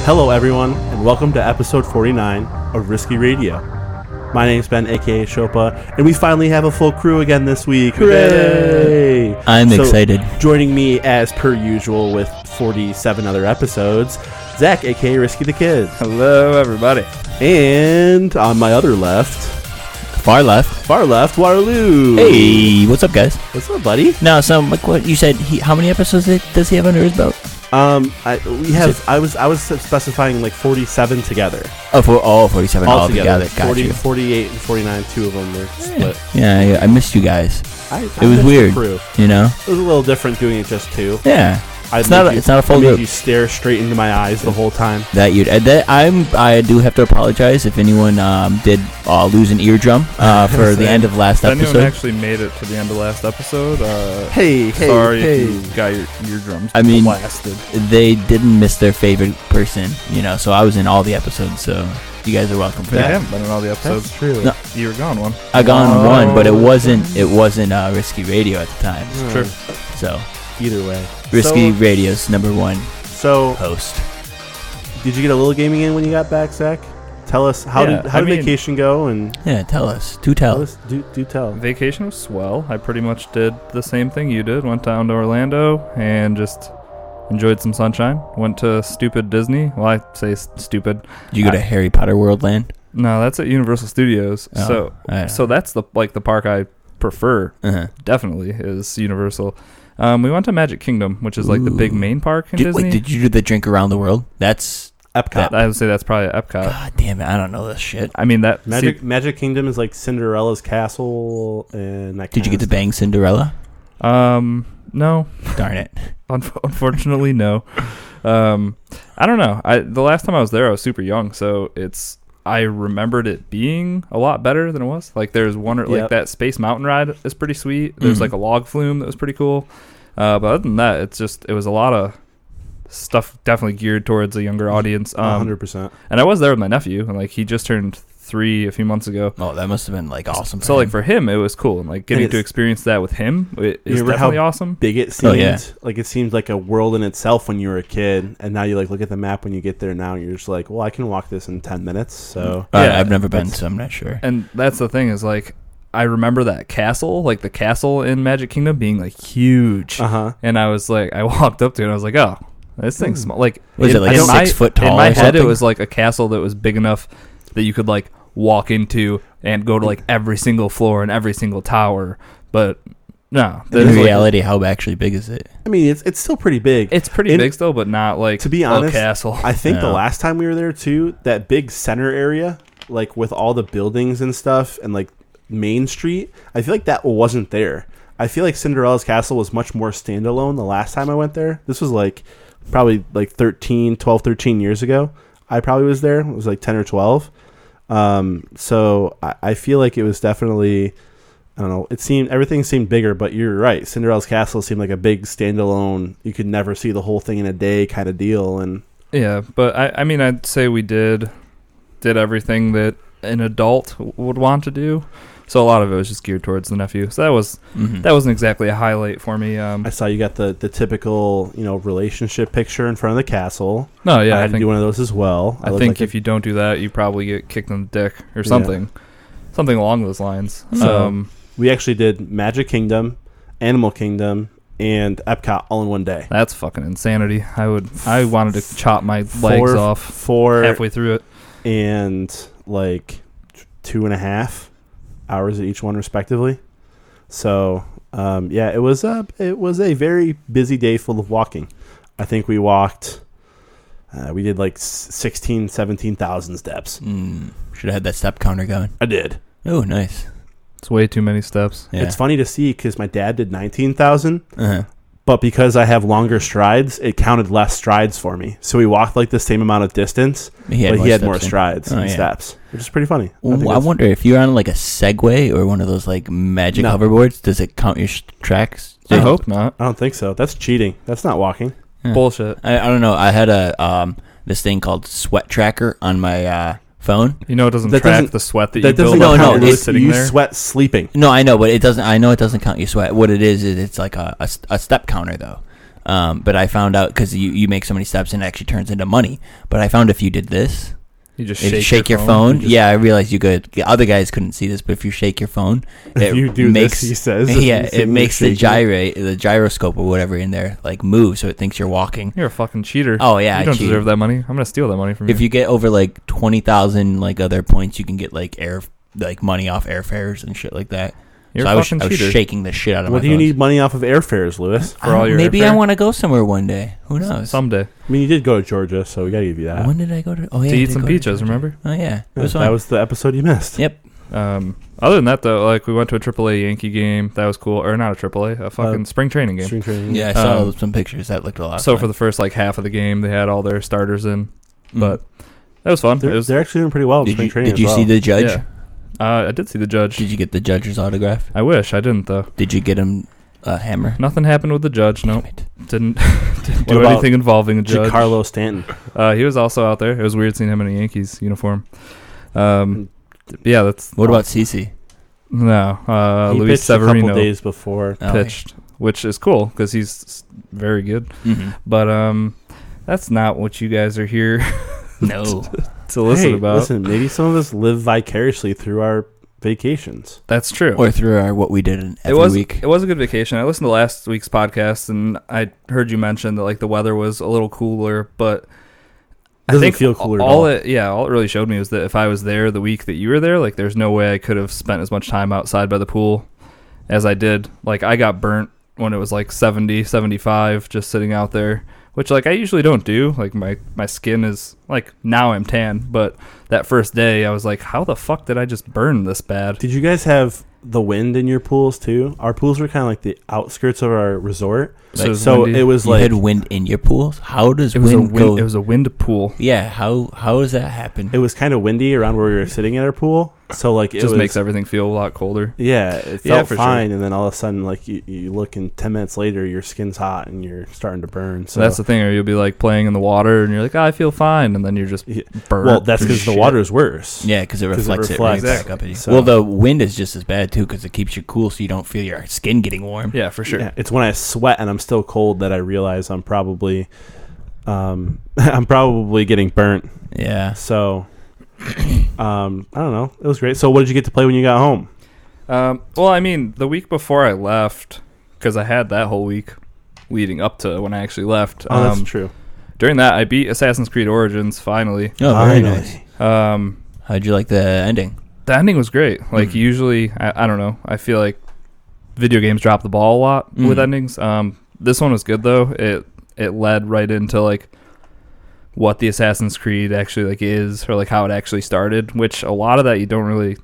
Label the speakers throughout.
Speaker 1: Hello everyone, and welcome to episode 49 of Risky Radio. My name's Ben, aka Shopa, and we finally have a full crew again this week. Hooray!
Speaker 2: I'm excited.
Speaker 1: Joining me as per usual with 47 other episodes, Zach, aka Risky the Kid.
Speaker 3: Hello everybody.
Speaker 1: And on my other left,
Speaker 2: Far left,
Speaker 1: Waterloo.
Speaker 2: Hey, what's up, guys?
Speaker 1: What's up, buddy?
Speaker 2: No, so like what you said, how many episodes does he have under his belt?
Speaker 1: I was specifying like 47 together.
Speaker 2: 47 all together. Got
Speaker 1: 40,
Speaker 2: you.
Speaker 1: 48 and 49, two of them were split.
Speaker 2: Yeah, I missed you guys.
Speaker 1: It
Speaker 2: was weird, you know?
Speaker 1: It was a little different doing it just two.
Speaker 2: Yeah. It's not a full group.
Speaker 1: You stare straight into my eyes the whole time.
Speaker 2: I do have to apologize if anyone did lose an eardrum for the end of last episode.
Speaker 3: If anyone actually made it to the end of last episode, sorry if you got your eardrums blasted.
Speaker 2: They didn't miss their favorite person, you know, so I was in all the episodes, so you guys are welcome for that.
Speaker 3: I haven't been in all the episodes.
Speaker 1: That's true.
Speaker 3: No. You were gone one.
Speaker 2: I gone one, but it wasn't Risky Radio at the time.
Speaker 3: It's true.
Speaker 2: So
Speaker 1: either way,
Speaker 2: Risky Radio's number one host.
Speaker 1: Did you get a little gaming in when you got back, Zach? Tell us how did vacation go? And
Speaker 2: tell us. Do tell.
Speaker 1: Do tell.
Speaker 3: Vacation was swell. I pretty much did the same thing you did. Went down to Orlando and just enjoyed some sunshine. Went to stupid Disney. Well, I say stupid.
Speaker 2: Did you go to Harry Potter World Land?
Speaker 3: No, that's at Universal Studios. So that's the park I prefer. Definitely is Universal. We went to Magic Kingdom, which is like the big main park in Disney.
Speaker 2: Wait, did you do the drink around the world? That's
Speaker 1: Epcot.
Speaker 3: I would say that's probably Epcot.
Speaker 2: God damn it, I don't know this shit.
Speaker 3: I mean that
Speaker 1: Magic Kingdom is like Cinderella's castle, and that.
Speaker 2: Did you get to bang Cinderella?
Speaker 3: No.
Speaker 2: Darn it.
Speaker 3: Unfortunately, no. I don't know. The last time I was there, I was super young, so I remembered it being a lot better than it was. Like there's like that Space Mountain ride is pretty sweet. There's like a log flume that was pretty cool. But other than that, it was a lot of stuff definitely geared towards a younger audience.
Speaker 1: 100%.
Speaker 3: And I was there with my nephew, and like he just turned 3 a few months ago.
Speaker 2: Oh, that must have been like awesome.
Speaker 3: So like for him, it was cool, and like getting to experience that with him is definitely awesome.
Speaker 1: Big it seemed. Like it seemed like a world in itself when you were a kid, and now you like look at the map when you get there now, and you're just like, well, I can walk this in 10 minutes. So
Speaker 2: I've never been, so I'm not sure.
Speaker 3: And that's the thing is like, I remember that castle, like the castle in Magic Kingdom being like huge. And I was like, I walked up to it and I was like, oh, this thing's small. Like,
Speaker 2: was it like 6 foot tall?
Speaker 3: In my head, it was like a castle that was big enough that you could like walk into and go to like every single floor and every single tower. But no,
Speaker 2: in reality, how actually big is it?
Speaker 1: I mean, it's still pretty big.
Speaker 3: It's pretty big still, but not like,
Speaker 1: to be honest,
Speaker 3: a castle.
Speaker 1: I think the last time we were there too, that big center area, like with all the buildings and stuff, and like Main Street, I feel like that wasn't there. I feel like Cinderella's castle was much more standalone the last time I went there. This was like probably like 12, 13 years ago. I probably was there. It was like 10 or 12. So I feel like it was definitely, I don't know, everything seemed bigger, but you're right. Cinderella's castle seemed like a big standalone, you could never see the whole thing in a day kind of deal. And
Speaker 3: yeah, but I mean, I'd say we did everything that an adult would want to do. So a lot of it was just geared towards the nephew. So that wasn't exactly a highlight for me. I
Speaker 1: saw you got the typical, relationship picture in front of the castle.
Speaker 3: No, yeah,
Speaker 1: I had to do one of those as well.
Speaker 3: I think if you don't do that, you probably get kicked in the dick or something, something along those lines.
Speaker 1: So we actually did Magic Kingdom, Animal Kingdom, and Epcot all in one day.
Speaker 3: That's fucking insanity. I wanted to chop my legs off halfway through it,
Speaker 1: and like 2.5 hours at each one respectively. So it was a very busy day full of walking. I think we walked We did like 16, 17,000 steps.
Speaker 2: Should have had that step counter going.
Speaker 1: I did.
Speaker 2: Oh, nice.
Speaker 3: It's way too many steps.
Speaker 2: Yeah.
Speaker 1: It's funny to see because my dad did 19,000,
Speaker 2: Uh-huh.
Speaker 1: but because I have longer strides, it counted less strides for me. So he walked like the same amount of distance, but he had more strides and steps, which is pretty funny.
Speaker 2: I wonder if you're on like a Segway or one of those like magic hoverboards, does it count your tracks?
Speaker 3: I hope not.
Speaker 1: I don't think so. That's cheating. That's not walking.
Speaker 3: Bullshit.
Speaker 2: I don't know. I had a this thing called Sweat Tracker on my phone.
Speaker 3: You know, it doesn't track the sweat that you
Speaker 1: That
Speaker 3: build
Speaker 1: doesn't
Speaker 3: up
Speaker 1: count.
Speaker 3: while you're sitting
Speaker 1: You
Speaker 3: there.
Speaker 1: sweat sleeping.
Speaker 2: No, I know, but it doesn't. I know it doesn't count your sweat. What it is it's like a step counter though. But I found out because you make so many steps and it actually turns into money. But I found if you did this,
Speaker 3: You just
Speaker 2: shake your phone. Yeah, I realized you could. The other guys couldn't see this, but if you shake your phone,
Speaker 1: if you do
Speaker 2: makes,
Speaker 1: this, he says.
Speaker 2: Yeah, it makes the gyroscope or whatever in there like move, so it thinks you're walking.
Speaker 3: You're a fucking cheater.
Speaker 2: Oh yeah,
Speaker 3: you don't deserve that money. I'm gonna steal that money from you.
Speaker 2: If you get over like 20,000 like other points, you can get like money off airfares and shit like that.
Speaker 3: You're
Speaker 2: so
Speaker 3: a
Speaker 2: I
Speaker 3: fucking
Speaker 2: was
Speaker 3: cheater.
Speaker 2: shaking the shit out of my
Speaker 1: What do you
Speaker 2: phones.
Speaker 1: need money off of airfares, Lewis?
Speaker 3: For all your
Speaker 2: maybe
Speaker 3: airfare?
Speaker 2: I want to go somewhere one day. Who knows?
Speaker 3: Someday.
Speaker 1: I mean, you did go to Georgia, so we gotta give you that.
Speaker 2: When did I go to? Oh yeah,
Speaker 3: To
Speaker 2: I
Speaker 3: eat
Speaker 2: did
Speaker 3: some
Speaker 2: go to
Speaker 3: peaches,
Speaker 2: Georgia.
Speaker 3: remember?
Speaker 2: Oh yeah, it was
Speaker 1: that
Speaker 2: fun.
Speaker 1: was the episode you missed.
Speaker 2: Yep.
Speaker 3: Other than that, though, like we went to a AAA Yankee game. That was cool. Or not a AAA, a fucking spring training game.
Speaker 1: Spring training.
Speaker 2: Yeah, I saw some pictures. That looked a lot.
Speaker 3: So
Speaker 2: fun.
Speaker 3: for the first like half of the game, they had all their starters in, but that was fun.
Speaker 1: They're actually doing pretty well in spring training.
Speaker 2: Did you see the judge?
Speaker 3: Yeah. I did see the judge.
Speaker 2: Did you get the judge's autograph?
Speaker 3: I wish I didn't though.
Speaker 2: Did you get him a hammer?
Speaker 3: Nothing happened with the judge. Nope. Didn't
Speaker 1: What
Speaker 3: do
Speaker 1: about
Speaker 3: anything involving a judge.
Speaker 1: Giancarlo Stanton.
Speaker 3: He was also out there. It was weird seeing him in a Yankees uniform. Yeah, that's
Speaker 2: What about CeCe?
Speaker 3: no.
Speaker 1: He
Speaker 3: Luis
Speaker 1: pitched a
Speaker 3: Severino
Speaker 1: couple days before.
Speaker 3: pitched, which is cool because he's very good.
Speaker 2: Mm-hmm.
Speaker 3: But that's not what you guys are here
Speaker 2: No.
Speaker 3: to listen
Speaker 1: Hey,
Speaker 3: about.
Speaker 1: listen, maybe some of us live vicariously through our vacations.
Speaker 3: That's true.
Speaker 2: Or through what we did every week.
Speaker 3: It was a good vacation. I listened to last week's podcast and I heard you mention that like the weather was a little cooler, but
Speaker 1: Doesn't
Speaker 3: I think
Speaker 1: feel cooler at all.
Speaker 3: all it really showed me was that if I was there the week that you were there, like there's no way I could have spent as much time outside by the pool as I did. Like I got burnt when it was like 70, 75 just sitting out there, which like I usually don't do. Like my skin is like, now I'm tan, but that first day I was like, how the fuck did I just burn this bad?
Speaker 1: Did you guys have the wind in your pools too? Our pools were kind of like the outskirts of our resort. So it was
Speaker 2: You
Speaker 1: like
Speaker 2: had wind in your pools? How does
Speaker 3: It was
Speaker 2: wind go?
Speaker 3: It was a wind pool.
Speaker 2: Yeah, how does that happen?
Speaker 1: it was kind of windy around where we were sitting at our pool. So like
Speaker 3: It
Speaker 1: it
Speaker 3: just
Speaker 1: was,
Speaker 3: makes everything feel a lot colder.
Speaker 1: Yeah, it
Speaker 3: Yeah,
Speaker 1: felt
Speaker 3: for
Speaker 1: fine, and then all of a sudden, like you look, and 10 minutes later, your skin's hot and you're starting to burn. So
Speaker 3: That's the thing, or you'll be like playing in the water and you're like, I feel fine, and then you're just burnt.
Speaker 1: well, that's
Speaker 3: to
Speaker 1: because the
Speaker 3: shit.
Speaker 1: water's worse.
Speaker 2: Yeah, because it
Speaker 1: 'Cause it
Speaker 2: reflects it
Speaker 1: reflects.
Speaker 2: right back up at you.
Speaker 1: So-
Speaker 2: Well, the wind is just as bad, too, because it keeps you cool so you don't feel your skin getting warm.
Speaker 3: Yeah, for sure.
Speaker 1: Yeah, it's when I sweat and I'm still cold that I realize I'm probably getting burnt.
Speaker 2: Yeah.
Speaker 1: So I don't know. It was great. So what did you get to play when you got home?
Speaker 3: Well, I mean, the week before I left, because I had that whole week leading up to when I actually left.
Speaker 1: Oh, that's true.
Speaker 3: During that, I beat Assassin's Creed Origins finally.
Speaker 2: Oh, very
Speaker 1: Finally.
Speaker 2: nice. How'd you like the ending?
Speaker 3: The ending was great. Like usually, I don't know. I feel like video games drop the ball a lot with endings. This one was good though. It led right into like what the Assassin's Creed actually like is, or like how it actually started, which a lot of that you don't really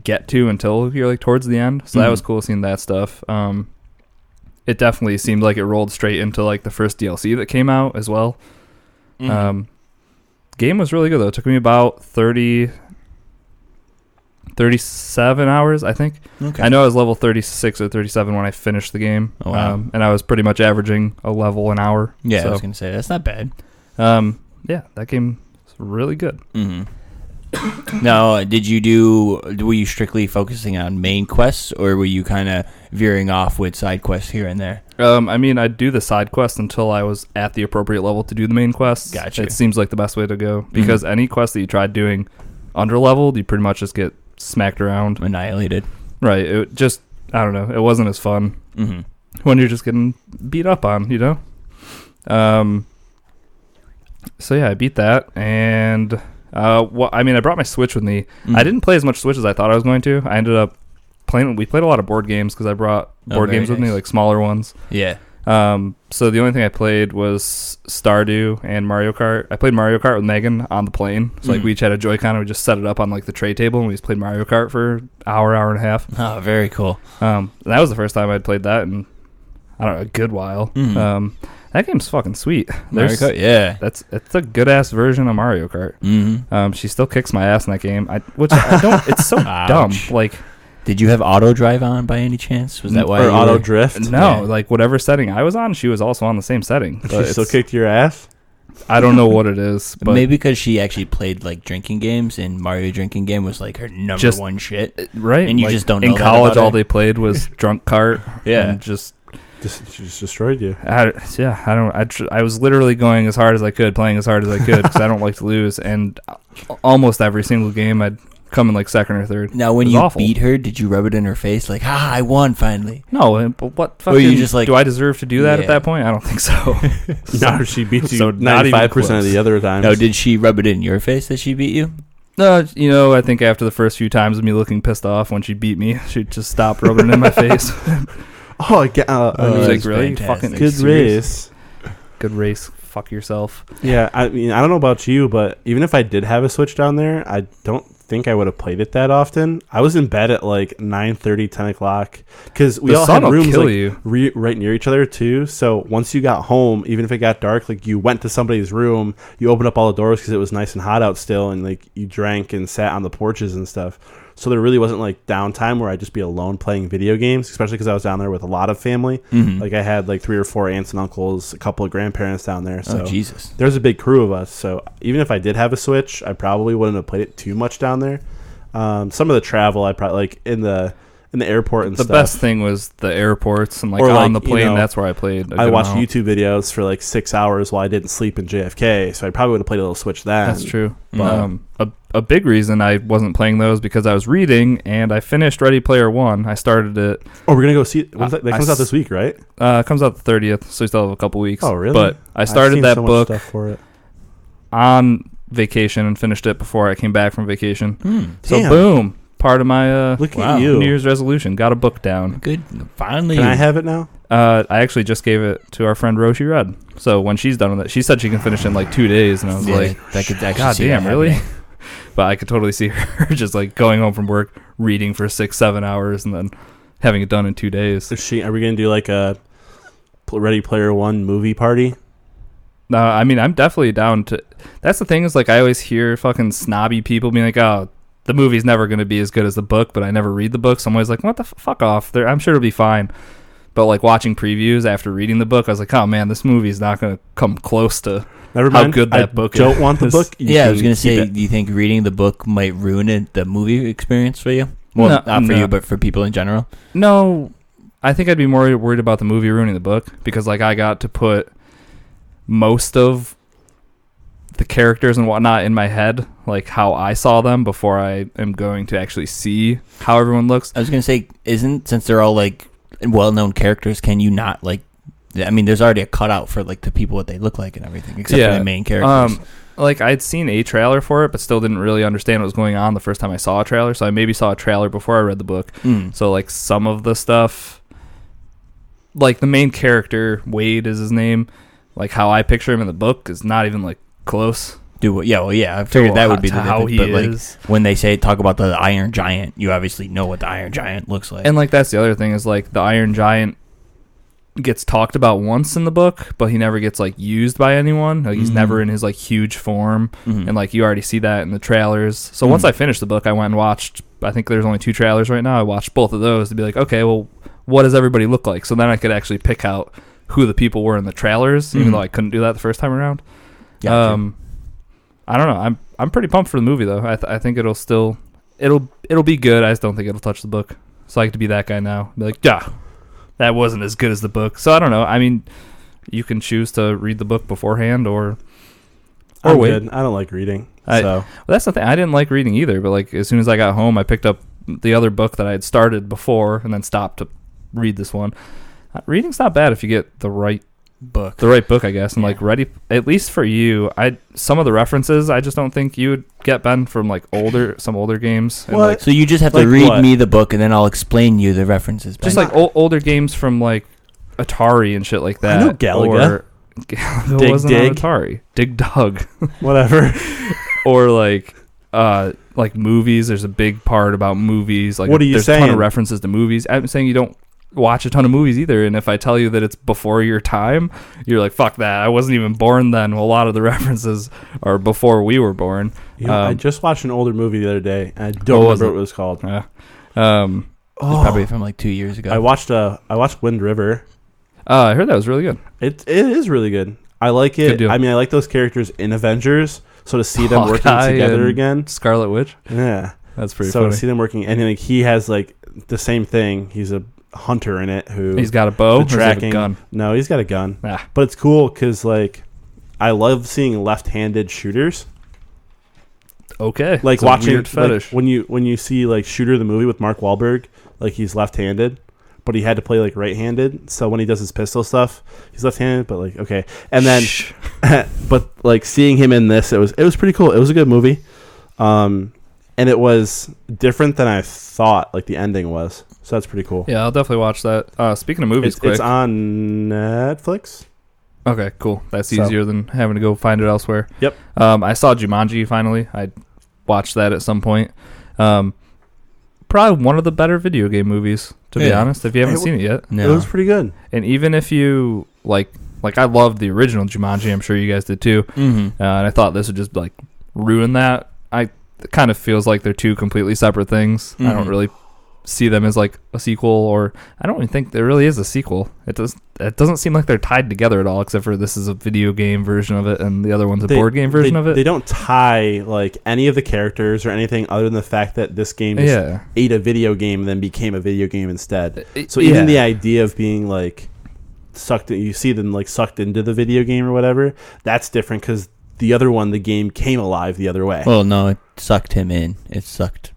Speaker 3: get to until you're like towards the end. So that was cool seeing that stuff. It definitely seemed like it rolled straight into like the first DLC that came out as well. Game was really good though. It took me about 37 hours, I think.
Speaker 2: Okay.
Speaker 3: I know I was level 36 or 37 when I finished the game.
Speaker 2: Oh, wow.
Speaker 3: And I was pretty much averaging a level an hour.
Speaker 2: Yeah,
Speaker 3: so,
Speaker 2: I was going to say, that's not bad.
Speaker 3: yeah, that game was really good.
Speaker 2: Now, were you strictly focusing on main quests, or were you kind of veering off with side quests here and there?
Speaker 3: I mean, I'd do the side quest until I was at the appropriate level to do the main quests.
Speaker 2: Gotcha.
Speaker 3: It seems like the best way to go, because any quest that you tried doing under leveled, you pretty much just get smacked around.
Speaker 2: Annihilated.
Speaker 3: Right. It just, I don't know. It wasn't as fun when you're just getting beat up on, you know? So yeah, I beat that, and I mean, I brought my Switch with me. I didn't play as much Switch as I thought I was going to. I ended up we played a lot of board games because I brought board games with me, like smaller ones.
Speaker 2: Yeah.
Speaker 3: So the only thing I played was Stardew and Mario Kart. I played Mario Kart with Megan on the plane. So like we each had a Joy-Con and we just set it up on like the tray table and we just played Mario Kart for an hour and a half.
Speaker 2: Oh, very cool.
Speaker 3: That was the first time I'd played that in, I don't know, a good while. That game's fucking sweet.
Speaker 2: Mario Kart, yeah.
Speaker 3: It's a good ass version of Mario Kart. She still kicks my ass in that game. Which I don't. It's so dumb. Like,
Speaker 2: did you have auto drive on by any chance? Was that why?
Speaker 1: Or auto drift?
Speaker 3: No, like whatever setting I was on, she was also on the same setting.
Speaker 1: She still kicked your ass?
Speaker 3: I don't know what it is, but
Speaker 2: maybe because she actually played like drinking games, and Mario drinking game was like her number one shit,
Speaker 3: right?
Speaker 2: And you just don't know.
Speaker 3: In college, all they played was drunk cart.
Speaker 2: Yeah,
Speaker 3: and
Speaker 1: she just destroyed you.
Speaker 3: I was literally going as hard as I could, playing as hard as I could, because I don't like to lose. And almost every single game, I'd come in like second or third.
Speaker 2: Now, when you beat her, did you rub it in her face like, I won finally?
Speaker 3: No, but what fucking...
Speaker 2: Or you just like...
Speaker 3: Do I deserve to do that at that point? I don't think so.
Speaker 1: No, she beats you so 95% of the other times.
Speaker 2: No, did she rub it in your face that she beat you?
Speaker 3: No, I think after the first few times of me looking pissed off when she beat me, she'd just stop rubbing it in my face.
Speaker 1: I was
Speaker 3: like, really? Fucking
Speaker 1: good race.
Speaker 3: Good race. Fuck yourself.
Speaker 1: Yeah, I mean, I don't know about you, but even if I did have a Switch down there, I don't think I would have played it that often. I was in bed at like 9:30, 10 o'clock because we all had rooms like right near each other too. So once you got home, even if it got dark, like you went to somebody's room, you opened up all the doors because it was nice and hot out still, and like you drank and sat on the porches and stuff. So there really wasn't like downtime where I'd just be alone playing video games, especially because I was down there with a lot of family. Like I had like 3 or 4 aunts and uncles, a couple of grandparents down there. So
Speaker 2: Jesus.
Speaker 1: There's a big crew of us. So even if I did have a Switch, I probably wouldn't have played it too much down there. Some of the travel I probably like in the airport and stuff.
Speaker 3: The best thing was the airports and like
Speaker 1: or
Speaker 3: on the plane. That's where I played.
Speaker 1: I watched YouTube videos for like 6 hours while I didn't sleep in JFK. So I probably would have played a little Switch then.
Speaker 3: That's true. A big reason I wasn't playing those because I was reading and I finished Ready Player One. I started it.
Speaker 1: Oh, we're gonna go see it. That comes out this week, right?
Speaker 3: It comes out the 30th, so we still have a couple weeks.
Speaker 1: Oh, really?
Speaker 3: But I started that book
Speaker 1: stuff for it
Speaker 3: on vacation and finished it before I came back from vacation. So
Speaker 1: damn.
Speaker 3: Boom. Part of my
Speaker 1: Look at you.
Speaker 3: New Year's resolution. Got a book down.
Speaker 2: Good. Finally.
Speaker 1: Can I have it now?
Speaker 3: I actually just gave it to our friend Roshi Red. So when she's done with it, she said she can finish in like 2 days, and I was like,
Speaker 2: that could actually
Speaker 3: God damn, really? But I could totally see her just like going home from work, reading for 6-7 hours, and then having it done in 2 days.
Speaker 1: Are we gonna do like a Ready Player One movie party?
Speaker 3: No, I mean I'm definitely down to. That's the thing is like I always hear fucking snobby people being like, oh, the movie's never going to be as good as the book, but I never read the book, so I'm always like, what the fuck off? I'm sure it'll be fine. But like watching previews after reading the book, I was like, oh man, this movie's not going to come close to how good that book is.
Speaker 1: I don't want the book.
Speaker 2: I was going to say, do you think reading the book might ruin the movie experience for you? Well, not for you, but for people in general?
Speaker 3: No, I think I'd be more worried about the movie ruining the book because like I got to put most of the characters and whatnot in my head, like how I saw them before I am going to actually see how everyone looks.
Speaker 2: I was going to say, since they're all like well-known characters, can you not like, I mean, there's already a cutout for like the people, what they look like and everything, except for the main characters.
Speaker 3: Like I'd seen a trailer for it, but still didn't really understand what was going on the first time I saw a trailer. So I maybe saw a trailer before I read the book. So like some of the stuff, like the main character, Wade is his name, like how I picture him in the book is not even like close.
Speaker 2: I figured that would be the
Speaker 3: how he is.
Speaker 2: Like when they talk about the Iron Giant, you obviously know what the Iron Giant looks like.
Speaker 3: And like that's the other thing is like the Iron Giant gets talked about once in the book, but he never gets like used by anyone. Like he's never in his like huge form, and like you already see that in the trailers. So once I finished the book, I went and watched. I think there's only 2 trailers right now. I watched both of those to be like, okay, well, what does everybody look like? So then I could actually pick out who the people were in the trailers, even though I couldn't do that the first time around. I don't know. I'm pretty pumped for the movie though. I think it'll be good. I just don't think it'll touch the book. So I like to be that guy now. Be like, yeah, that wasn't as good as the book. So I don't know. I mean, you can choose to read the book beforehand or wait.
Speaker 1: Good. I don't like reading.
Speaker 3: Well, that's the thing. I didn't like reading either. But like as soon as I got home, I picked up the other book that I had started before and then stopped to read this one. Reading's not bad if you get the right book, I guess, and like ready. At least for you, some of the references I just don't think you would get, Ben, from like some older games.
Speaker 1: What?
Speaker 2: Like, so you just have to read me the book, and then I'll explain you the references, Ben.
Speaker 3: Just like older games from like Atari and shit like that.
Speaker 1: I know Galaga.
Speaker 3: Galaga wasn't on Atari. Dig Dug.
Speaker 1: Whatever.
Speaker 3: Or like movies. There's a big part about movies. Like,
Speaker 1: what are you
Speaker 3: there's
Speaker 1: saying?
Speaker 3: a ton of references to movies. I'm saying you don't watch a ton of movies either. And if I tell you that it's before your time, you're like, fuck that. I wasn't even born then. Well, a lot of the references are before we were born.
Speaker 1: I just watched an older movie the other day, and I don't remember what it was called.
Speaker 3: Yeah.
Speaker 2: It's probably from like 2 years ago.
Speaker 1: I watched Wind River.
Speaker 3: I heard that was really good.
Speaker 1: It is really good. I like it. I mean, I like those characters in Avengers. So to see them working together again,
Speaker 3: Scarlet Witch.
Speaker 1: Yeah,
Speaker 3: that's pretty.
Speaker 1: So
Speaker 3: funny.
Speaker 1: to see them working, and like he has like the same thing. He's a hunter in it who
Speaker 3: he's got a bow.
Speaker 1: The tracking.
Speaker 3: Or a gun?
Speaker 1: No, he's got a gun. But it's cool because like I love seeing left-handed shooters.
Speaker 3: Okay,
Speaker 1: like
Speaker 3: it's
Speaker 1: watching
Speaker 3: weird fetish.
Speaker 1: Like, when you see like Shooter the movie with Mark Wahlberg, like he's left-handed. But he had to play like right-handed, so when he does his pistol stuff, he's left-handed. But like okay, and then, but like seeing him in this, it was pretty cool. It was a good movie, and it was different than I thought. Like the ending was, so that's pretty cool.
Speaker 3: Yeah, I'll definitely watch that. Speaking of movies,
Speaker 1: it's on Netflix.
Speaker 3: Okay, cool. That's easier than having to go find it elsewhere.
Speaker 1: Yep.
Speaker 3: I saw Jumanji finally. I watched that at some point. Probably one of the better video game movies, to be honest, if you haven't seen it yet.
Speaker 1: No. It was pretty good.
Speaker 3: And even if you like I loved the original Jumanji, I'm sure you guys did too.
Speaker 2: Mm-hmm.
Speaker 3: And I thought this would just like ruin that. It kind of feels like they're two completely separate things.
Speaker 2: Mm-hmm.
Speaker 3: I don't really see them as like a sequel, or I don't even think there really is a sequel. It doesn't seem like they're tied together at all, except for this is a video game version of it and the other one's a board game version of it.
Speaker 1: They don't tie like any of the characters or anything other than the fact that this game just ate a video game and then became a video game instead. So even the idea of being like sucked, you see them like sucked into the video game or whatever, that's different because the other one, the game came alive the other way.
Speaker 2: Well, no, it sucked him in. It sucked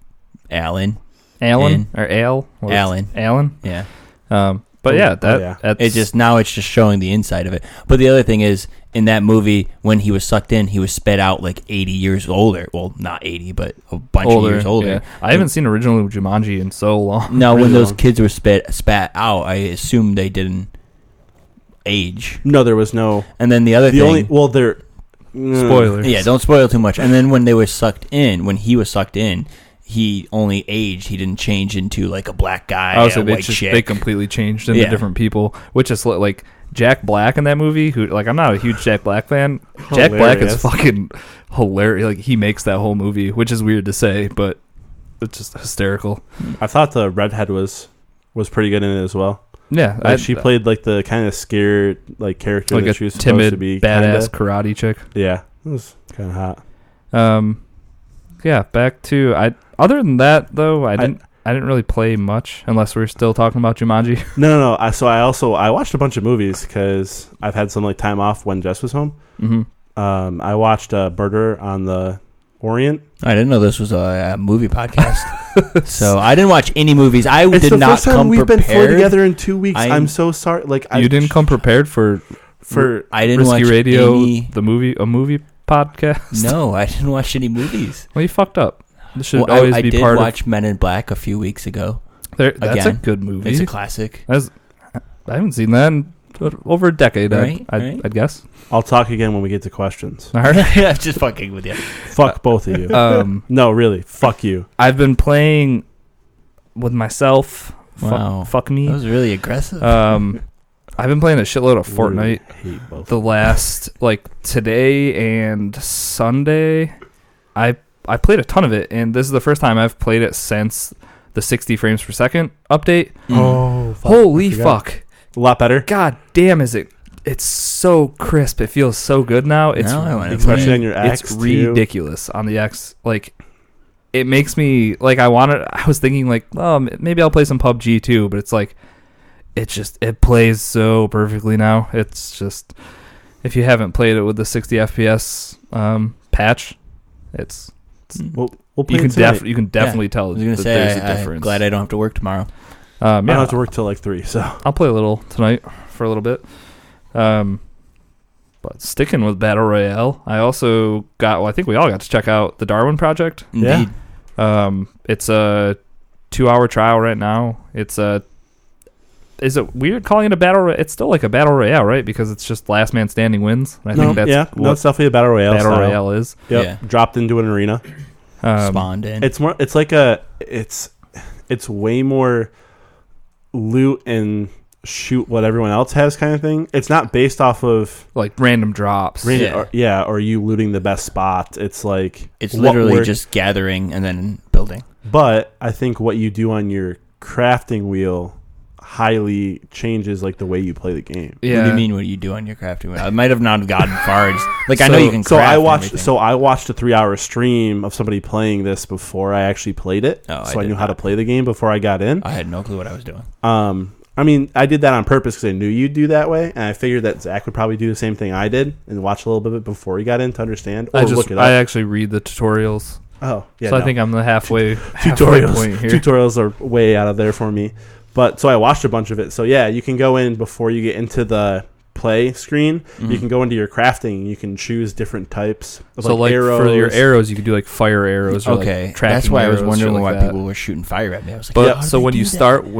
Speaker 2: Alan.
Speaker 3: Or Al? Alan?
Speaker 2: Yeah.
Speaker 3: But
Speaker 2: it's just showing the inside of it. But the other thing is, in that movie, when he was sucked in, he was sped out like 80 years older. Well, not 80, but a bunch of years older.
Speaker 3: Yeah. I haven't seen original Jumanji in so long.
Speaker 2: No, when those kids were spat out, I assume they didn't age.
Speaker 1: No, there was no.
Speaker 2: And then the other thing.
Speaker 1: They're
Speaker 3: spoilers.
Speaker 2: Yeah, don't spoil too much. And then when they were sucked in, when he was sucked in, he only aged. He didn't change into like a black guy.
Speaker 3: Oh, so they completely changed into different people, which is like Jack Black in that movie. Who like I'm not a huge Jack Black fan. Jack Black is fucking hilarious. Like he makes that whole movie, which is weird to say, but it's just hysterical.
Speaker 1: I thought the redhead was pretty good in it as well.
Speaker 3: Yeah,
Speaker 1: like she played like the kind of scared like character,
Speaker 3: like
Speaker 1: that
Speaker 3: a
Speaker 1: she was
Speaker 3: timid,
Speaker 1: supposed to be,
Speaker 3: badass karate chick.
Speaker 1: Yeah, it was kind of hot.
Speaker 3: Yeah, back to other than that though, I didn't really play much unless we're still talking about Jumanji.
Speaker 1: No. I watched a bunch of movies because I've had some like time off when Jess was home.
Speaker 3: Mm-hmm.
Speaker 1: I watched Murder on the Orient.
Speaker 2: I didn't know this was a movie podcast, so I didn't watch any movies.
Speaker 1: It's
Speaker 2: did
Speaker 1: the
Speaker 2: not
Speaker 1: first time
Speaker 2: come
Speaker 1: we've
Speaker 2: prepared.
Speaker 1: been fully together in 2 weeks. I'm so sorry. Like
Speaker 3: you didn't come prepared for
Speaker 2: I didn't
Speaker 3: Risky
Speaker 2: watch
Speaker 3: Radio, a
Speaker 2: any
Speaker 3: movie podcast.
Speaker 2: No, I didn't watch any movies.
Speaker 3: Well, you fucked up. This should always be
Speaker 2: did
Speaker 3: part
Speaker 2: watch Men in Black a few weeks ago.
Speaker 3: That's a good movie.
Speaker 2: It's a classic.
Speaker 3: I haven't seen that in over a decade.
Speaker 2: Right?
Speaker 3: I'd guess.
Speaker 1: I'll talk again when we get to questions.
Speaker 3: All right.
Speaker 2: Yeah, just fucking with you.
Speaker 1: Fuck both of you. No, really. Fuck you.
Speaker 3: I've been playing with myself.
Speaker 2: Wow.
Speaker 3: Fuck me.
Speaker 2: That was really aggressive.
Speaker 3: I've been playing a shitload of Fortnite
Speaker 1: hate both.
Speaker 3: the last today and Sunday. I played a ton of it, and this is the first time I've played it since the 60 frames per second update.
Speaker 1: Oh, fuck.
Speaker 3: Holy fuck!
Speaker 1: A lot better.
Speaker 3: God damn, it's so crisp. It feels so good now. It's
Speaker 1: especially on your X.
Speaker 3: It's ridiculous on the X. Like it makes me like I was thinking like, oh, maybe I'll play some PUBG too, but it's like it plays so perfectly now. It's just if you haven't played it with the 60 FPS patch,
Speaker 1: we'll play
Speaker 3: you can definitely tell that there's a difference.
Speaker 2: I'm glad I don't have to work tomorrow.
Speaker 1: I don't have to work till like 3, so
Speaker 3: I'll play a little tonight for a little bit. But sticking with Battle Royale, I also I think we all got to check out the Darwin project.
Speaker 2: Indeed.
Speaker 3: Yeah. It's a 2-hour trial right now. It's is it weird calling it a battle royale? It's still like a battle royale, right? Because it's just last man standing wins. I think that's
Speaker 1: what it's definitely a battle royale.
Speaker 3: Battle royale is.
Speaker 1: Yep.
Speaker 2: Yeah.
Speaker 1: Dropped into an arena.
Speaker 2: Spawned in.
Speaker 1: It's more. It's like it's way more loot and shoot what everyone else has kind of thing. It's not based off of
Speaker 3: like random drops.
Speaker 1: Or you looting the best spot. It's like
Speaker 2: it's literally just gathering and then building.
Speaker 1: But I think what you do on your crafting wheel highly changes like the way you play the game.
Speaker 2: Yeah. What do you mean? What do you do on your crafting wheel? I might have not gotten far. Like I know you can. Craft
Speaker 1: I watched a 3-hour stream of somebody playing this before I actually played it. I knew how to play the game before I got in.
Speaker 2: I had no clue what I was doing.
Speaker 1: I mean, I did that on purpose because I knew you'd do that way, and I figured that Zach would probably do the same thing I did and watch a little bit of it before he got in to understand. Or look it up.
Speaker 3: I actually read the tutorials.
Speaker 1: Oh, yeah.
Speaker 3: So I think I'm the halfway point here.
Speaker 1: Tutorials are way out of there for me. But so I watched a bunch of it. So yeah, you can go in before you get into the play screen. Mm-hmm. You can go into your crafting. You can choose different types of arrows.
Speaker 3: For your arrows, you can do like fire arrows. Or like
Speaker 2: that's why I was wondering why people were shooting fire at me. I was like,
Speaker 3: so when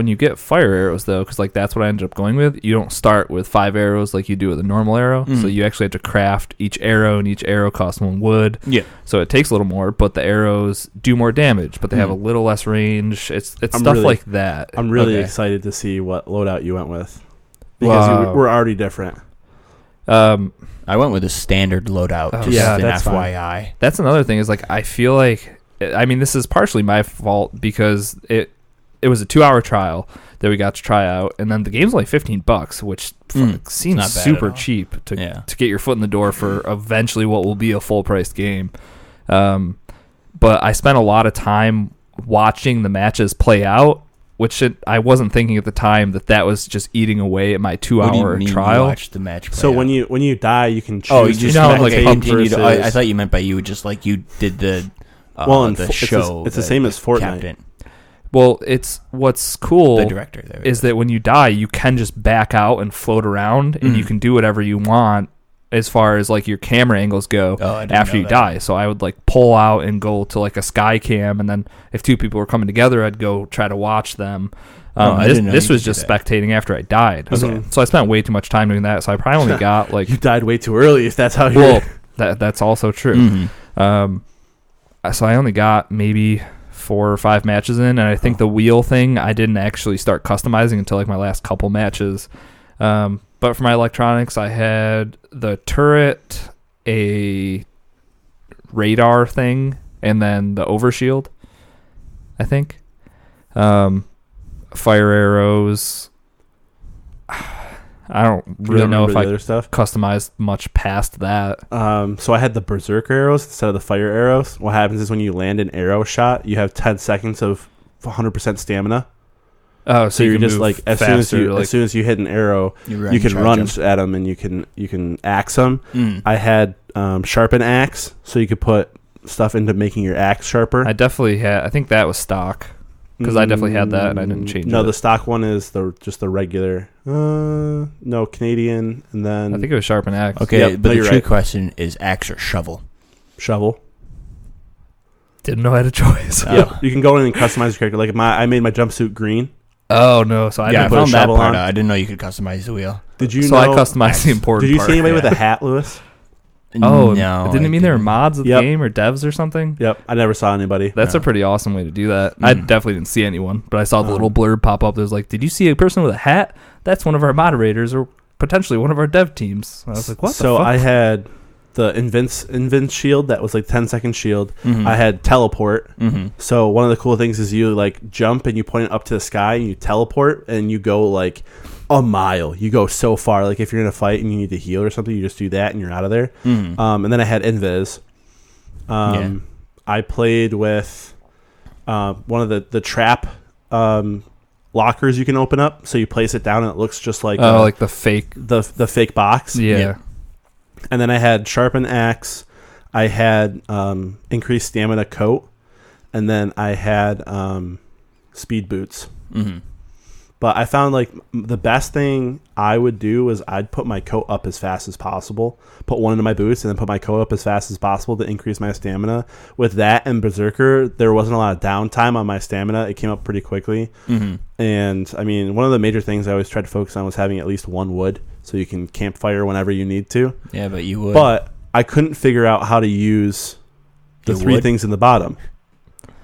Speaker 3: you get fire arrows though, because like that's what I ended up going with. You don't start with 5 arrows like you do with a normal arrow. Mm-hmm. So you actually have to craft each arrow, and each arrow costs 1 wood.
Speaker 2: Yeah.
Speaker 3: So it takes a little more, but the arrows do more damage, but they have a little less range. It's stuff like that.
Speaker 1: I'm really excited to see what loadout you went with. Because we're already different.
Speaker 3: I
Speaker 2: went with a standard loadout. That's FYI.
Speaker 3: Fine. That's another thing is like I feel like this is partially my fault because it was a 2-hour trial that we got to try out, and then the game's like $15, which seems super cheap to get your foot in the door for eventually what will be a full priced game. But I spent a lot of time watching the matches play out. Which I wasn't thinking at the time that was just eating away at my 2-hour trial.
Speaker 2: Watch the match play
Speaker 1: so
Speaker 2: out?
Speaker 1: when you die, you can choose.
Speaker 2: Oh, you just continue to. I thought you meant by you just like you did the show.
Speaker 1: It's the same as Fortnite. Captain.
Speaker 3: Well, it's what's cool.
Speaker 2: The director
Speaker 3: is that when you die, you can just back out and float around, and you can do whatever you want. As far as like your camera angles go after you die. So I would like pull out and go to like a sky cam, and then if 2 people were coming together, I'd go try to watch them. This was just spectating after I died. Okay. So I spent way too much time doing that. So I probably only got like...
Speaker 1: You died way too early if that's how you...
Speaker 3: Well, that's also true. Mm-hmm. So I only got maybe 4 or 5 matches in, and I think the wheel thing I didn't actually start customizing until like my last couple matches. But for my electronics, I had the turret, a radar thing, and then the overshield, I think. Fire arrows. I don't really know if I customized much past that.
Speaker 1: So I had the berserker arrows instead of the fire arrows. What happens is when you land an arrow shot, you have 10 seconds of 100% stamina.
Speaker 3: Oh, so
Speaker 1: you're just like as soon as you hit an arrow, you can run at them and you can axe them. I had sharpen axe, so you could put stuff into making your axe sharper.
Speaker 3: I definitely had. I think that was stock because I definitely had that and I didn't change it.
Speaker 1: No, the stock one is just the regular. No, Canadian, and then
Speaker 3: I think it was sharpen axe.
Speaker 2: Okay, but the true question is axe or shovel.
Speaker 1: Shovel.
Speaker 3: Didn't know I had a choice.
Speaker 1: Yeah, you can go in and customize your character. Like I made my jumpsuit green.
Speaker 3: Oh no! So I didn't
Speaker 2: found that part. I didn't know you could customize the wheel.
Speaker 1: Did you?
Speaker 3: So I customized the important.
Speaker 1: Did you
Speaker 3: part.
Speaker 1: see anybody with a hat, Lewis?
Speaker 3: Oh no! Didn't it mean there were mods of the game or devs or something?
Speaker 1: Yep, I never saw anybody.
Speaker 3: That's a pretty awesome way to do that. I definitely didn't see anyone, but I saw the little blurb pop up. There's like, "Did you see a person with a hat? That's one of our moderators or potentially one of our dev teams." And I was like, "What?"
Speaker 1: So I had the Invince shield that was like 10-second shield. I had teleport. So one of the cool things is you like jump and you point it up to the sky and you teleport and you go like a mile. You go so far. Like if you're in a fight and you need to heal or something, you just do that and you're out of there. And then I had Invis. I played with one of the trap lockers you can open up. So you place it down and it looks just like
Speaker 3: like the fake
Speaker 1: fake box.
Speaker 3: Yeah.
Speaker 1: And then I had sharpen axe, I had increased stamina coat, and then I had speed boots. But I found like the best thing I would do is I'd put my coat up as fast as possible, put one into my boots, and then put my coat up as fast as possible to increase my stamina. With that and Berserker, there wasn't a lot of downtime on my stamina. It came up pretty quickly. Mm-hmm. And I mean, one of the major things I always tried to focus on was having at least one wood so you can campfire whenever you need to.
Speaker 2: Yeah, but you would.
Speaker 1: But I couldn't figure out how to use the three things in the bottom.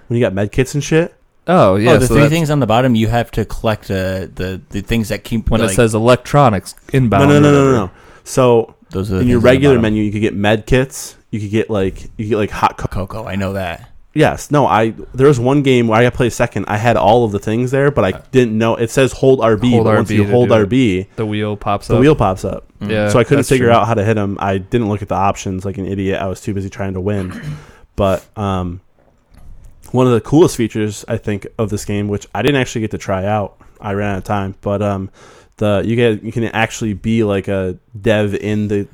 Speaker 1: When you got med kits and shit.
Speaker 3: Oh yeah,
Speaker 2: the three things on the bottom you have to collect the things that keep
Speaker 3: when it says electronics inbound.
Speaker 1: No. So
Speaker 2: those are
Speaker 1: in your regular menu, you could get med kits. You could get like hot
Speaker 2: cocoa. I know that.
Speaker 1: Yes. No. There was one game where I got to play second. I had all of the things there, but I didn't know. It says hold RB. But once you hold RB,
Speaker 3: the wheel pops
Speaker 1: up.
Speaker 3: Mm-hmm.
Speaker 1: Yeah. So I couldn't figure out how to hit them. I didn't look at the options like an idiot. I was too busy trying to win. But one of the coolest features I think of this game, which I didn't actually get to try out, I ran out of time. But you can actually be like a dev in the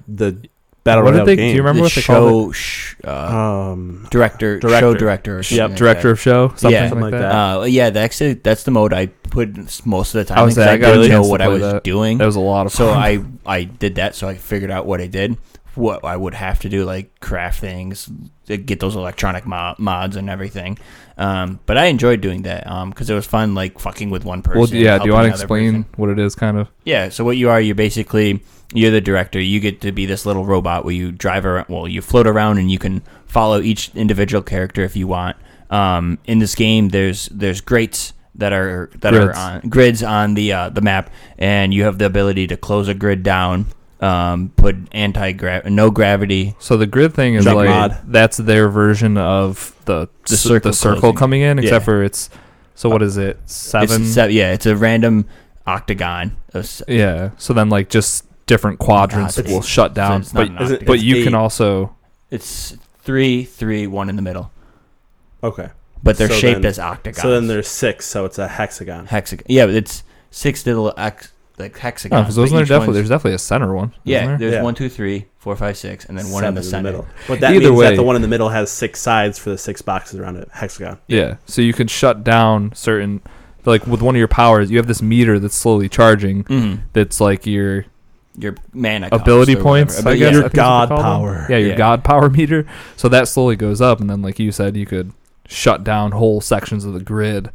Speaker 1: battle royale game.
Speaker 3: Do you remember what they called it?
Speaker 2: Director. Show director. Or
Speaker 3: yep, director of show. Something like that.
Speaker 2: Yeah, that's the mode I put most of the time.
Speaker 3: I
Speaker 2: didn't know what I was doing.
Speaker 3: That was a lot of fun.
Speaker 2: So I did that. So I figured out what I did. What I would have to do, like craft things, get those electronic mods and everything. But I enjoyed doing that because it was fun, like fucking with one person.
Speaker 3: Well, yeah. Do you want to explain what it is, kind of?
Speaker 2: Yeah. So what you're the director. You get to be this little robot where you drive around. Well, you float around and you can follow each individual character if you want. In this game, there's grates that are on grids on the map, and you have the ability to close a grid down. Put no gravity.
Speaker 3: So the grid thing is like mod. That's their version of the circle coming in, except for it's. So what is it? 7?
Speaker 2: It's a random octagon.
Speaker 3: Yeah. So then like just different quadrants will shut down,
Speaker 2: so
Speaker 3: but you can also.
Speaker 2: It's 3, 3, 1 in the middle.
Speaker 1: Okay.
Speaker 2: But they're shaped as octagons.
Speaker 1: So then there's 6. So it's a hexagon.
Speaker 2: Yeah, but it's 6 little hexagons.
Speaker 3: Because there's definitely a center one.
Speaker 2: Yeah, there's 1, 2, 3, 4, 5, 6, and then one in the center.
Speaker 1: But that means that the one in the middle has 6 sides for the 6 boxes around it. Hexagon.
Speaker 3: Yeah, so you can shut down certain, like with one of your powers, you have this meter that's slowly charging. Mm-hmm. That's like your
Speaker 2: mana
Speaker 3: ability points. I guess
Speaker 1: your god power.
Speaker 3: Yeah, your god power meter. So that slowly goes up, and then like you said, you could shut down whole sections of the grid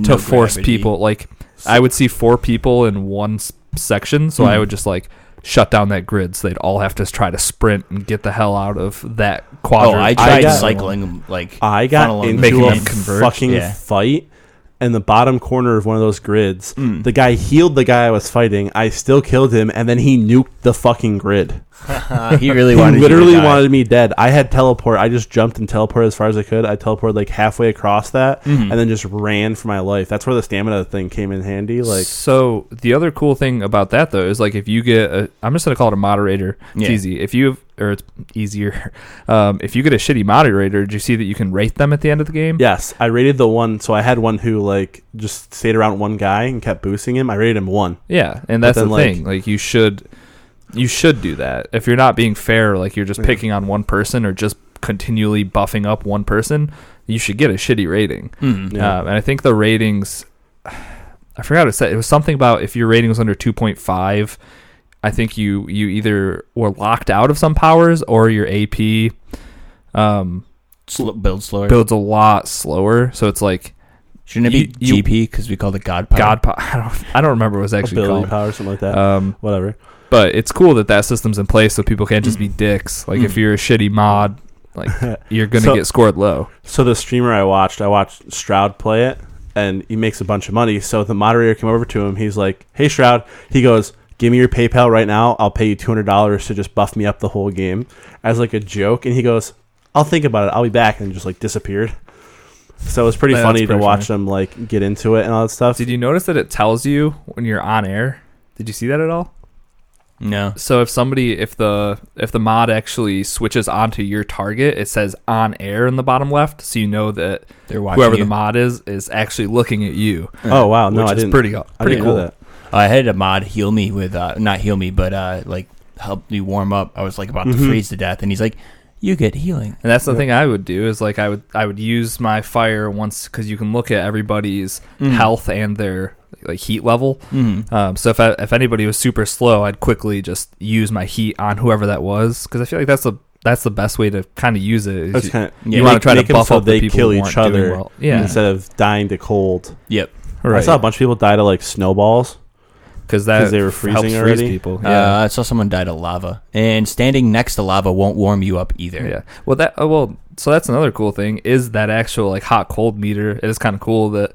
Speaker 3: to force people like. I would see 4 people in one section, so I would just like shut down that grid, so they'd all have to try to sprint and get the hell out of that quadrant.
Speaker 2: I tried cycling.
Speaker 1: I got into a fucking fight in the bottom corner of one of those grids. The guy healed the guy I was fighting. I still killed him, and then he nuked the fucking grid.
Speaker 2: He literally
Speaker 1: wanted me dead. I had teleport. I just jumped and teleported as far as I could. I teleported like halfway across that, and then just ran for my life. That's where the stamina thing came in handy. Like,
Speaker 3: so the other cool thing about that though is like if you get I'm just gonna call it a moderator. It's easy. It's easier. If you get a shitty moderator, did you see that you can rate them at the end of the game?
Speaker 1: Yes, I rated the one. So I had one who like just stayed around one guy and kept boosting him. I rated him 1.
Speaker 3: Yeah, and that's the thing. Like you should do that. If you're not being fair, like you're just picking on one person or just continually buffing up one person, you should get a shitty rating. Mm-hmm. And I think the ratings, I forgot what it said. It was something about if your rating was under 2.5, I think you either were locked out of some powers or your AP
Speaker 2: builds
Speaker 3: a lot slower. So it's like,
Speaker 2: shouldn't it be GP because we call it God Power?
Speaker 3: God Power. I don't remember what it was actually
Speaker 1: ability
Speaker 3: called.
Speaker 1: Power, something like that. Whatever.
Speaker 3: But it's cool that system's in place so people can't just be dicks. Like if you're a shitty mod, like you're gonna get scored low.
Speaker 1: So the streamer I watched Stroud play it, and he makes a bunch of money. So the moderator came over to him. He's like, "Hey Stroud," he goes, "Give me your PayPal right now. I'll pay you $200 to just buff me up the whole game," as like a joke. And he goes, "I'll think about it. I'll be back," and just like disappeared. So it was pretty funny to watch them like get into it and all that stuff.
Speaker 3: Did you notice that it tells you when you're on air? Did you see that at all?
Speaker 2: No.
Speaker 3: So if the mod actually switches onto your target, it says on air in the bottom left, so you know that
Speaker 2: they're watching
Speaker 3: whoever the mod is actually looking at you.
Speaker 1: Oh wow, no, I didn't.
Speaker 3: Pretty
Speaker 1: cool.
Speaker 3: Know that.
Speaker 2: I had a mod heal me with not heal me, but like help me warm up. I was like about to freeze to death, and he's like, "You get healing."
Speaker 3: And that's the thing I would do is like I would use my fire once because you can look at everybody's health and their like heat level. So if anybody was super slow, I'd quickly just use my heat on whoever that was, because I feel like that's the best way to kind of use it. Is you want to try to buff up the people
Speaker 1: kill
Speaker 3: who
Speaker 1: each
Speaker 3: aren't
Speaker 1: other
Speaker 3: doing well. Yeah.
Speaker 1: instead of dying to cold.
Speaker 2: Yep.
Speaker 3: Right.
Speaker 1: I saw a bunch of people die to like snowballs
Speaker 3: because
Speaker 1: they were freezing
Speaker 3: helps freeze
Speaker 1: already.
Speaker 3: people. Yeah.
Speaker 2: I saw someone die to lava, and standing next to lava won't warm you up either.
Speaker 3: Yeah. Well, so that's another cool thing is that actual like hot cold meter. It is kind of cool that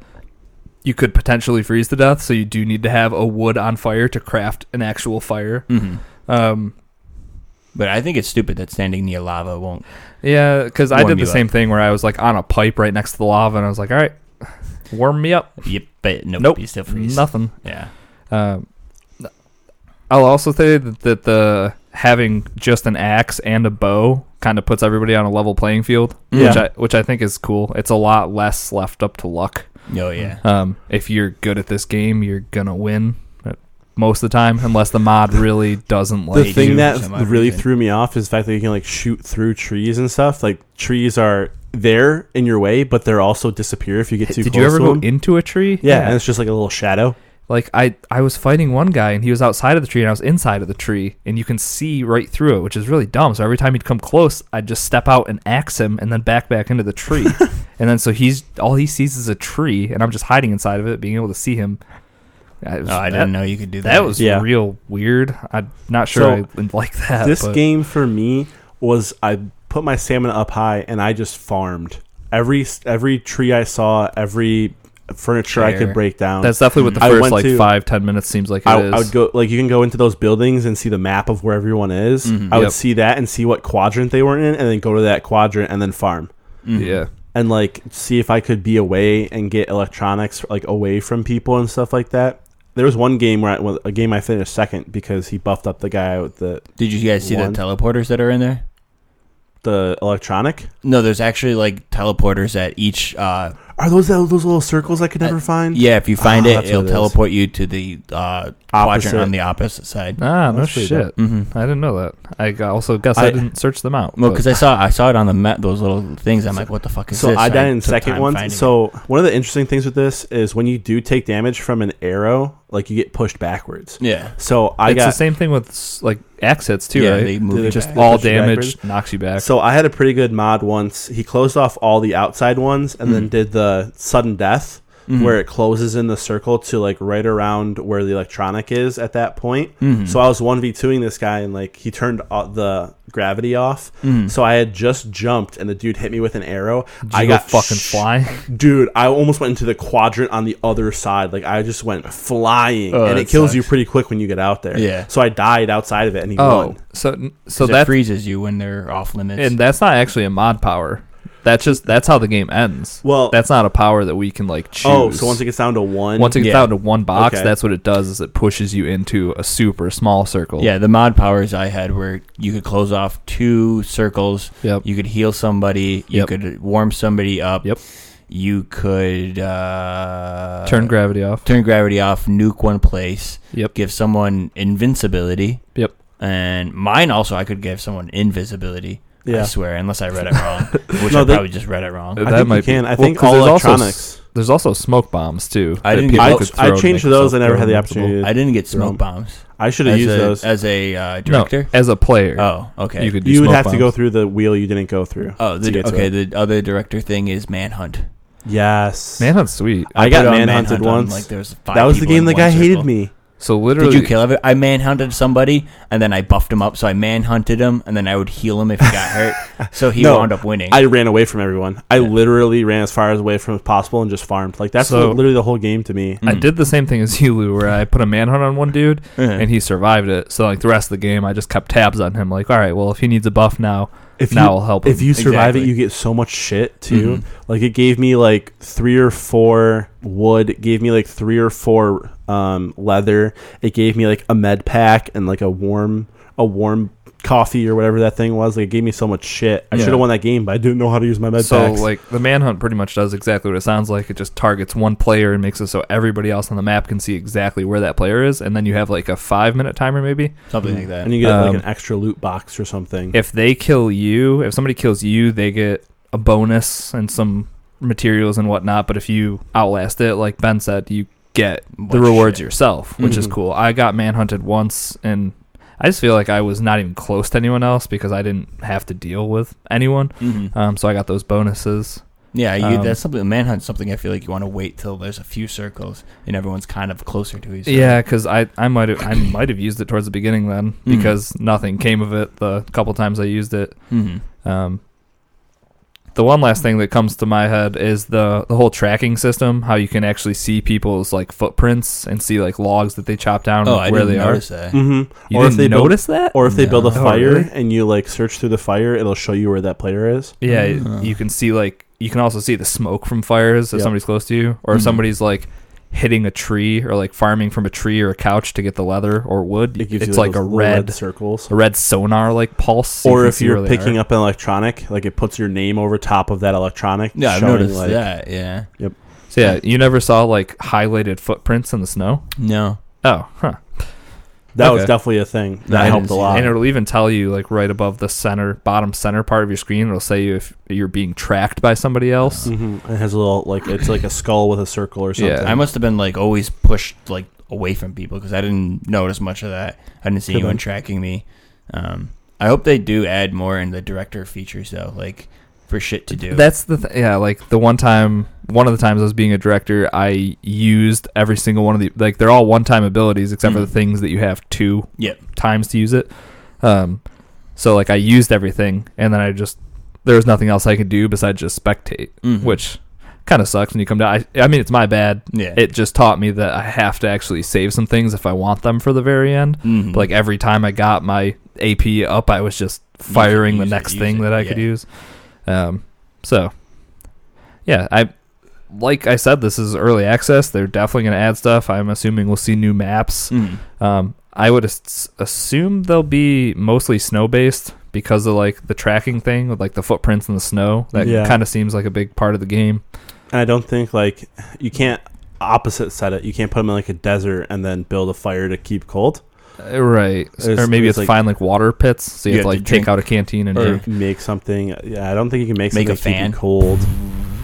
Speaker 3: you could potentially freeze to death, so you do need to have a wood on fire to craft an actual fire.
Speaker 2: But I think it's stupid that standing near lava won't.
Speaker 3: Yeah, because I did the same
Speaker 2: up.
Speaker 3: thing where I was like on a pipe right next to the lava, and I was like, all right, warm me up.
Speaker 2: Yep, but
Speaker 3: Nope,
Speaker 2: you still freeze.
Speaker 3: Nothing.
Speaker 2: Yeah.
Speaker 3: I'll also say that the having just an axe and a bow kind of puts everybody on a level playing field, which I think is cool. It's a lot less left up to luck.
Speaker 2: Oh yeah.
Speaker 3: If you're good at this game, you're gonna win most of the time, unless the mod really doesn't like
Speaker 1: The thing
Speaker 3: you.
Speaker 1: that really threw me off is the fact that you can like shoot through trees and stuff. Like trees are there in your way, but they're also disappear if you get too close.
Speaker 3: Did you ever
Speaker 1: to
Speaker 3: go
Speaker 1: them.
Speaker 3: into a tree?
Speaker 1: Yeah, and it's just like a little shadow.
Speaker 3: Like I was fighting one guy and he was outside of the tree and I was inside of the tree, and you can see right through it, which is really dumb. So every time he'd come close, I'd just step out and axe him and then back into the tree. And then so all he sees is a tree, and I'm just hiding inside of it, being able to see him.
Speaker 2: I didn't know you could do that.
Speaker 3: That was real weird. I'm not sure I like that.
Speaker 1: This game for me was I put my stamina up high and I just farmed every tree I saw, every furniture I could break down.
Speaker 3: That's definitely what the first 5-10 minutes seems like. I
Speaker 1: would go, like, you can go into those buildings and see the map of where everyone is. I would see that and see what quadrant they were in, and then go to that quadrant and then farm.
Speaker 3: Yeah.
Speaker 1: And like see if I could be away and get electronics like away from people and stuff like that. There was one game where I finished second because he buffed up the guy with the.
Speaker 2: Did you guys see the teleporters that are in there?
Speaker 1: The electronic?
Speaker 2: No, there's actually like teleporters at each.
Speaker 1: Are those little circles I could never find?
Speaker 2: Yeah, if you find it'll teleport you to the quadrant on the opposite side.
Speaker 3: No shit. I didn't know that. I also guess I didn't search them out.
Speaker 2: Well, because I saw it on the map, those little things. I'm like, what the fuck is this?
Speaker 1: So I died in second one. So one of the interesting things with this is when you do take damage from an arrow, like you get pushed backwards.
Speaker 2: Yeah.
Speaker 1: So
Speaker 3: it's the same thing with like axe hits too, right?
Speaker 2: They move
Speaker 3: just all damage knocks you back.
Speaker 1: So I had a pretty good mod once. He closed off all the outside ones and then did the sudden death, where it closes in the circle to like right around where the electronic is at that point. So I was 1v2ing this guy and like he turned the gravity off. So I had just jumped and the dude hit me with an arrow. I got
Speaker 3: fucking flying.
Speaker 1: Dude, I almost went into the quadrant on the other side. Like I just went flying, and it kills you pretty quick when you get out there.
Speaker 2: Yeah.
Speaker 1: So I died outside of it and he won.
Speaker 3: So
Speaker 2: that freezes you when they're off limits.
Speaker 3: And that's not actually a mod power. That's how the game ends.
Speaker 1: Well,
Speaker 3: that's not a power that we can like choose.
Speaker 1: Oh, so once it gets down to one,
Speaker 3: down to one box, that's what it does. Is it pushes you into a super small circle.
Speaker 2: Yeah, the mod powers I had where you could close off 2 circles.
Speaker 3: Yep.
Speaker 2: You could heal somebody. You could warm somebody up.
Speaker 3: Yep.
Speaker 2: You could
Speaker 3: turn gravity off.
Speaker 2: Nuke one place.
Speaker 3: Yep.
Speaker 2: Give someone invincibility.
Speaker 3: Yep.
Speaker 2: And mine also, I could give someone invisibility.
Speaker 1: Yeah.
Speaker 2: I swear, unless I read it wrong, which I probably just read it wrong.
Speaker 1: I think you can. I think all electronics.
Speaker 3: There's also smoke bombs too.
Speaker 2: I
Speaker 1: changed those. I never had the opportunity.
Speaker 2: I didn't get smoke bombs.
Speaker 1: I should have used those
Speaker 2: as a director.
Speaker 3: No, as a player.
Speaker 2: Oh, okay.
Speaker 1: You would have to go through the wheel you didn't go through.
Speaker 2: Oh, the other director thing is Manhunt.
Speaker 1: Yes,
Speaker 3: Manhunt's sweet.
Speaker 1: I got manhunted once.
Speaker 2: Like there was 5
Speaker 1: that was the game the guy hated me.
Speaker 3: So literally,
Speaker 2: did you kill him? I manhunted somebody, and then I buffed him up. So I manhunted him, and then I would heal him if he got hurt. So he wound up winning.
Speaker 1: I ran away from everyone. I literally ran as far away from as possible and just farmed. Like that's literally the whole game to me.
Speaker 3: I did the same thing as you, Lou, where I put a manhunt on one dude, and he survived it. So like the rest of the game, I just kept tabs on him. Like, all right, well, if he needs a buff now, I'll help him.
Speaker 1: If you survive it, you get so much shit too. Like it gave me like 3 or 4 wood. It gave me like 3 or 4 leather. It gave me like a med pack and like a warm coffee or whatever that thing was. Like it gave me so much shit. I should have won that game, but I didn't know how to use my med packs.
Speaker 3: So like the manhunt pretty much does exactly what it sounds like. It just targets one player and makes it so everybody else on the map can see exactly where that player is, and then you have like a 5-minute timer maybe,
Speaker 2: something like that,
Speaker 1: and you get like an extra loot box or something.
Speaker 3: If somebody kills you, they get a bonus and some materials and whatnot. But if you outlast it, like Ben said, you get the rewards yourself, which is cool. I got manhunted once, and I just feel like I was not even close to anyone else because I didn't have to deal with anyone. So I got those bonuses.
Speaker 2: Yeah, that's something. Manhunt's something I feel like you want to wait till there's a few circles and everyone's kind of closer to each other.
Speaker 3: Yeah, because I might have used it towards the beginning then because nothing came of it the couple times I used it. The one last thing that comes to my head is the whole tracking system. How you can actually see people's like footprints and see like logs that they chop down where they are.
Speaker 2: That.
Speaker 3: You didn't notice that?
Speaker 1: Or if they build a fire
Speaker 3: really?
Speaker 1: and you like search through the fire, it'll show you where that player is.
Speaker 3: Yeah, you can see like you can also see the smoke from fires if somebody's close to you, or if somebody's like hitting a tree or like farming from a tree or a couch to get the leather or wood. It's like a red
Speaker 1: circles,
Speaker 3: a red sonar like pulse.
Speaker 1: Or if you're picking up an electronic, like it puts your name over top of that electronic.
Speaker 2: Yeah, I've noticed that. Yeah.
Speaker 1: Yep.
Speaker 3: So yeah, you never saw like highlighted footprints in the snow?
Speaker 2: No.
Speaker 3: Oh, huh.
Speaker 1: That was definitely a thing. That helped a lot.
Speaker 3: And it'll even tell you, like, right above the bottom center part of your screen, it'll say you if you're being tracked by somebody else.
Speaker 1: It has a little, like, it's like a skull with a circle or something.
Speaker 2: Yeah, I must have been, like, always pushed, like, away from people because I didn't notice much of that. I didn't see anyone tracking me. I hope they do add more in the director features, though, like, for shit to do.
Speaker 3: That's the yeah, like, one of the times I was being a director, I used every single one of the, like, they're all one-time abilities except for the things that you have 2 times to use it. So, like, I used everything, and then there was nothing else I could do besides just spectate, which kind of sucks when you come down. I mean, it's my bad.
Speaker 2: Yeah.
Speaker 3: It just taught me that I have to actually save some things if I want them for the very end. But, like, every time I got my AP up, I was just firing the next thing that I could use. So, yeah, like I said, this is early access. They're definitely going to add stuff. I'm assuming we'll see new maps. I would assume they'll be mostly snow-based because of, like, the tracking thing with, like, the footprints in the snow. That kind of seems like a big part of the game.
Speaker 1: And I don't think, like, you can't opposite set it. You can't put them in, like, a desert and then build a fire to keep cold.
Speaker 3: Right. Or maybe it's like, find, like, water pits, so you have to, like, take out a canteen and drink.
Speaker 1: Make something. Yeah, I don't think you can make something
Speaker 2: a fan.
Speaker 1: keep you cold.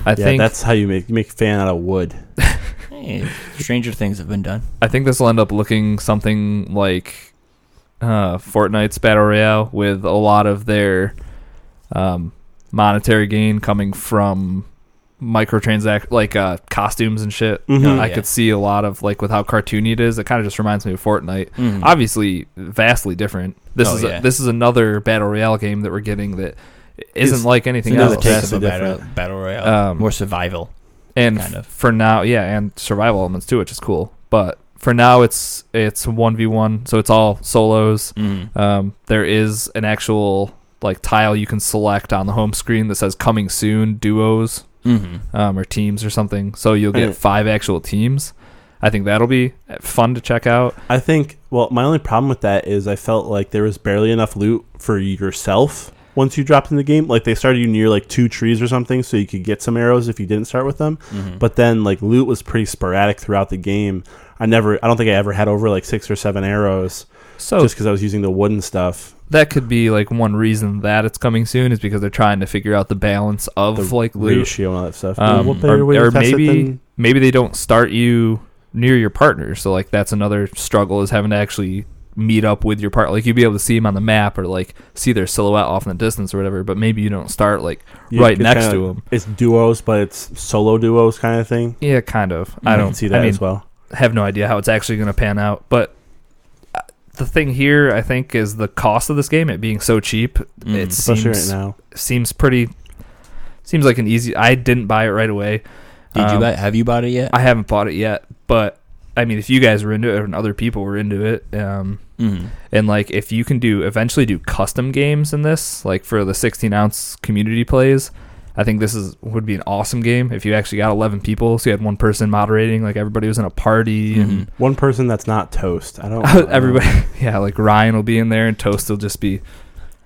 Speaker 3: I think
Speaker 1: that's how you make a fan out of wood.
Speaker 2: Hey, stranger things have been done.
Speaker 3: I think this will end up looking something like Fortnite's Battle Royale with a lot of their monetary gain coming from like costumes and shit. I could see a lot of, like, with how cartoony it is. It kind of just reminds me of Fortnite. Obviously, vastly different. This is another Battle Royale game that we're getting that isn't like anything else.
Speaker 2: Taste of a battle royale, more survival,
Speaker 3: and
Speaker 2: kind of.
Speaker 3: For now, and survival elements too, which is cool. But for now, it's 1v1, so it's all solos. There is an actual, like, tile you can select on the home screen that says "Coming Soon" duos, or teams or something. So you'll get 5 actual teams. I think that'll be fun to check out.
Speaker 1: I think. Well, my only problem with that is I felt like there was barely enough loot for yourself. Once you dropped in the game, like, they started you near, like, 2 trees or something, so you could get some arrows if you didn't start with them. But then, like, loot was pretty sporadic throughout the game. I don't think I ever had over, like, 6 or 7 arrows. So just because I was using the wooden stuff.
Speaker 3: That could be, like, one reason that it's coming soon is because they're trying to figure out the balance of the, like, loot
Speaker 1: ratio and all that stuff.
Speaker 3: Or maybe they don't start you near your partner. So, like, that's another struggle, is having to actually meet up with your partner. Like, you'd be able to see them on the map or, like, see their silhouette off in the distance or whatever, but maybe you don't start, like, right next to them.
Speaker 1: It's duos, but it's solo duos kind of thing.
Speaker 3: Yeah, kind of.
Speaker 1: I don't see that as well.
Speaker 3: Have no idea how it's actually going to pan out, but the thing here, I think, is the cost of this game, it being so cheap. It
Speaker 1: especially right now
Speaker 3: seems like an easy. I didn't buy it right away.
Speaker 2: Have you bought it yet?
Speaker 3: I haven't bought it yet, but I mean, if you guys were into it and other people were into it, and, like, if you can eventually do custom games in this, like for the 16-ounce community plays, I think this would be an awesome game if you actually got 11 people, so you had one person moderating, like everybody was in a party, and
Speaker 1: one person that's not Toast.
Speaker 3: Everybody, yeah, like Ryan will be in there, and Toast will just be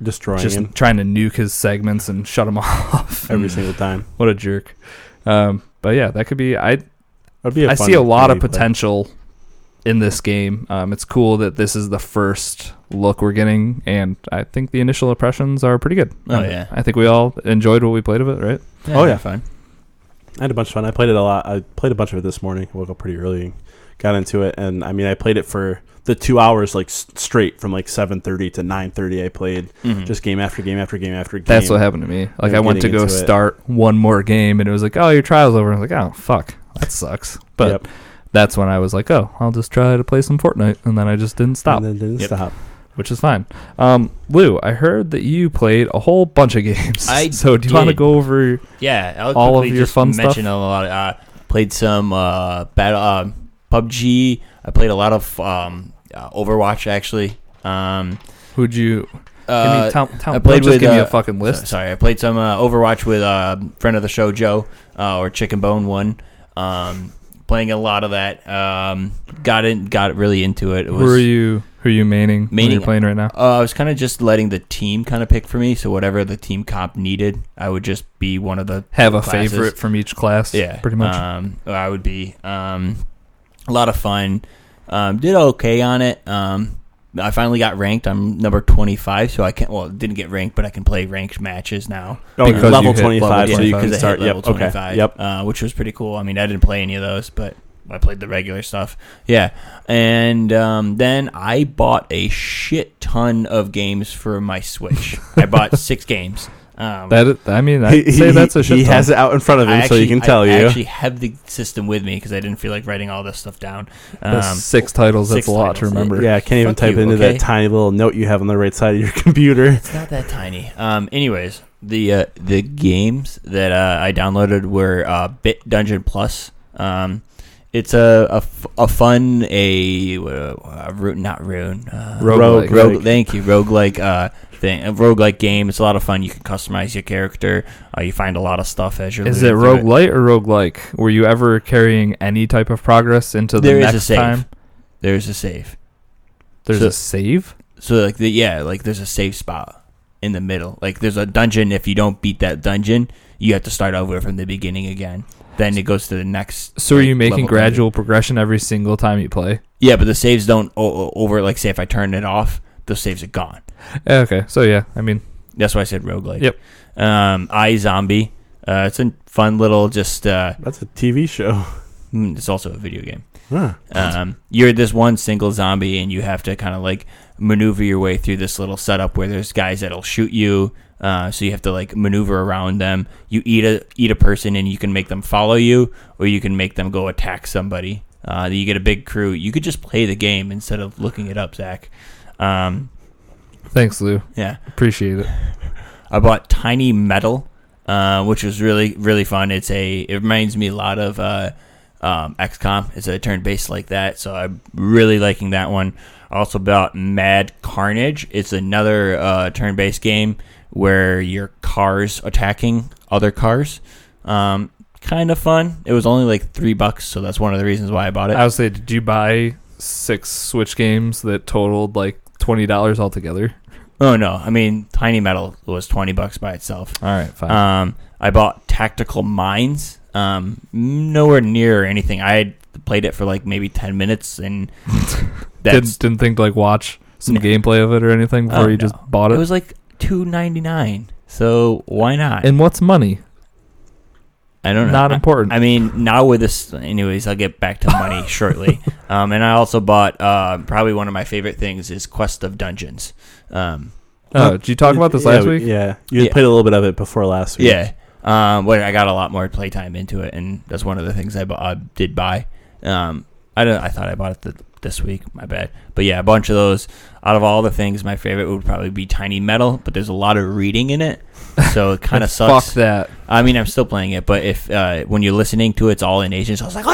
Speaker 1: destroying him,
Speaker 3: trying to nuke his segments and shut him off
Speaker 1: every single time.
Speaker 3: What a jerk! But yeah, that could be. I see a lot of potential in this game. It's cool that this is the first look we're getting, and I think the initial impressions are pretty good.
Speaker 2: I think
Speaker 3: we all enjoyed what we played of it, right?
Speaker 1: Yeah,
Speaker 2: fine.
Speaker 1: I had a bunch of fun. I played it a lot. I played a bunch of it this morning. Woke up pretty early, got into it, and I mean, I played it for the 2 hours like straight from like 7:30 to 9:30. I played just game after game after game after game.
Speaker 3: That's what happened to me. Like I went to go start one more game, and it was like, "Oh, your trial's over." I was like, "Oh, fuck, that sucks." But that's when I was like, "Oh, I'll just try to play some Fortnite," and then I just didn't stop.
Speaker 1: And then didn't stop.
Speaker 3: Which is fine. Lou, I heard that you played a whole bunch of games. So do you want to go over all of your fun stuff?
Speaker 2: A lot. Played some PUBG. I played a lot of Overwatch, actually.
Speaker 3: Who'd you... I
Speaker 2: played
Speaker 3: just give me a fucking list.
Speaker 2: Sorry, I played some Overwatch with friend of the show, Joe, or Chicken Bone 1. Playing a lot of that. Got really into it.
Speaker 3: Who are you maining when you're playing right now?
Speaker 2: I was kind of just letting the team kind of pick for me. So whatever the team comp needed, I would just be one of the
Speaker 3: have
Speaker 2: classes.
Speaker 3: A favorite from each class.
Speaker 2: Yeah,
Speaker 3: pretty much.
Speaker 2: I would be a lot of fun. Did okay on it. I finally got ranked. I'm number 25, so I can't. Well, didn't get ranked, but I can play ranked matches now.
Speaker 1: Oh, because level 25, so you can start.
Speaker 2: Level 25.
Speaker 1: Yep.
Speaker 2: Which was pretty cool. I mean, I didn't play any of those, but I played the regular stuff. Yeah, and then I bought a shit ton of games for my Switch. I bought 6 games.
Speaker 3: I'd say that's a shit
Speaker 1: He
Speaker 3: ton.
Speaker 1: has it out in front of him, so he can tell you.
Speaker 2: I actually have the system with me because I didn't feel like writing all this stuff down.
Speaker 3: 6 titles. That's a lot to remember.
Speaker 1: Yeah, I can't even type into that tiny little note you have on the right side of your computer.
Speaker 2: It's not that tiny. Anyways, the games that I downloaded were Bit Dungeon Plus. It's a fun roguelike. Thank you, roguelike thing. A roguelike game. It's a lot of fun. You can customize your character. You find a lot of stuff as you're.
Speaker 3: Is it roguelite or roguelike? Were you ever carrying any type of progress into the next time?
Speaker 2: There's a save.
Speaker 3: There's a save.
Speaker 2: So there's a save spot in the middle. Like there's a dungeon. If you don't beat that dungeon, you have to start over from the beginning again. Then it goes to the next.
Speaker 3: So are you making gradual progression every single time you play?
Speaker 2: Yeah, but the saves don't over. Like, say if I turn it off, the saves are gone.
Speaker 3: Okay, so yeah, I mean
Speaker 2: that's why I said roguelike.
Speaker 3: Yep.
Speaker 2: iZombie. It's a fun little just.
Speaker 1: That's a TV show.
Speaker 2: It's also a video game.
Speaker 1: Huh.
Speaker 2: You're this one single zombie, and you have to kind of like maneuver your way through this little setup where there's guys that'll shoot you. So you have to like maneuver around them. You eat a person, and you can make them follow you, or you can make them go attack somebody. You get a big crew. You could just play the game instead of looking it up, Zach.
Speaker 3: Thanks, Lou.
Speaker 2: Yeah,
Speaker 3: appreciate it.
Speaker 2: I bought Tiny Metal, which was really really fun. It reminds me a lot of XCOM. It's a turn-based like that, so I'm really liking that one. I also bought Mad Carnage. It's another turn-based game where your car's attacking other cars. Kind of fun. It was only like $3, so that's one of the reasons why I bought it.
Speaker 3: I would say, did you buy 6 Switch games that totaled like $20 altogether?
Speaker 2: Oh no, I mean Tiny Metal was $20 by itself.
Speaker 3: All right, fine.
Speaker 2: I bought Tactical Minds. Nowhere near anything. I had played it for like maybe 10 minutes and
Speaker 3: didn't think to like watch some gameplay of it or anything before you just bought it.
Speaker 2: It was like $2.99, so why not?
Speaker 3: And what's money?
Speaker 2: I don't know.
Speaker 3: Not important.
Speaker 2: I mean, now with this, anyways, I'll get back to money shortly. And I also bought probably one of my favorite things is Quest of Dungeons.
Speaker 3: Did you talk about this last week?
Speaker 1: Yeah, you played a little bit of it before last week.
Speaker 2: Yeah, but I got a lot more playtime into it, and that's one of the things I did buy. I thought I bought it this week. My bad. But yeah, a bunch of those. Out of all the things, my favorite would probably be Tiny Metal, but there's a lot of reading in it, so it kind of sucks.
Speaker 3: Fuck that.
Speaker 2: I mean, I'm still playing it, but if when you're listening to it, it's all in Asian, so I was like,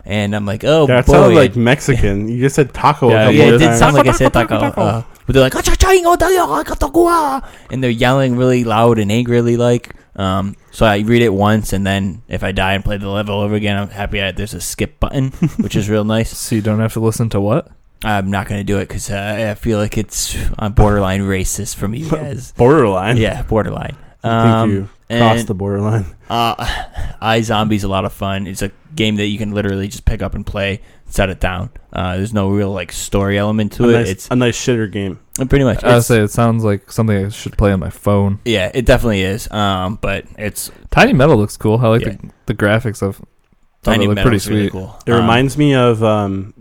Speaker 2: and I'm like, oh,
Speaker 1: that
Speaker 2: boy.
Speaker 1: sounded like Mexican. You just said taco.
Speaker 2: Yeah, it did sound like I said taco. But they're like, and they're yelling really loud and angrily, like. So I read it once, and then if I die and play the level over again, I'm happy there's a skip button, which is real nice.
Speaker 3: So you don't have to listen to what?
Speaker 2: I'm not going to do it because I feel like it's borderline racist from you guys.
Speaker 1: Borderline?
Speaker 2: Yeah, borderline.
Speaker 1: I think you crossed the borderline.
Speaker 2: iZombie's a lot of fun. It's a game that you can literally just pick up and play, set it down. There's no real like story element to it.
Speaker 1: It's a nice shitter game.
Speaker 2: Pretty much.
Speaker 3: I would say it sounds like something I should play on my phone.
Speaker 2: Yeah, it definitely is. But it's
Speaker 3: Tiny Metal looks cool. I like the graphics of
Speaker 2: Tiny
Speaker 3: Metal.
Speaker 2: Metal
Speaker 3: Pretty
Speaker 2: is
Speaker 3: sweet.
Speaker 2: really cool.
Speaker 1: It reminds me of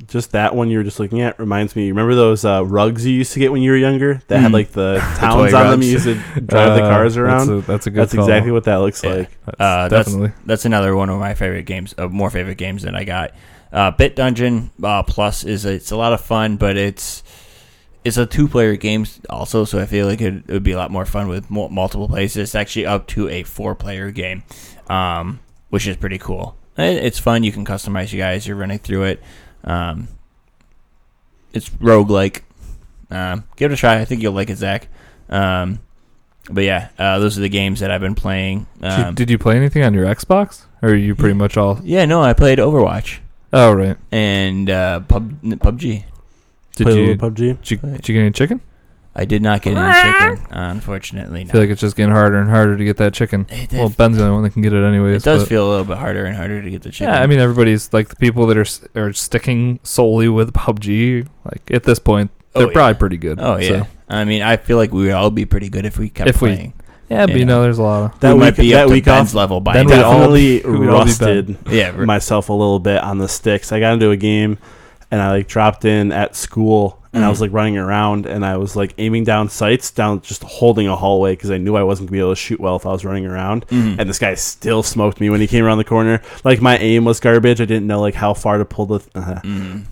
Speaker 1: just that one you were just looking at. Reminds me. Remember those rugs you used to get when you were younger that had like the towns on them? You used to drive the cars around.
Speaker 3: That's a good.
Speaker 1: That's
Speaker 3: call.
Speaker 1: exactly what that looks like.
Speaker 3: Definitely.
Speaker 2: That's another one of my favorite games. More favorite games than I got. Bit Dungeon Plus it's a lot of fun, but it's a 2-player game also, so I feel like it would be a lot more fun with multiple players. It's actually up to a 4-player game, which is pretty cool. It's fun. You can customize you guys. You're running through it. It's roguelike. Give it a try. I think you'll like it, Zach. But yeah, those are the games that I've been playing.
Speaker 3: Did you play anything on your Xbox? Or are you pretty much all...
Speaker 2: Yeah, no, I played Overwatch.
Speaker 3: Oh, right.
Speaker 2: And PUBG.
Speaker 1: Did you
Speaker 3: get any chicken?
Speaker 2: I did not get any chicken, unfortunately.
Speaker 3: I feel like it's just getting harder and harder to get that chicken. Well, Ben's the only one that can get it anyways.
Speaker 2: It does feel a little bit harder and harder to get the chicken.
Speaker 3: Yeah, I mean, everybody's like the people that are sticking solely with PUBG. Like at this point, they're probably pretty good.
Speaker 2: Oh yeah. So. I mean, I feel like we would all be pretty good if we kept playing.
Speaker 3: Yeah, but there's a lot of
Speaker 2: that might be up to Ben's level by now.
Speaker 1: Definitely rusted myself a little bit on the sticks. I got into a game and I like dropped in at school. And I was like running around and I was like aiming down sights, down just holding a hallway because I knew I wasn't going to be able to shoot well if I was running around. And this guy still smoked me when he came around the corner. Like my aim was garbage. I didn't know like how far to pull the...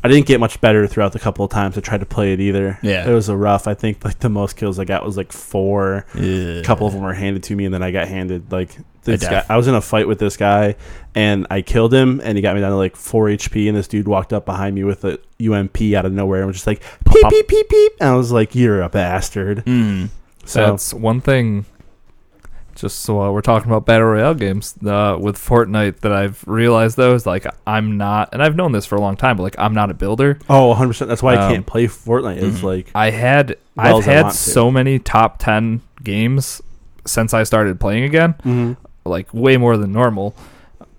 Speaker 1: I didn't get much better throughout the couple of times I tried to play it either.
Speaker 2: Yeah.
Speaker 1: It was a rough. I think like the most kills I got was like 4. A couple of them were handed to me and then I got handed like... This guy, I was in a fight with this guy and I killed him and he got me down to like 4 HP and this dude walked up behind me with a UMP out of nowhere and was just like peep peep peep peep and I was like, you're a bastard.
Speaker 3: So that's one thing, just so while we're talking about battle royale games with Fortnite, that I've realized though is like I'm not, and I've known this for a long time, but like I'm not a builder.
Speaker 1: 100%. That's why I can't play Fortnite. It's like
Speaker 3: I've had so many top 10 games since I started playing again. Like way more than normal,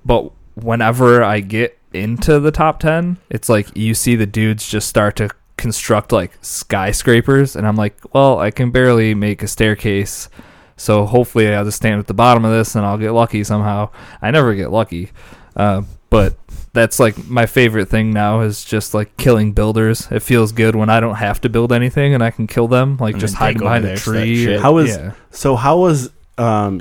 Speaker 3: but whenever I get into the top 10, it's like you see the dudes just start to construct like skyscrapers and I'm like, well, I can barely make a staircase, so hopefully I'll just stand at the bottom of this and I'll get lucky somehow. I never get lucky, but that's like my favorite thing now is just like killing builders. It feels good when I don't have to build anything and I can kill them, like just hiding behind a tree.
Speaker 1: How was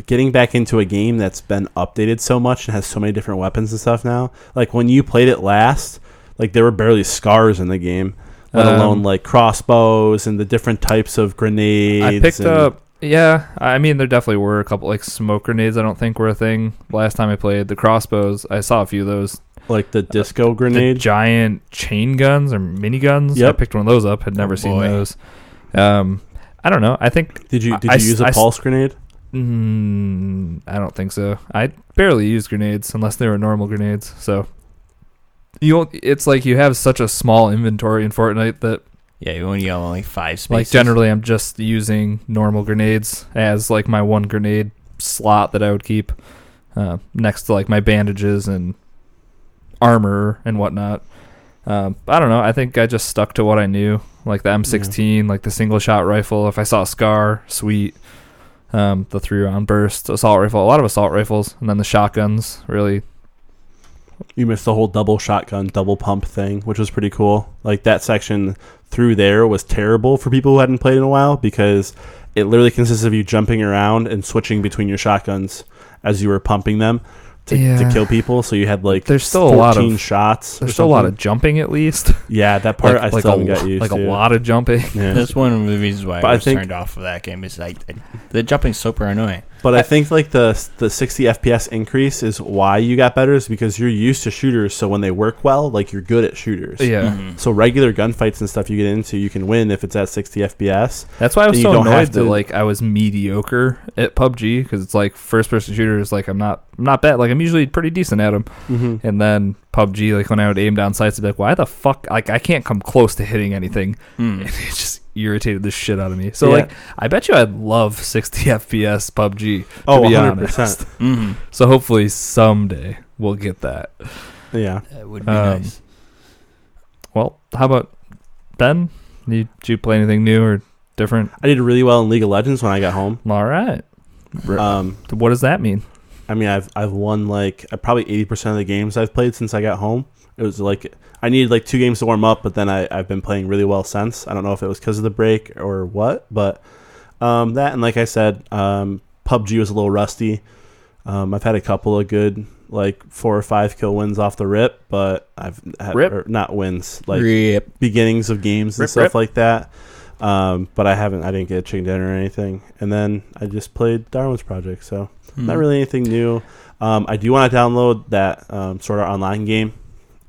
Speaker 1: getting back into a game that's been updated so much and has so many different weapons and stuff now? Like when you played it last, like there were barely scars in the game, let alone like crossbows and the different types of grenades.
Speaker 3: I picked up, I mean there definitely were a couple like smoke grenades. I don't think were a thing last time I played. The crossbows, I saw a few of those.
Speaker 1: Like the disco grenade,
Speaker 3: the giant chain guns or mini guns.
Speaker 1: Yep.
Speaker 3: I picked one of those up. Had never seen those. I don't know. I think
Speaker 1: did you use a pulse grenade?
Speaker 3: I don't think so. I barely use grenades unless they were normal grenades. So it's like you have such a small inventory in Fortnite that
Speaker 2: you only got only 5 spaces.
Speaker 3: Like generally, I'm just using normal grenades as like my one grenade slot that I would keep next to like my bandages and armor and whatnot. I don't know. I think I just stuck to what I knew, like the M16, like the single shot rifle. If I saw a scar, sweet. The 3-round burst assault rifle, a lot of assault rifles, and then the shotguns. Really,
Speaker 1: you missed the whole double shotgun, double pump thing, which was pretty cool. Like that section through there was terrible for people who hadn't played in a while because it literally consists of you jumping around and switching between your shotguns as you were pumping them to kill people. So you had like
Speaker 3: there's still
Speaker 1: 14
Speaker 3: a lot of
Speaker 1: shots.
Speaker 3: There's still a lot of jumping at least.
Speaker 1: Yeah, that part I still haven't got used to.
Speaker 3: Like a lot of jumping.
Speaker 1: Yeah.
Speaker 2: That's one of the reasons why I was turned off of that game. Is like the jumping's super annoying.
Speaker 1: But I think like the 60 FPS increase is why you got better, is because you're used to shooters. So when they work well, like you're good at shooters.
Speaker 3: Yeah.
Speaker 1: So regular gunfights and stuff you get into, you can win if it's at 60 FPS.
Speaker 3: That's why I was so annoyed that like I was mediocre at PUBG, because it's like first person shooters. Like I'm not bad. Like I'm usually pretty decent at them. And then PUBG, like when I would aim down sights, I'd be like, why the fuck? Like I can't come close to hitting anything. And it just irritated the shit out of me. So like I bet you I'd love 60 FPS PUBG, to be 100%. So hopefully someday we'll get that.
Speaker 1: Yeah,
Speaker 2: that would be nice.
Speaker 3: Well, how about Ben? Did you play anything new or different?
Speaker 1: I did really well in League of Legends when I got home.
Speaker 3: All right. What does that mean?
Speaker 1: I mean, I've won like probably 80% of the games I've played since I got home. It was like I needed like 2 games to warm up, but then I've been playing really well since. I don't know if it was because of the break or what, but that, and like I said, PUBG was a little rusty. I've had a couple of good like 4 or 5 kill wins off the rip, but I've had or not wins, like beginnings of games and stuff like that. But I didn't get a chicken dinner or anything. And then I just played Darwin's Project, so not really anything new. I do want to download that Sword Art Online game.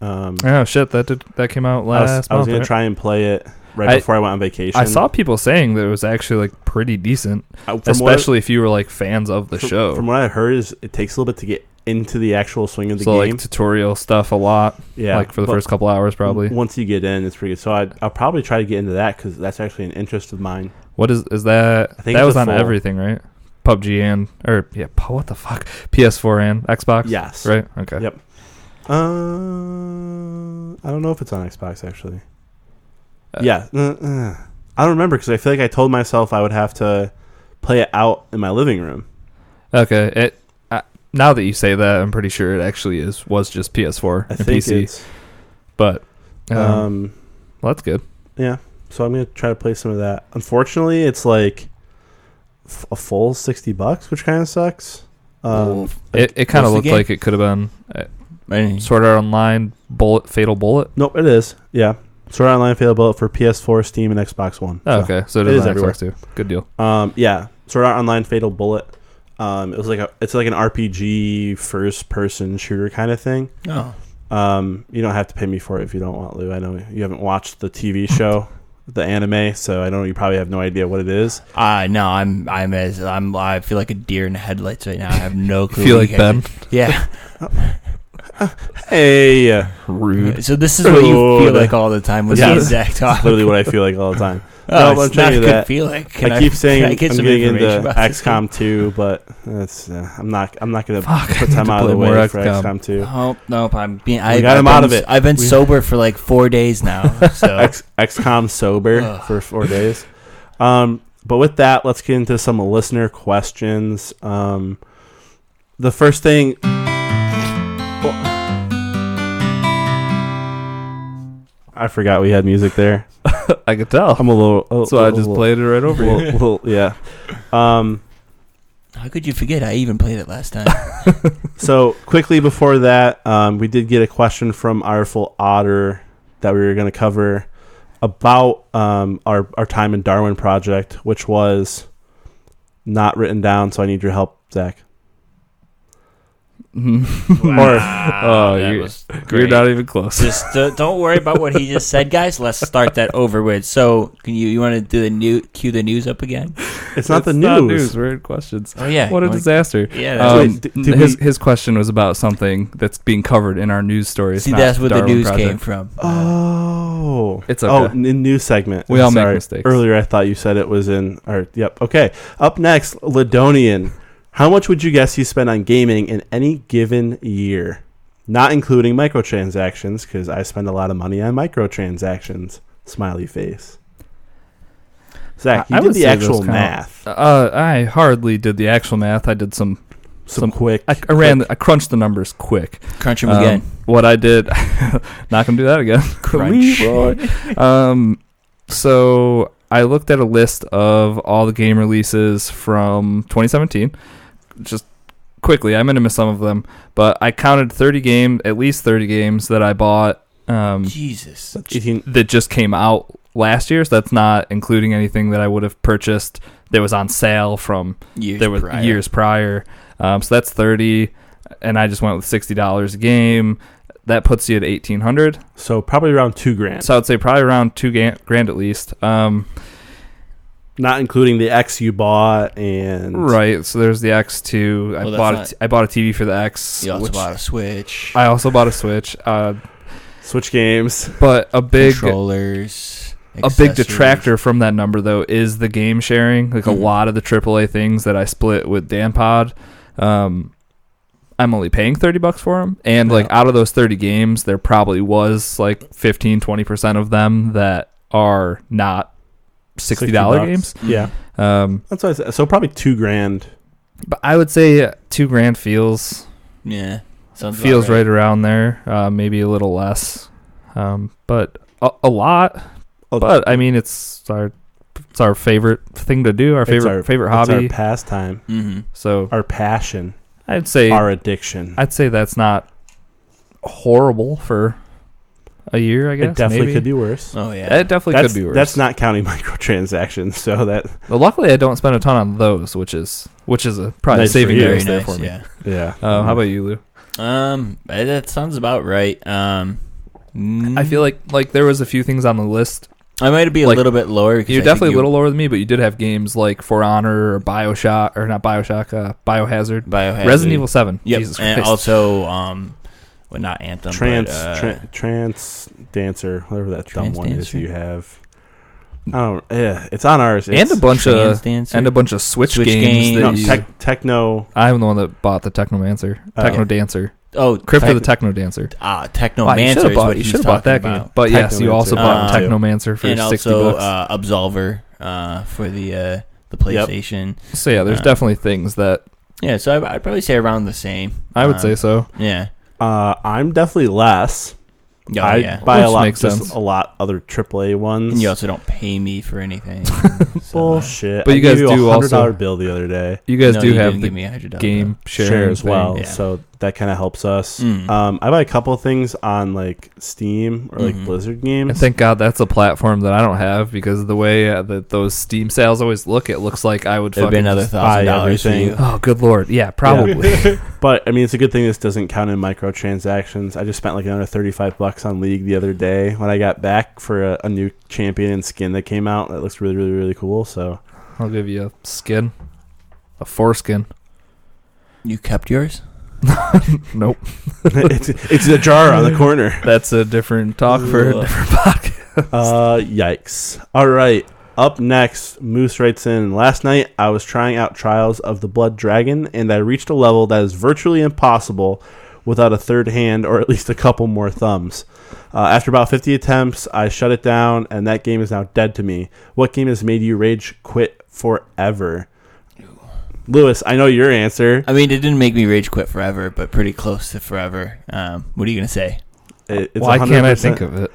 Speaker 3: Oh shit, that came out last month.
Speaker 1: I was gonna try and play it before I went on vacation.
Speaker 3: I saw people saying that it was actually like pretty decent, especially if you were like fans of the show.
Speaker 1: From what I heard, is it takes a little bit to get into the actual swing of the game.
Speaker 3: So like tutorial stuff a lot. Yeah, like for the first couple hours probably.
Speaker 1: Once you get in, it's pretty good. So I'll probably try to get into that because that's actually an interest of mine.
Speaker 3: What is that? I think that was on everything, right? PUBG what the fuck? PS4 and Xbox.
Speaker 1: Yes.
Speaker 3: Right. Okay.
Speaker 1: Yep. I don't know if it's on Xbox actually. Yeah. I don't remember because I feel like I told myself I would have to play it out in my living room.
Speaker 3: Okay. Now that you say that, I'm pretty sure it actually was just PS4 and PC. But well, that's good.
Speaker 1: Yeah. So I'm gonna try to play some of that. Unfortunately, it's like a full $60, which kind of sucks.
Speaker 3: It kind of looked like it could have been Sword Art Online Fatal Bullet.
Speaker 1: Nope, it is. Yeah, Sword Art Online Fatal Bullet for PS4, Steam, and Xbox One.
Speaker 3: Oh, okay, so it is everywhere too. Good deal.
Speaker 1: Yeah, Sword Art Online Fatal Bullet. It's like an RPG first person shooter kind of thing.
Speaker 2: Oh.
Speaker 1: You don't have to pay me for it if you don't want, Lou. I know you haven't watched the TV show, the anime, so I know you probably have no idea what it is.
Speaker 2: No, I feel like a deer in the headlights right now. I have no clue.
Speaker 3: Feel like Ben?
Speaker 2: Yeah.
Speaker 1: Hey,
Speaker 2: rude. So this is what you feel like all the time when Zach talks.
Speaker 1: Literally what I feel like all the time.
Speaker 2: No, it's not a good feeling.
Speaker 1: I keep saying I'm getting into XCOM 2, but that's I'm not going to put time out of the way for XCOM 2.
Speaker 2: Oh nope, I got him out of it. I've been sober for like 4 days now. So
Speaker 1: XCOM sober for 4 days. But with that, let's get into some listener questions. The first thing. I forgot we had music there.
Speaker 3: I could tell.
Speaker 1: I'm a little.
Speaker 3: So I just played it right over you.
Speaker 1: Yeah.
Speaker 2: How could you forget? I even played it last time.
Speaker 1: So quickly before that, we did get a question from Artful Otter that we were going to cover about our time in Darwin Project, which was not written down. So I need your help, Zach.
Speaker 2: Wow,
Speaker 3: you're not even close.
Speaker 2: Just don't worry about what he just said, guys. Let's start that over with. So, can you want to do cue the news up again?
Speaker 1: It's not the news.
Speaker 3: We're in questions.
Speaker 2: Oh yeah,
Speaker 3: what a disaster.
Speaker 2: Yeah.
Speaker 3: His question was about something that's being covered in our news stories.
Speaker 2: See, that's where the news came from.
Speaker 1: Oh,
Speaker 3: it's okay.
Speaker 1: Oh, in news segment.
Speaker 3: We all make mistakes.
Speaker 1: Earlier, I thought you said it was in our. Yep. Okay. Up next, Ladonian. How much would you guess you spend on gaming in any given year? Not including microtransactions, because I spend a lot of money on microtransactions. Smiley face. Zach, you did the actual math.
Speaker 3: I hardly did the actual math. I did some
Speaker 1: quick.
Speaker 3: I crunched the numbers quick.
Speaker 2: Crunch them again.
Speaker 3: What I did, not gonna do that again.
Speaker 2: Crunch.
Speaker 3: So I looked at a list of all the game releases from 2017. Just quickly, I'm going to miss some of them, but I counted at least 30 games that I bought.
Speaker 2: Jesus.
Speaker 3: That just came out last year, so that's not including anything that I would have purchased that was on sale from years prior. So that's 30, and I just went with $60 a game. That puts you at $1,800.
Speaker 1: So probably around $2,000.
Speaker 3: So I would say probably around $2,000 at least.
Speaker 1: Not including the X you bought and
Speaker 3: right. So there's the X2. I bought a TV for the X.
Speaker 2: You also bought a Switch.
Speaker 3: I also bought a Switch.
Speaker 1: Switch games,
Speaker 3: but a big
Speaker 2: controllers.
Speaker 3: A big detractor from that number though is the game sharing. Like a lot of the AAA things that I split with DanPod. I'm only paying $30 for them, and like out of those 30 games, there probably was like 15-20% of them that are not $60 games.
Speaker 1: Yeah. That's what I said. So probably $2,000.
Speaker 3: But I would say $2,000 feels right around there. Maybe a little less, but a lot. But I mean, it's our favorite thing to do. Our favorite hobby.
Speaker 1: It's our pastime.
Speaker 2: Mm-hmm.
Speaker 3: So
Speaker 1: our passion.
Speaker 3: I'd say
Speaker 1: our addiction.
Speaker 3: I'd say that's not horrible for a year, I guess.
Speaker 1: It definitely
Speaker 3: maybe.
Speaker 1: could be worse.
Speaker 2: Oh yeah,
Speaker 3: it definitely could be worse.
Speaker 1: That's not counting microtransactions. So that.
Speaker 3: Well, luckily, I don't spend a ton on those, which is a probably
Speaker 1: Nice
Speaker 3: saving
Speaker 1: for you.
Speaker 3: grace
Speaker 2: Very
Speaker 3: there
Speaker 2: nice,
Speaker 3: for me.
Speaker 2: yeah.
Speaker 1: Yeah.
Speaker 3: How about you, Lou?
Speaker 2: That sounds about right.
Speaker 3: I feel like there was a few things on the list.
Speaker 2: I might be a little bit lower.
Speaker 3: You're definitely a little lower than me, but you did have games like For Honor or Biohazard, Resident Evil 7.
Speaker 2: Yep.
Speaker 3: Jesus
Speaker 2: and
Speaker 3: Christ.
Speaker 2: also, not Anthem,
Speaker 1: Trance Dancer, whatever that dumb
Speaker 2: Trance
Speaker 1: one is
Speaker 2: Dancer?
Speaker 1: you have. It's on ours.
Speaker 3: And a bunch
Speaker 2: Dancer?
Speaker 3: of Switch
Speaker 2: Switch
Speaker 3: games.
Speaker 2: games.
Speaker 1: Techno.
Speaker 3: I'm the one that bought the Technomancer, Techno Dancer.
Speaker 2: Oh,
Speaker 3: Crypt of the Techno Dancer.
Speaker 2: Technomancer is what
Speaker 3: you
Speaker 2: he's
Speaker 3: should have bought that
Speaker 2: talking about.
Speaker 3: game. But yes, you also bought
Speaker 1: Technomancer.
Speaker 3: Technomancer for
Speaker 2: And
Speaker 3: $60.
Speaker 2: also Absolver for the PlayStation.
Speaker 3: So yeah, there's definitely things that
Speaker 2: Yeah, so I'd probably say around the same.
Speaker 3: I would say so.
Speaker 2: Yeah.
Speaker 1: I'm definitely less.
Speaker 2: Oh,
Speaker 1: I
Speaker 2: yeah.
Speaker 1: buy
Speaker 3: Which
Speaker 1: a lot,
Speaker 3: makes
Speaker 1: just
Speaker 3: sense.
Speaker 1: a lot other AAA ones.
Speaker 2: And you also don't pay me for anything.
Speaker 1: Bullshit.
Speaker 3: But you guys
Speaker 1: I gave
Speaker 3: do
Speaker 1: a $100
Speaker 3: also-
Speaker 1: bill the other day.
Speaker 3: You guys do have
Speaker 2: give
Speaker 3: the
Speaker 2: me $100
Speaker 3: game
Speaker 1: Share
Speaker 3: sharing
Speaker 1: as
Speaker 3: thing.
Speaker 1: well,
Speaker 2: Yeah.
Speaker 1: so that kind of helps us.
Speaker 2: Mm.
Speaker 1: I buy a couple of things on like Steam or like Blizzard games.
Speaker 3: And thank God that's a platform that I don't have, because the way that those Steam sales always look, it looks like I would
Speaker 2: It'd be
Speaker 3: fucking
Speaker 2: another
Speaker 3: just-
Speaker 1: buy
Speaker 2: $1,000 for
Speaker 1: everything.
Speaker 2: you.
Speaker 3: Oh, good Lord. Yeah, probably.
Speaker 1: But I mean, it's a good thing this doesn't count in microtransactions. I just spent like another $35 on League the other day when I got back for a new champion and skin that came out. That looks really, really, really cool. So
Speaker 3: I'll give you a skin. A foreskin.
Speaker 2: You kept yours?
Speaker 3: Nope.
Speaker 1: it's a jar on the corner.
Speaker 3: That's a different talk for a different podcast.
Speaker 1: Yikes. All right. Up next, Moose writes in, last night I was trying out Trials of the Blood Dragon, and I reached a level that is virtually impossible without a third hand or at least a couple more thumbs. After about 50 attempts, I shut it down, and that game is now dead to me. What game has made you rage quit forever? Lewis, I know your answer.
Speaker 2: I mean, it didn't make me rage quit forever, but pretty close to forever. What are you going to say?
Speaker 1: It's
Speaker 3: Why can't I think
Speaker 1: 100%.
Speaker 3: of it?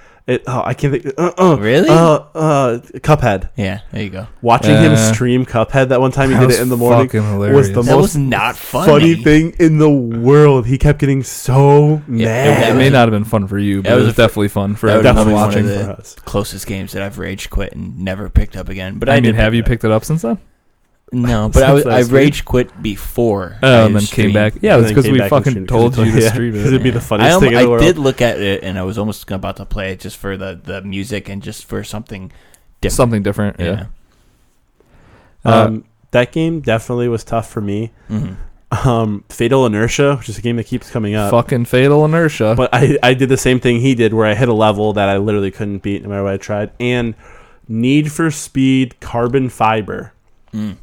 Speaker 1: I can't think.
Speaker 2: Really?
Speaker 1: Cuphead.
Speaker 2: Yeah, there you go.
Speaker 1: Watching him stream Cuphead that one time he
Speaker 3: That
Speaker 1: did
Speaker 3: was
Speaker 1: it in the morning
Speaker 3: fucking
Speaker 1: was
Speaker 3: hilarious.
Speaker 1: the
Speaker 2: That
Speaker 1: most
Speaker 2: was not
Speaker 1: funny thing in the world. He kept getting so mad.
Speaker 3: It may not have been fun for you, but
Speaker 2: That
Speaker 3: it
Speaker 2: was
Speaker 3: was definitely fun for
Speaker 2: that was
Speaker 3: everyone
Speaker 2: definitely
Speaker 3: watching.
Speaker 2: one of
Speaker 1: for
Speaker 2: the
Speaker 1: us.
Speaker 2: closest games that I've rage quit and never picked up again. But
Speaker 3: I mean,
Speaker 2: did
Speaker 3: have
Speaker 2: pick
Speaker 3: you
Speaker 2: it up.
Speaker 3: picked it up since then?
Speaker 2: No, but
Speaker 3: Since
Speaker 2: I
Speaker 3: that stream?
Speaker 2: rage quit before.
Speaker 3: Oh, and then came back. Yeah,
Speaker 1: And
Speaker 3: it's
Speaker 1: then
Speaker 3: because
Speaker 1: came
Speaker 3: we
Speaker 1: back and
Speaker 3: fucking
Speaker 1: streamed,
Speaker 3: told you to stream
Speaker 1: Because
Speaker 3: it.
Speaker 1: it'd be the funniest thing in the world.
Speaker 2: I did look at it, and I was almost about to play it just for the music and just for something different.
Speaker 3: Something different, yeah.
Speaker 1: That game definitely was tough for me.
Speaker 2: Mm-hmm.
Speaker 1: Fatal Inertia, which is a game that keeps coming up.
Speaker 3: Fucking Fatal Inertia.
Speaker 1: But I did the same thing he did, where I hit a level that I literally couldn't beat no matter what I tried. And Need for Speed Carbon Fiber.
Speaker 2: Mm.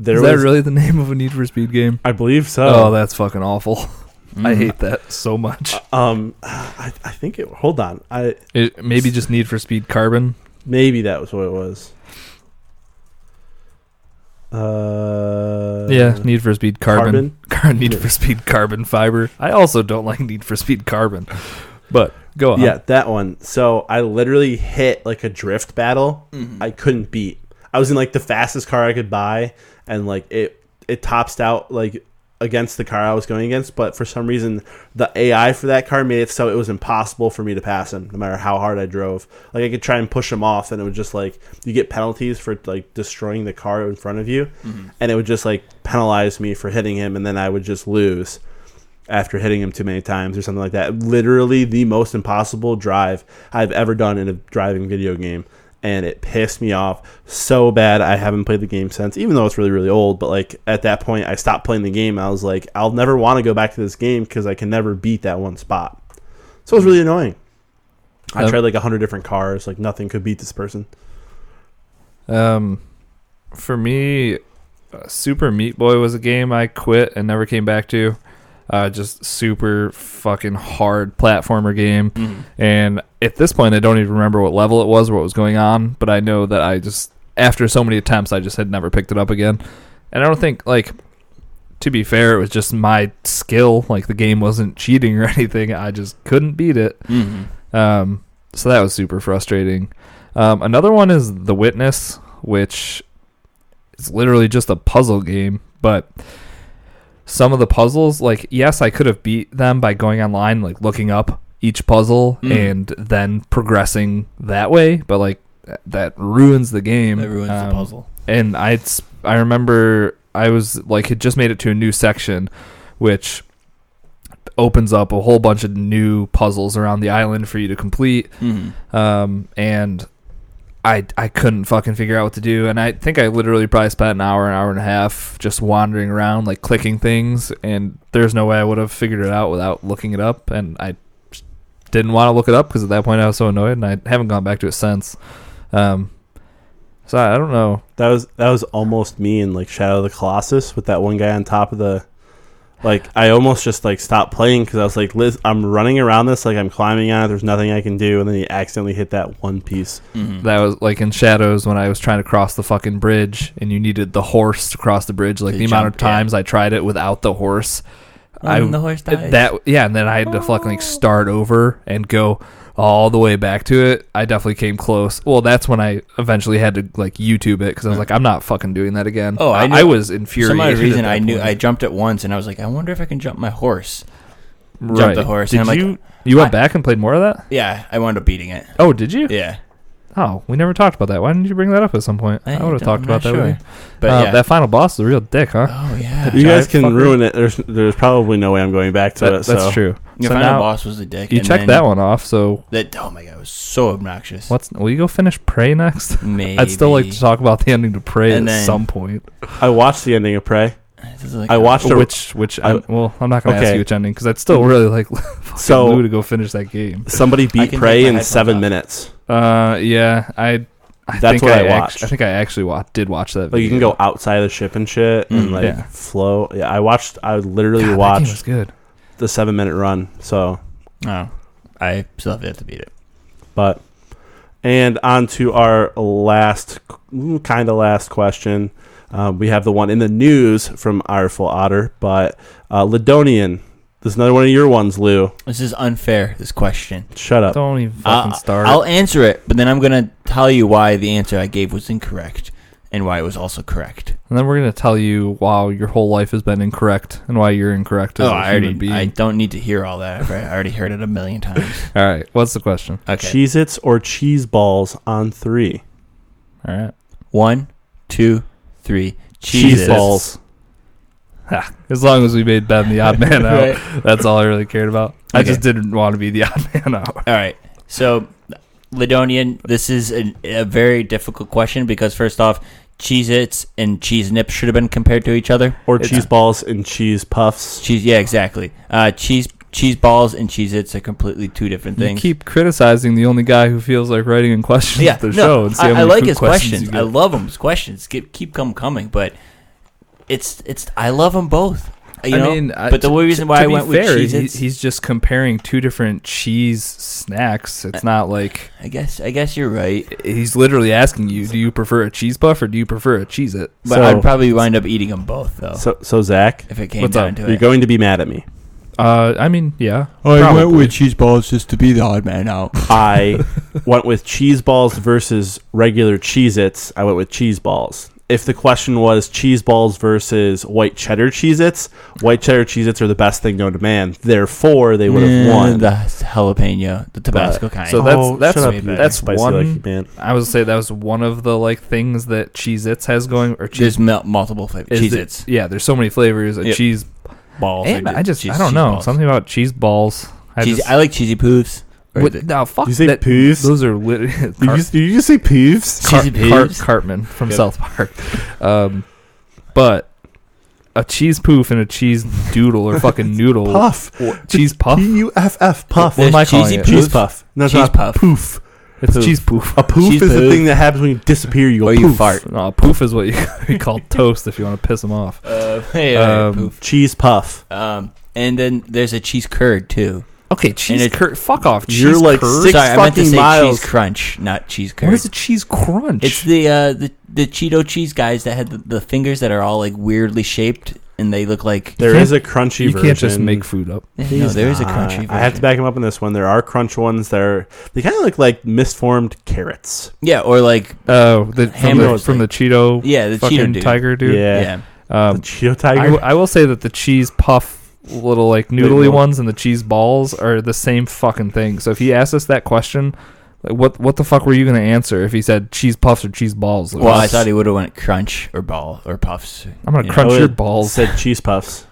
Speaker 3: Is that really the name of a Need for Speed game?
Speaker 1: I believe so.
Speaker 3: Oh, that's fucking awful. I hate that so much.
Speaker 1: I think it. Hold on.
Speaker 3: Maybe just Need for Speed Carbon.
Speaker 1: Maybe that was what it was.
Speaker 3: Yeah, Need for Speed Carbon. Need for Speed Carbon Fiber. I also don't like Need for Speed Carbon. But go on.
Speaker 1: Yeah, that one. So I literally hit like a drift battle. I couldn't beat. I was in like the fastest car I could buy, and like it tops out like against the car I was going against. But for some reason, the AI for that car made it so it was impossible for me to pass him, no matter how hard I drove. Like I could try and push him off, and it would just like you get penalties for like destroying the car in front of you, and it would just like penalize me for hitting him, and then I would just lose after hitting him too many times or something like that. Literally the most impossible drive I've ever done in a driving video game. And it pissed me off so bad. I haven't played the game since, even though it's really, really old. But like at that point, I stopped playing the game. I was like, I'll never want to go back to this game because I can never beat that one spot. So it was really annoying. I tried like 100 different cars. Like nothing could beat this person.
Speaker 3: For me, Super Meat Boy was a game I quit and never came back to. Just super fucking hard platformer game. And at this point, I don't even remember what level it was or what was going on, but I know that I just after so many attempts, I just had never picked it up again. And I don't think, like, to be fair, it was just my skill. Like, the game wasn't cheating or anything. I just couldn't beat it. Mm-hmm. So that was super frustrating. Another one is The Witness, which is literally just a puzzle game. But some of the puzzles, like, yes, I could have beat them by going online, like, looking up each puzzle and then progressing that way. But, like, that ruins the game.
Speaker 2: That ruins the puzzle.
Speaker 3: And I remember I was like, had just made it to a new section, which opens up a whole bunch of new puzzles around the island for you to complete. Mm-hmm. And I couldn't fucking figure out what to do. And I think I literally probably spent an hour and a half just wandering around, like clicking things. And there's no way I would have figured it out without looking it up. And I didn't want to look it up because at that point I was so annoyed, and I haven't gone back to it since. So I don't know.
Speaker 1: That was almost me in like Shadow of the Colossus with that one guy on top of the. Like, I almost just like stopped playing because I was like, Liz, I'm running around this like I'm climbing on it. There's nothing I can do, and then you accidentally hit that one piece.
Speaker 3: Mm-hmm. That was like in Shadows when I was trying to cross the fucking bridge, and you needed the horse to cross the bridge. Like the amount of times I tried it without the horse.
Speaker 2: The horse dies.
Speaker 3: And then I had to fucking like start over and go all the way back to it. I definitely came close. Well, that's when I eventually had to like YouTube it because I was like, I'm not fucking doing that again.
Speaker 2: Oh,
Speaker 3: I was infuriated.
Speaker 2: For some reason, I jumped it once, and I was like, I wonder if I can jump my horse. Jump the horse.
Speaker 3: Did
Speaker 2: and
Speaker 3: you went back and played more of that?
Speaker 2: Yeah, I wound up beating it.
Speaker 3: Oh, did you?
Speaker 2: Yeah.
Speaker 3: Oh, we never talked about that. Why didn't you bring that up at some point? I would have talked about that with you.
Speaker 2: But yeah.
Speaker 3: That final boss is a real dick, huh?
Speaker 2: Oh, yeah.
Speaker 1: You guys can ruin it. There's probably no way I'm going back to it.
Speaker 3: That's true.
Speaker 2: The final boss was a dick.
Speaker 3: You checked that one off, so...
Speaker 2: Oh, my God. It was so obnoxious.
Speaker 3: Will you go finish Prey next?
Speaker 2: Maybe.
Speaker 3: I'd still like to talk about the ending to Prey at some point.
Speaker 1: I watched the ending of Prey.
Speaker 2: Like
Speaker 1: I watched
Speaker 3: I'm not going to ask you which ending, because I'd still really like Lou to go finish that game.
Speaker 1: Somebody beat Prey in 7 minutes.
Speaker 3: Yeah,
Speaker 1: That's what I watched.
Speaker 3: I think I actually did watch that video.
Speaker 1: Like, you can go outside of the ship and shit and flow. Yeah, I literally watched
Speaker 3: that game was good.
Speaker 1: The 7-minute run. So
Speaker 2: I still have yet to beat it.
Speaker 1: But and on to our last question. We have the one in the news from Ireful Otter, but Ledonian. This is another one of your ones, Lou.
Speaker 2: This is unfair, this question.
Speaker 1: Shut up.
Speaker 3: Don't even fucking start.
Speaker 2: I'll answer it, but then I'm going to tell you why the answer I gave was incorrect and why it was also correct.
Speaker 3: And then we're going to tell you why your whole life has been incorrect and why you're incorrect as a human being. I
Speaker 2: don't need to hear all that. I already heard it a million times.
Speaker 3: All right. What's the question?
Speaker 2: Okay.
Speaker 1: Cheez-Its or cheese balls on 3?
Speaker 3: All right.
Speaker 2: 1, 2, 3.
Speaker 1: Cheese balls.
Speaker 3: As long as we made Ben the odd man out,
Speaker 2: right.
Speaker 3: That's all I really cared about. Okay. I just didn't want to be the odd man out.
Speaker 2: All right. So, Ledonian, this is a very difficult question because, first off, Cheez-Its and Cheese Nips should have been compared to each other.
Speaker 1: Or cheese balls and cheese puffs.
Speaker 2: Yeah, exactly. Cheese balls and Cheez-Its are completely two different things.
Speaker 3: You keep criticizing the only guy who feels like writing in questions at the show. And see
Speaker 2: I like his questions. I love him. His questions keep coming, but I love them both. But the reason why I went with Cheez-Its,
Speaker 3: he's just comparing two different cheese snacks. It's not like
Speaker 2: I guess you're right.
Speaker 3: He's literally asking you, do you prefer a cheese puff or do you prefer a Cheez-It?
Speaker 2: But I'd probably wind up eating them both, though.
Speaker 1: So Zach,
Speaker 2: if it came down to it,
Speaker 1: you're going to be mad at me.
Speaker 3: Yeah.
Speaker 2: I went with cheese balls just to be the odd man out.
Speaker 1: I went with cheese balls versus regular Cheez-Its. I went with cheese balls. If the question was cheese balls versus white cheddar Cheez-Its, white cheddar Cheez-Its are the best thing known to man. Therefore, they would have won.
Speaker 2: The jalapeno, the Tabasco kind.
Speaker 3: So that's one.
Speaker 1: Like you, man.
Speaker 3: I would say that was one of the like things that Cheez-Its has going. Or
Speaker 2: there's multiple flavors. Cheez-Its.
Speaker 3: There's so many flavors. Cheese
Speaker 2: balls.
Speaker 3: And I don't know. Balls. Something about cheese balls.
Speaker 2: I like cheesy poofs.
Speaker 3: No, fuck.
Speaker 1: You say poofs?
Speaker 3: Those are literally.
Speaker 1: Did you just say poofs?
Speaker 2: Cheesy poofs?
Speaker 3: Cartman from South Park. But a cheese poof and a cheese doodle or fucking noodle.
Speaker 1: Puff.
Speaker 3: Cheese puff?
Speaker 1: P-U-F-F. Puff.
Speaker 2: What am I calling it?
Speaker 1: Cheese puff. No, it's not puff. Poof.
Speaker 3: It's a cheese poof.
Speaker 1: A poof is the thing that happens when you disappear. You go poof.
Speaker 2: You fart.
Speaker 3: No, a poof is what you call toast if you want to piss them off.
Speaker 2: Poof.
Speaker 1: Cheese puff.
Speaker 2: And then there's a cheese curd, too.
Speaker 3: Okay, cheese curd. Fuck off. Cheese
Speaker 1: You're like
Speaker 3: curd?
Speaker 1: 6
Speaker 2: Sorry, I meant to
Speaker 1: fucking
Speaker 2: say
Speaker 1: miles.
Speaker 2: cheese crunch, not cheese curd.
Speaker 3: What is a cheese crunch?
Speaker 2: It's the Cheeto cheese guys that had the fingers that are all like weirdly shaped, and they look like
Speaker 1: There is a crunchy version.
Speaker 3: You can't just make food up.
Speaker 2: no, there is a crunchy version.
Speaker 1: I have to back him up on this one. There are crunch ones that are they kind of look like misformed carrots.
Speaker 2: Yeah, or like
Speaker 3: Oh, from
Speaker 1: Hamburger.
Speaker 3: the Cheeto.
Speaker 2: Yeah, the
Speaker 3: fucking
Speaker 2: Cheeto dude.
Speaker 3: tiger dude.
Speaker 1: Yeah,
Speaker 2: yeah.
Speaker 1: the Cheeto tiger.
Speaker 3: I will say that the cheese puff little like noodly ones and the cheese balls are the same fucking thing. So if he asked us that question, like what the fuck were you gonna answer if he said cheese puffs or cheese balls?
Speaker 2: Well, I thought he would have went crunch or ball or puffs.
Speaker 3: I'm gonna
Speaker 2: You know?
Speaker 3: crunch
Speaker 1: I
Speaker 3: your
Speaker 1: would've
Speaker 3: balls.
Speaker 1: Said cheese puffs.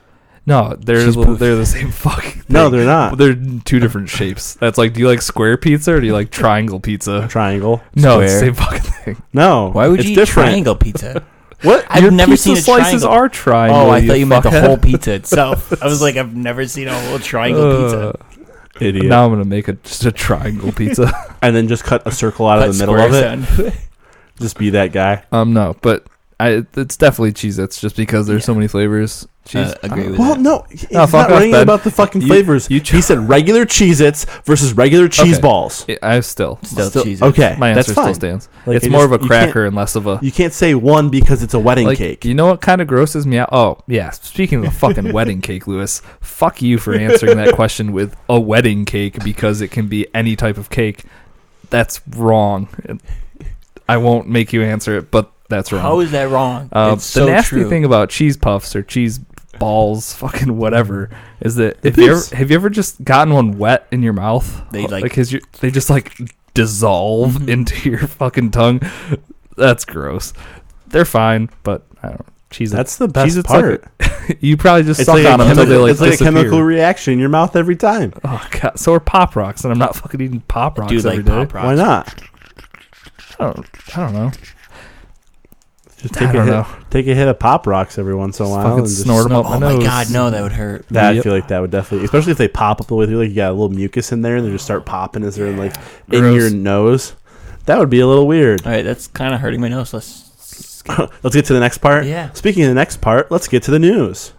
Speaker 3: No, they're
Speaker 2: Cheese puffs.
Speaker 3: the same fucking thing.
Speaker 1: No, they're not.
Speaker 3: They're two different shapes. That's like, do you like square pizza or do you like triangle pizza?
Speaker 1: Triangle.
Speaker 3: No, it's the
Speaker 2: Square.
Speaker 3: same fucking thing.
Speaker 1: No.
Speaker 2: Why would
Speaker 1: it's
Speaker 2: you eat
Speaker 1: different.
Speaker 2: triangle pizza?
Speaker 1: What?
Speaker 2: I've
Speaker 3: Your
Speaker 2: never
Speaker 3: pizza
Speaker 2: seen a
Speaker 3: slices
Speaker 2: triangle.
Speaker 3: are triangle.
Speaker 2: Oh, I thought you meant the
Speaker 3: fuckhead.
Speaker 2: whole pizza itself. I was like, I've never seen a whole triangle pizza.
Speaker 1: Idiot.
Speaker 3: Now I'm gonna make just a triangle pizza.
Speaker 1: And then just cut a circle out
Speaker 2: Cut
Speaker 1: of the middle of it.
Speaker 2: square, son.
Speaker 1: Just be that guy.
Speaker 3: No, but it's definitely Cheez-Its just because there's so many flavors.
Speaker 2: Agree with
Speaker 1: Well,
Speaker 2: that.
Speaker 1: no, he's
Speaker 3: No, fuck
Speaker 1: not
Speaker 3: off,
Speaker 1: writing
Speaker 3: Ben.
Speaker 1: about the fucking
Speaker 3: You-
Speaker 1: flavors.
Speaker 3: you
Speaker 1: He said regular Cheez-Its versus regular cheese
Speaker 3: Okay.
Speaker 1: balls.
Speaker 3: I still
Speaker 2: Still cheese.
Speaker 1: Okay,
Speaker 3: my
Speaker 1: that's
Speaker 3: answer
Speaker 1: fine.
Speaker 3: still stands.
Speaker 1: Like,
Speaker 3: It's
Speaker 1: it
Speaker 3: more
Speaker 1: just-
Speaker 3: of a
Speaker 1: you
Speaker 3: cracker and less of a
Speaker 1: You can't say one because it's a wedding
Speaker 3: like.
Speaker 1: cake.
Speaker 3: You know what kind of grosses me out? Oh yeah, speaking of the fucking wedding cake, Lewis. Fuck you for answering that question with a wedding cake because it can be any type of cake. That's wrong. I won't make you answer it, but that's wrong.
Speaker 2: How is that wrong? It's
Speaker 3: The
Speaker 2: so
Speaker 3: nasty
Speaker 2: true.
Speaker 3: thing about cheese puffs or cheese balls, fucking whatever, is that
Speaker 1: The
Speaker 3: have you
Speaker 1: piece.
Speaker 3: ever just gotten one wet in your mouth?
Speaker 2: They, like-
Speaker 3: because they just like dissolve into your fucking tongue. That's gross. They're fine, but I don't know. Cheese.
Speaker 1: That's the best
Speaker 3: Cheez-Its
Speaker 1: part.
Speaker 3: You probably just
Speaker 1: It's
Speaker 3: suck
Speaker 1: like,
Speaker 3: on them until they like
Speaker 1: it's like a
Speaker 3: disappear.
Speaker 1: chemical reaction in your mouth every time.
Speaker 3: Oh god! So are Pop Rocks, and I'm not fucking eating Pop Rocks
Speaker 2: Dude,
Speaker 3: every
Speaker 2: like
Speaker 3: day.
Speaker 2: Pop Rocks.
Speaker 1: Why not?
Speaker 3: I don't know.
Speaker 1: Just
Speaker 3: I
Speaker 1: take a
Speaker 3: don't
Speaker 1: hit.
Speaker 3: know.
Speaker 1: Take a hit of Pop Rocks every once in a
Speaker 3: Just
Speaker 1: while.
Speaker 3: fucking
Speaker 1: And just
Speaker 3: snort 'em up my
Speaker 2: Oh my
Speaker 3: nose.
Speaker 2: god, no, that would hurt.
Speaker 1: That I
Speaker 3: Yep.
Speaker 1: feel like that would definitely, especially if they pop up the way through, like you got a little mucus in there, and they just start popping as they're like in
Speaker 3: Gross.
Speaker 1: your nose. That would be a little weird.
Speaker 2: All right, that's kind of hurting my nose.
Speaker 1: Let's get to the next part.
Speaker 2: Yeah.
Speaker 1: Speaking of the next part, let's get to the news.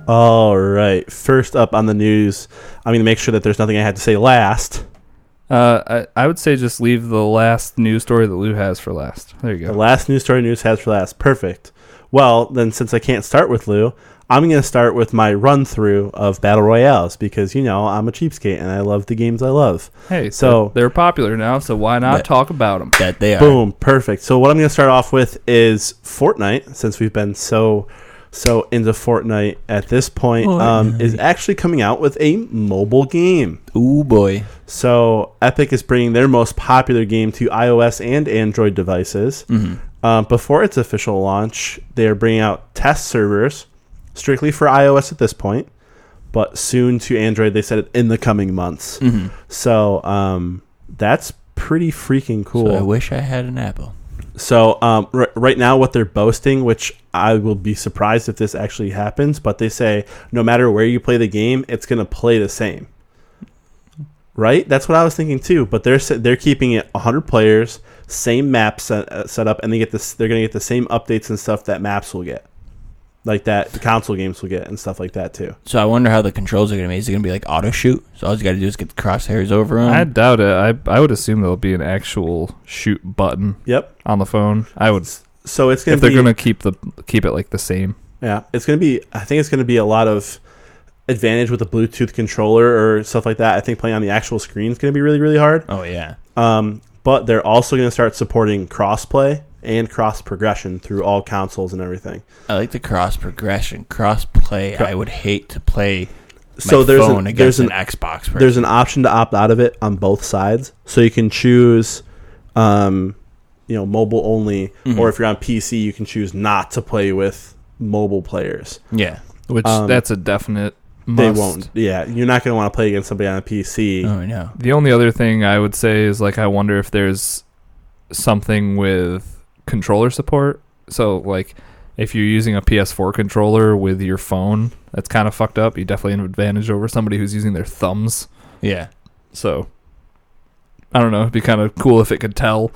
Speaker 1: All right. First up on the news, I'm going to make sure that there's nothing I had to say last.
Speaker 3: I would say just leave the last news story that Lou has for last. There you
Speaker 1: The
Speaker 3: go.
Speaker 1: last news story news has for last. Perfect. Well, then since I can't start with Lou, I'm going to start with my run through of Battle Royales because, you know, I'm a cheapskate and I love the games I love.
Speaker 3: Hey,
Speaker 1: So-
Speaker 3: they're popular now, so why not
Speaker 2: That-
Speaker 3: talk about them?
Speaker 2: That they are.
Speaker 1: Boom. Perfect. So what I'm going to start off with is Fortnite, since we've been so into Fortnite at this point, is actually coming out with a mobile game.
Speaker 2: Ooh boy.
Speaker 1: So Epic is bringing their most popular game to iOS and Android devices. Before its official launch, they are bringing out test servers strictly for iOS at this point, but soon to Android. They said it in the coming months. So that's pretty freaking cool.
Speaker 2: So I wish I had an Apple.
Speaker 1: So right now, what they're boasting, which I will be surprised if this actually happens, but they say no matter where you play the game, it's going to play the same. Right? That's what I was thinking too. But they're keeping it 100 players, same map set up, and they're going to get the same updates and stuff that maps will get, like that the console games will get and stuff like that too.
Speaker 2: So I wonder how the controls are going to be. Is it going to be like auto shoot? So all you got to do is get the crosshairs over them.
Speaker 3: I doubt it. I would assume there'll be an actual shoot button
Speaker 1: Yep.
Speaker 3: on the phone. I would
Speaker 1: So it's going
Speaker 3: if
Speaker 1: to
Speaker 3: they're
Speaker 1: be
Speaker 3: gonna keep it like the same.
Speaker 1: Yeah, it's going to be. I think it's going to be a lot of advantage with the Bluetooth controller or stuff like that. I think playing on the actual screen is going to be really, really hard.
Speaker 2: Oh yeah.
Speaker 1: But they're also going to start supporting crossplay and cross progression through all consoles and everything.
Speaker 2: I like the cross progression, cross play. I would hate to play my
Speaker 1: So there's
Speaker 2: phone
Speaker 1: an,
Speaker 2: against
Speaker 1: there's
Speaker 2: an Xbox person.
Speaker 1: there's an option to opt out of it on both sides. So you can choose, mobile only, or if you're on PC, you can choose not to play with mobile players.
Speaker 2: yeah.
Speaker 3: Which that's a definite must.
Speaker 1: They won't. Yeah, you're not going to want to play against somebody on a PC.
Speaker 2: Oh no.
Speaker 3: The only other thing I would say is like I wonder if there's something with controller support. So like if you're using a PS4 controller with your phone, that's kind of fucked up. You definitely have an advantage over somebody who's using their thumbs.
Speaker 2: Yeah.
Speaker 3: So I don't know. It'd be kind of cool if it could tell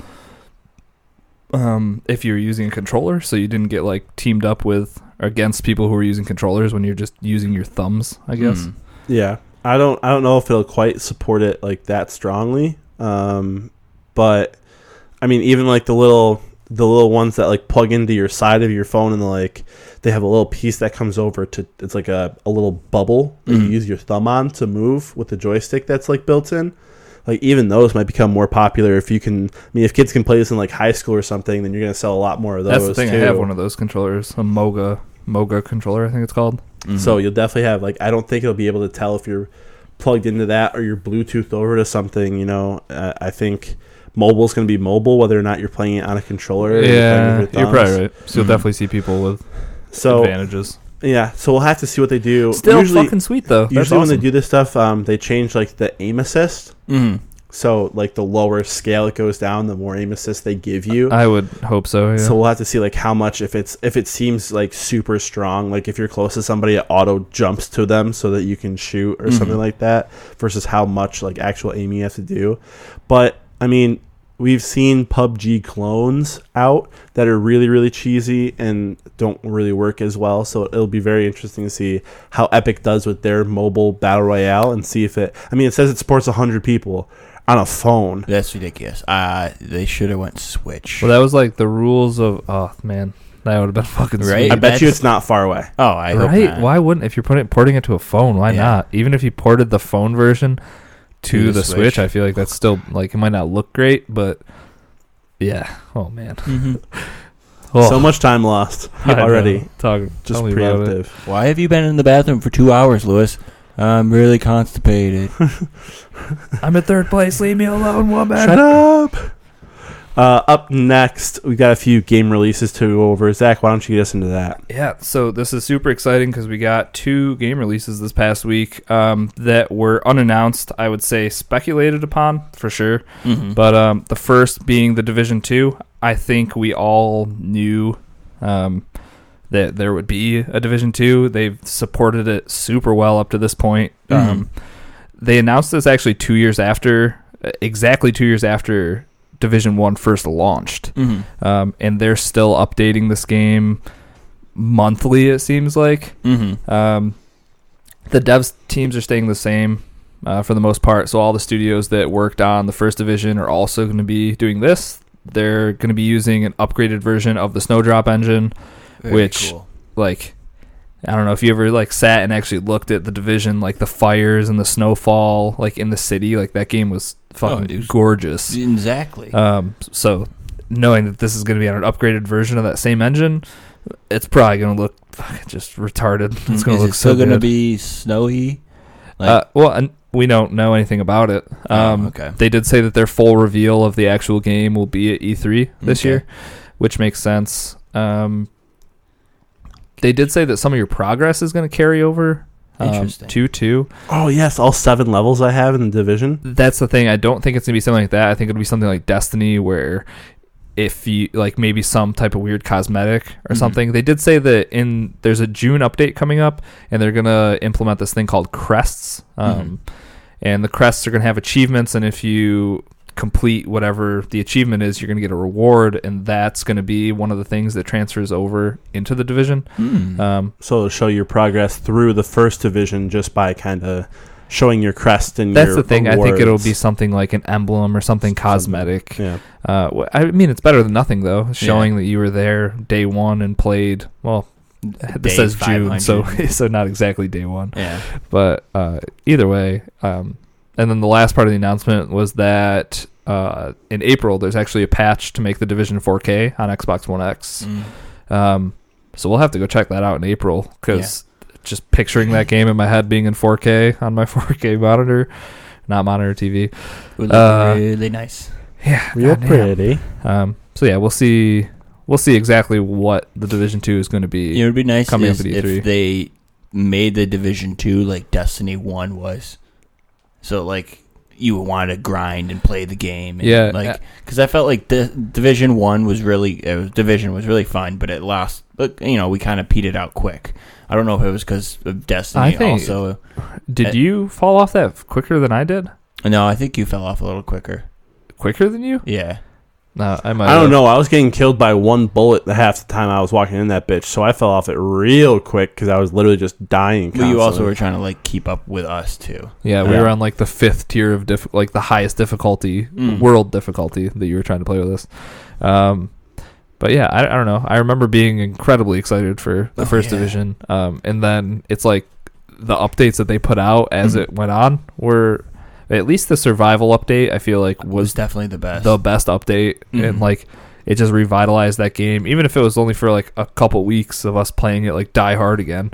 Speaker 3: if you're using a controller, so you didn't get like teamed up with or against people who are using controllers when you're just using your thumbs, I guess.
Speaker 1: Yeah. I don't know if it'll quite support it like that strongly. But I mean, even like the little ones that like plug into your side of your phone, and like they have a little piece that comes over to, it's like a little bubble that you use your thumb on to move with the joystick that's like built in. Like even those might become more popular if you can. I mean, if kids can play this in like high school or something, then you're gonna sell a lot more of those.
Speaker 3: That's the thing.
Speaker 1: Too.
Speaker 3: I have one of those controllers, a Moga controller, I think it's called.
Speaker 1: So you'll definitely have like, I don't think it'll be able to tell if you're plugged into that or you're Bluetooth over to something. You know, I think mobile's gonna be mobile, whether or not you're playing it on a controller.
Speaker 3: Yeah, you're probably right. So you'll definitely see people with advantages.
Speaker 1: Yeah, so we'll have to see what they do.
Speaker 3: Still fucking sweet though. That's
Speaker 1: usually
Speaker 3: awesome.
Speaker 1: when they do this stuff, they change like the aim assist. So like the lower scale it goes down, the more aim assist they give you.
Speaker 3: I would hope so. Yeah.
Speaker 1: So we'll have to see like how much, if it seems like super strong, like if you're close to somebody, it auto jumps to them so that you can shoot or something like that, versus how much like actual aiming you have to do. But I mean, we've seen PUBG clones out that are really, really cheesy and don't really work as well. So it'll be very interesting to see how Epic does with their mobile battle royale and see if it. I mean, it says it supports 100 people on a phone.
Speaker 2: That's ridiculous. They should have went Switch.
Speaker 3: Well, that was like the rules of. Oh man, that would have been fucking
Speaker 2: Right?
Speaker 3: sweet.
Speaker 1: I bet you it's not far away.
Speaker 2: Oh, I hope
Speaker 3: Right?
Speaker 2: not.
Speaker 3: Why wouldn't? If you're porting it to a phone, why not? Even if you ported the phone version to the Switch, I feel like that's still like, it might not look great, but yeah. Oh man.
Speaker 1: So much time lost already. Just preemptive.
Speaker 2: Why have you been in the bathroom for 2 hours, Lewis? I'm really constipated.
Speaker 3: I'm in third place. Leave me alone, woman.
Speaker 1: Shut up. Up next, we got a few game releases to go over. Zach, why don't you get us into that?
Speaker 3: Yeah, so this is super exciting because we got 2 game releases this past week that were unannounced, I would say speculated upon for sure. But the first being The Division 2. I think we all knew that there would be a Division 2. They've supported it super well up to this point. They announced this actually exactly 2 years after Division 1 first launched. And they're still updating this game monthly, it seems like. The devs teams are staying the same for the most part, so all the studios that worked on the first Division are also going to be doing this. They're going to be using an upgraded version of the Snowdrop engine, which cool. Like, I don't know if you ever like sat and actually looked at the Division, like the fires and the snowfall, like in the city, like that game was fucking gorgeous.
Speaker 2: Exactly.
Speaker 3: So knowing that this is going to be on an upgraded version of that same engine, it's probably going to look just retarded. It's going to look so good.
Speaker 2: Still going to be snowy?
Speaker 3: Well, we don't know anything about it.
Speaker 2: Okay.
Speaker 3: They did say that their full reveal of the actual game will be at E3 this year, which makes sense. They did say that some of your progress is going to carry over to 2.
Speaker 1: Oh, yes, all 7 levels I have in the Division.
Speaker 3: That's the thing. I don't think it's going to be something like that. I think it'll be something like Destiny, where if you like maybe some type of weird cosmetic or something. They did say that there's a June update coming up, and they're going to implement this thing called crests. And the crests are going to have achievements, and if you complete whatever the achievement is, you're going to get a reward, and that's going to be one of the things that transfers over into the Division.
Speaker 1: So it'll show your progress through the first Division just by kind of showing your crest and
Speaker 3: that's
Speaker 1: your
Speaker 3: the thing.
Speaker 1: awards.
Speaker 3: I think it'll be something like an emblem or something cosmetic.
Speaker 1: Yeah.
Speaker 3: I mean, it's better than nothing though, showing that you were there day 1 and played. Well, this says June, so not exactly day 1.
Speaker 2: Yeah.
Speaker 3: But either way, and then the last part of the announcement was that in April there's actually a patch to make the Division 4K on Xbox One X. So we'll have to go check that out in April, because just picturing that game in my head being in 4K on my 4K monitor, not monitor TV,
Speaker 2: would look really nice.
Speaker 3: Yeah,
Speaker 1: real pretty.
Speaker 3: So yeah, we'll see exactly what the Division 2 is going to be.
Speaker 2: It would be nice
Speaker 3: coming up at E3.
Speaker 2: if they made the Division 2 like Destiny 1 was. So like you would want to grind and play the game. And, like because I felt like the Division 1 was really fun, but it lost. But we kind of petered out quick. I don't know if it was because of Destiny.
Speaker 3: Did you fall off that quicker than I did?
Speaker 2: No, I think you fell off a little quicker.
Speaker 3: quicker than you?
Speaker 2: Yeah.
Speaker 3: No, I
Speaker 1: don't know. I was getting killed by one bullet half the time I was walking in that bitch, so I fell off it real quick because I was literally just dying constantly.
Speaker 2: Well, you also were trying to like keep up with us too.
Speaker 3: Yeah, we were on like the 5th tier of like the highest difficulty, world difficulty that you were trying to play with us. But yeah, I don't know. I remember being incredibly excited for the first division, and then it's like the updates that they put out as it went on were. At least the survival update, I feel like, was
Speaker 2: definitely the best.
Speaker 3: The best update, and like it just revitalized that game. Even if it was only for like a couple weeks of us playing it like die hard again,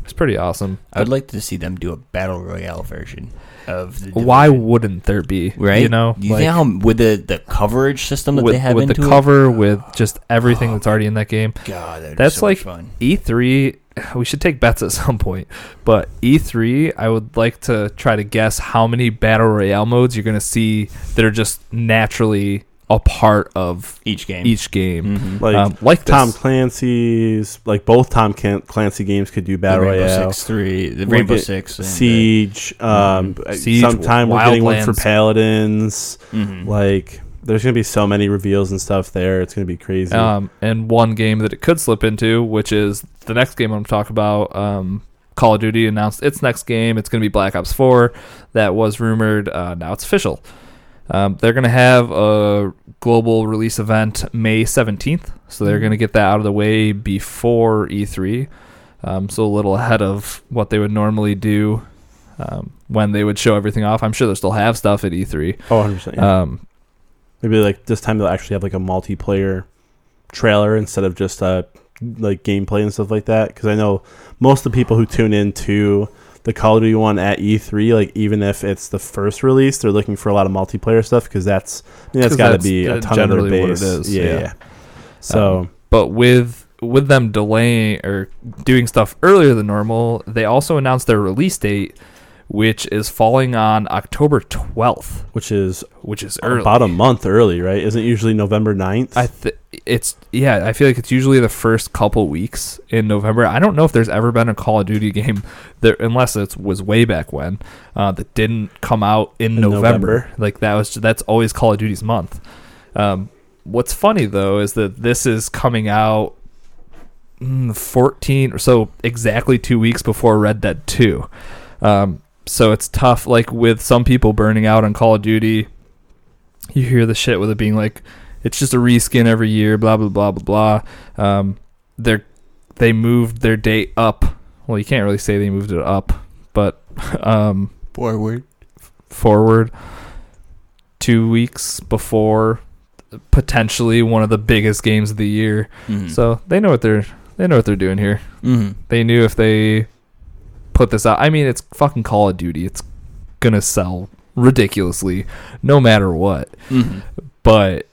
Speaker 3: it's pretty awesome.
Speaker 2: I would like to see them do a battle royale version of the division.
Speaker 3: Why wouldn't there be?
Speaker 2: Right?
Speaker 3: You know,
Speaker 2: you think how with the coverage system that they have
Speaker 3: with
Speaker 2: into
Speaker 3: the cover, with just everything that's already in that game.
Speaker 2: God,
Speaker 3: that's
Speaker 2: so
Speaker 3: like
Speaker 2: much fun.
Speaker 3: E3. We should take bets at some point, but E3, I would like to try to guess how many battle royale modes you're going to see that are just naturally a part of
Speaker 2: each game.
Speaker 1: Like Tom Clancy's, like both Tom Clancy games could do battle royale.
Speaker 2: Rainbow Six,
Speaker 1: Siege.
Speaker 3: Siege.
Speaker 1: Sometime we're getting one for Paladins. Like. There's going to be so many reveals and stuff there. It's going to be crazy.
Speaker 3: And one game that it could slip into, which is the next game I'm going to talk about, Call of Duty announced its next game. It's going to be Black Ops 4. That was rumored. Now it's official. They're going to have a global release event May 17th. So they're going to get that out of the way before E3. So a little ahead of what they would normally do when they would show everything off. I'm sure they'll still have stuff at E3.
Speaker 1: Oh, 100%. Yeah. Maybe like this time they'll actually have like a multiplayer trailer instead of just like gameplay and stuff like that. Because I know most of the people who tune into the Call of Duty one at E3, like even if it's the first release, they're looking for a lot of multiplayer stuff because that's got to be a ton of their base.
Speaker 3: What it is.
Speaker 1: Yeah. So,
Speaker 3: but with them delaying or doing stuff earlier than normal, they also announced their release date, which is falling on October 12th.
Speaker 1: Which is
Speaker 3: early.
Speaker 1: About a month early, right? Isn't it usually November 9th?
Speaker 3: I feel like it's usually the first couple weeks in November. I don't know if there's ever been a Call of Duty game there, unless it was way back when, that didn't come out in November. Like that's always Call of Duty's month. What's funny though is that this is coming out 14 or so, exactly 2 weeks before Red Dead 2. So it's tough, like with some people burning out on Call of Duty. You hear the shit with it being like, it's just a reskin every year, blah, blah, blah, blah, blah. They moved their date up. Well, you can't really say they moved it up, but forward 2 weeks before potentially one of the biggest games of the year. So they know what they're doing here. They knew if they put this out. I mean, it's fucking Call of Duty. It's gonna sell ridiculously, no matter what. But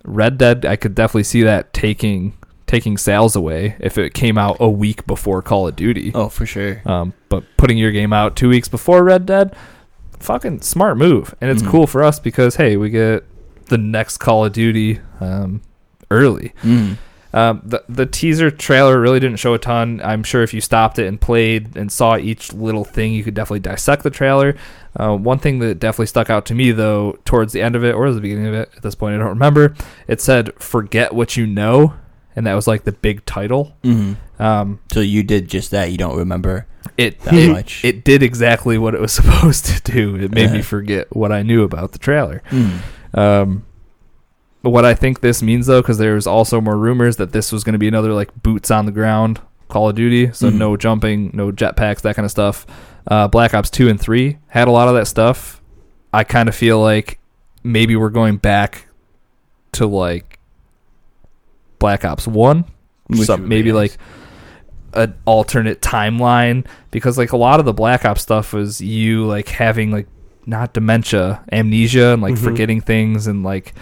Speaker 3: Red Dead, I could definitely see that taking sales away if it came out a week before Call of Duty.
Speaker 2: Oh, for sure.
Speaker 3: But putting your game out 2 weeks before Red Dead, fucking smart move, and it's cool for us because hey, we get the next Call of Duty early. The teaser trailer really didn't show a ton. I'm sure if you stopped it and played and saw each little thing, you could definitely dissect the trailer. One thing that definitely stuck out to me, though, towards the end of it, or the beginning of it, at this point I don't remember, it said, "Forget what you know," and that was like the big title.
Speaker 2: So you did just that. You don't remember
Speaker 3: it
Speaker 2: that much.
Speaker 3: It did exactly what it was supposed to do. It made me forget what I knew about the trailer. What I think this means, though, because there's also more rumors that this was going to be another like boots on the ground Call of Duty, so no jumping, no jetpacks, that kind of stuff. Black Ops 2 and 3 had a lot of that stuff. I kind of feel like maybe we're going back to like Black Ops 1, maybe like an alternate timeline, because like a lot of the Black Ops stuff was you like having like not dementia, amnesia, and like forgetting things, and like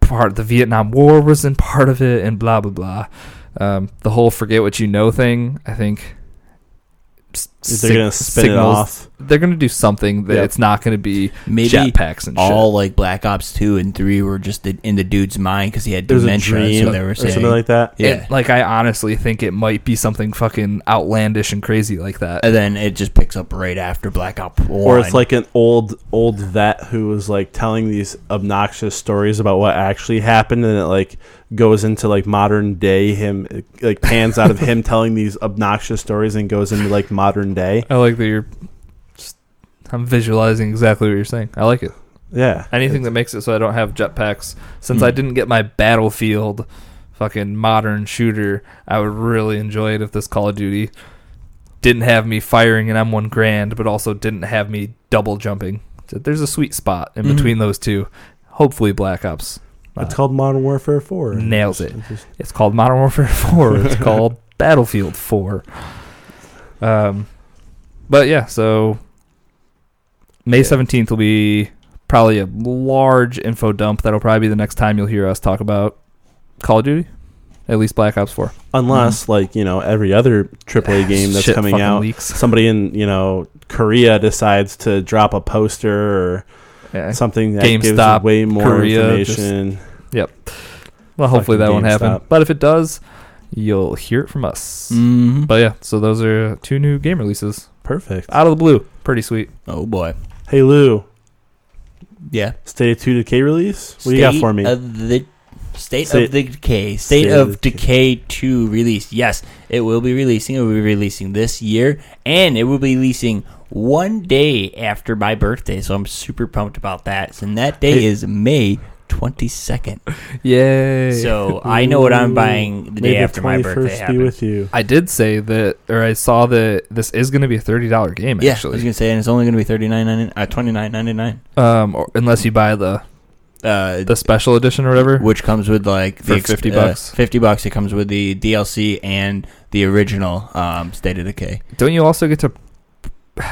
Speaker 3: part of the Vietnam War was in part of it, and blah blah blah. The whole forget what you know thing, I think
Speaker 1: They're going to spin it off.
Speaker 3: They're going to do something that it's not going to be
Speaker 2: maybe
Speaker 3: jetpacks and
Speaker 2: all
Speaker 3: shit.
Speaker 2: Like Black Ops 2 and 3 were just in the dude's mind because he had
Speaker 1: There's
Speaker 2: dementia.
Speaker 1: a dream
Speaker 2: So they were saying,
Speaker 1: or something like that.
Speaker 2: Yeah.
Speaker 3: Like, I honestly think it might be something fucking outlandish and crazy like that.
Speaker 2: And then it just picks up right after Black Ops 1.
Speaker 1: Or it's like an old vet who was like telling these obnoxious stories about what actually happened, and it like goes into like modern day him, like pans out of him telling these obnoxious stories and goes into like modern day.
Speaker 3: I like that I'm visualizing exactly what you're saying. I like it.
Speaker 1: Yeah.
Speaker 3: Anything that makes it so I don't have jetpacks. Since I didn't get my Battlefield fucking modern shooter, I would really enjoy it if this Call of Duty didn't have me firing an M1 Grand, but also didn't have me double jumping. So there's a sweet spot in between those two. Hopefully Black Ops.
Speaker 1: It's called Modern Warfare 4.
Speaker 3: Nails it. It's called Modern Warfare 4. It's called Battlefield 4. But yeah, so May 17th will be probably a large info dump. That'll probably be the next time you'll hear us talk about Call of Duty, at least Black Ops 4.
Speaker 1: Unless, like, you know, every other AAA game that's coming out,
Speaker 3: leaks.
Speaker 1: somebody in, you know, Korea decides to drop a poster or something that
Speaker 3: GameStop,
Speaker 1: gives way more
Speaker 3: Korea,
Speaker 1: information.
Speaker 3: Yep. Well, hopefully that won't happen.
Speaker 1: GameStop.
Speaker 3: But if it does, you'll hear it from us.
Speaker 2: Mm-hmm.
Speaker 3: But yeah, so those are 2 new game releases.
Speaker 1: Perfect.
Speaker 3: Out of the blue. Pretty sweet.
Speaker 2: Oh, boy.
Speaker 1: Hey, Lou.
Speaker 2: Yeah.
Speaker 1: State of 2 Decay release? What do you got for me?
Speaker 2: State of Decay 2 release. Yes, it will be releasing. It will be releasing this year, and it will be releasing one day after my birthday, so I'm super pumped about that. And that day is May 22nd.
Speaker 3: Yay.
Speaker 2: So I know what I'm buying the day after my birthday
Speaker 1: Be
Speaker 2: happens.
Speaker 1: with you.
Speaker 3: I did say that, or I saw that this is going to be a $30 game,
Speaker 2: Yeah, I
Speaker 3: actually.
Speaker 2: was going to say, and it's only going to be $29.99.
Speaker 3: Or unless you buy the special edition or whatever,
Speaker 2: which comes with like
Speaker 3: for $50.
Speaker 2: $50. It comes with the DLC and the original State of Decay.
Speaker 3: Don't you also get to?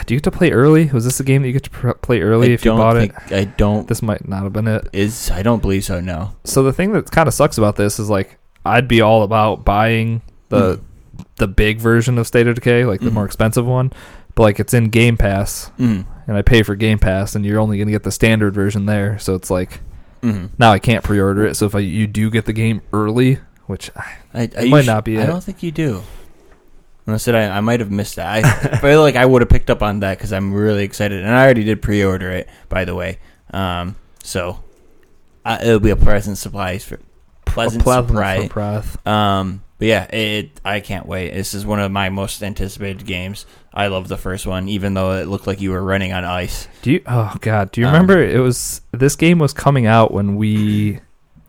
Speaker 3: Do you get to play early? Was this a game that you get to play early if you bought it?
Speaker 2: I don't.
Speaker 3: This might not have been it.
Speaker 2: I don't believe so. No.
Speaker 3: So the thing that kind of sucks about this is like I'd be all about buying the big version of State of Decay, like the more expensive one, but like it's in Game Pass, and I pay for Game Pass, and you're only going to get the standard version there. So it's like now I can't pre-order it. So if you do get the game early, which it might not be.
Speaker 2: I don't think you do. Unless I might have missed that. I feel like I would have picked up on that because I'm really excited, and I already did pre-order it, by the way. So it'll be a pleasant surprise. Surprise. But yeah, I can't wait. This is one of my most anticipated games. I love the first one, even though it looked like you were running on ice.
Speaker 3: Do you remember this game was coming out when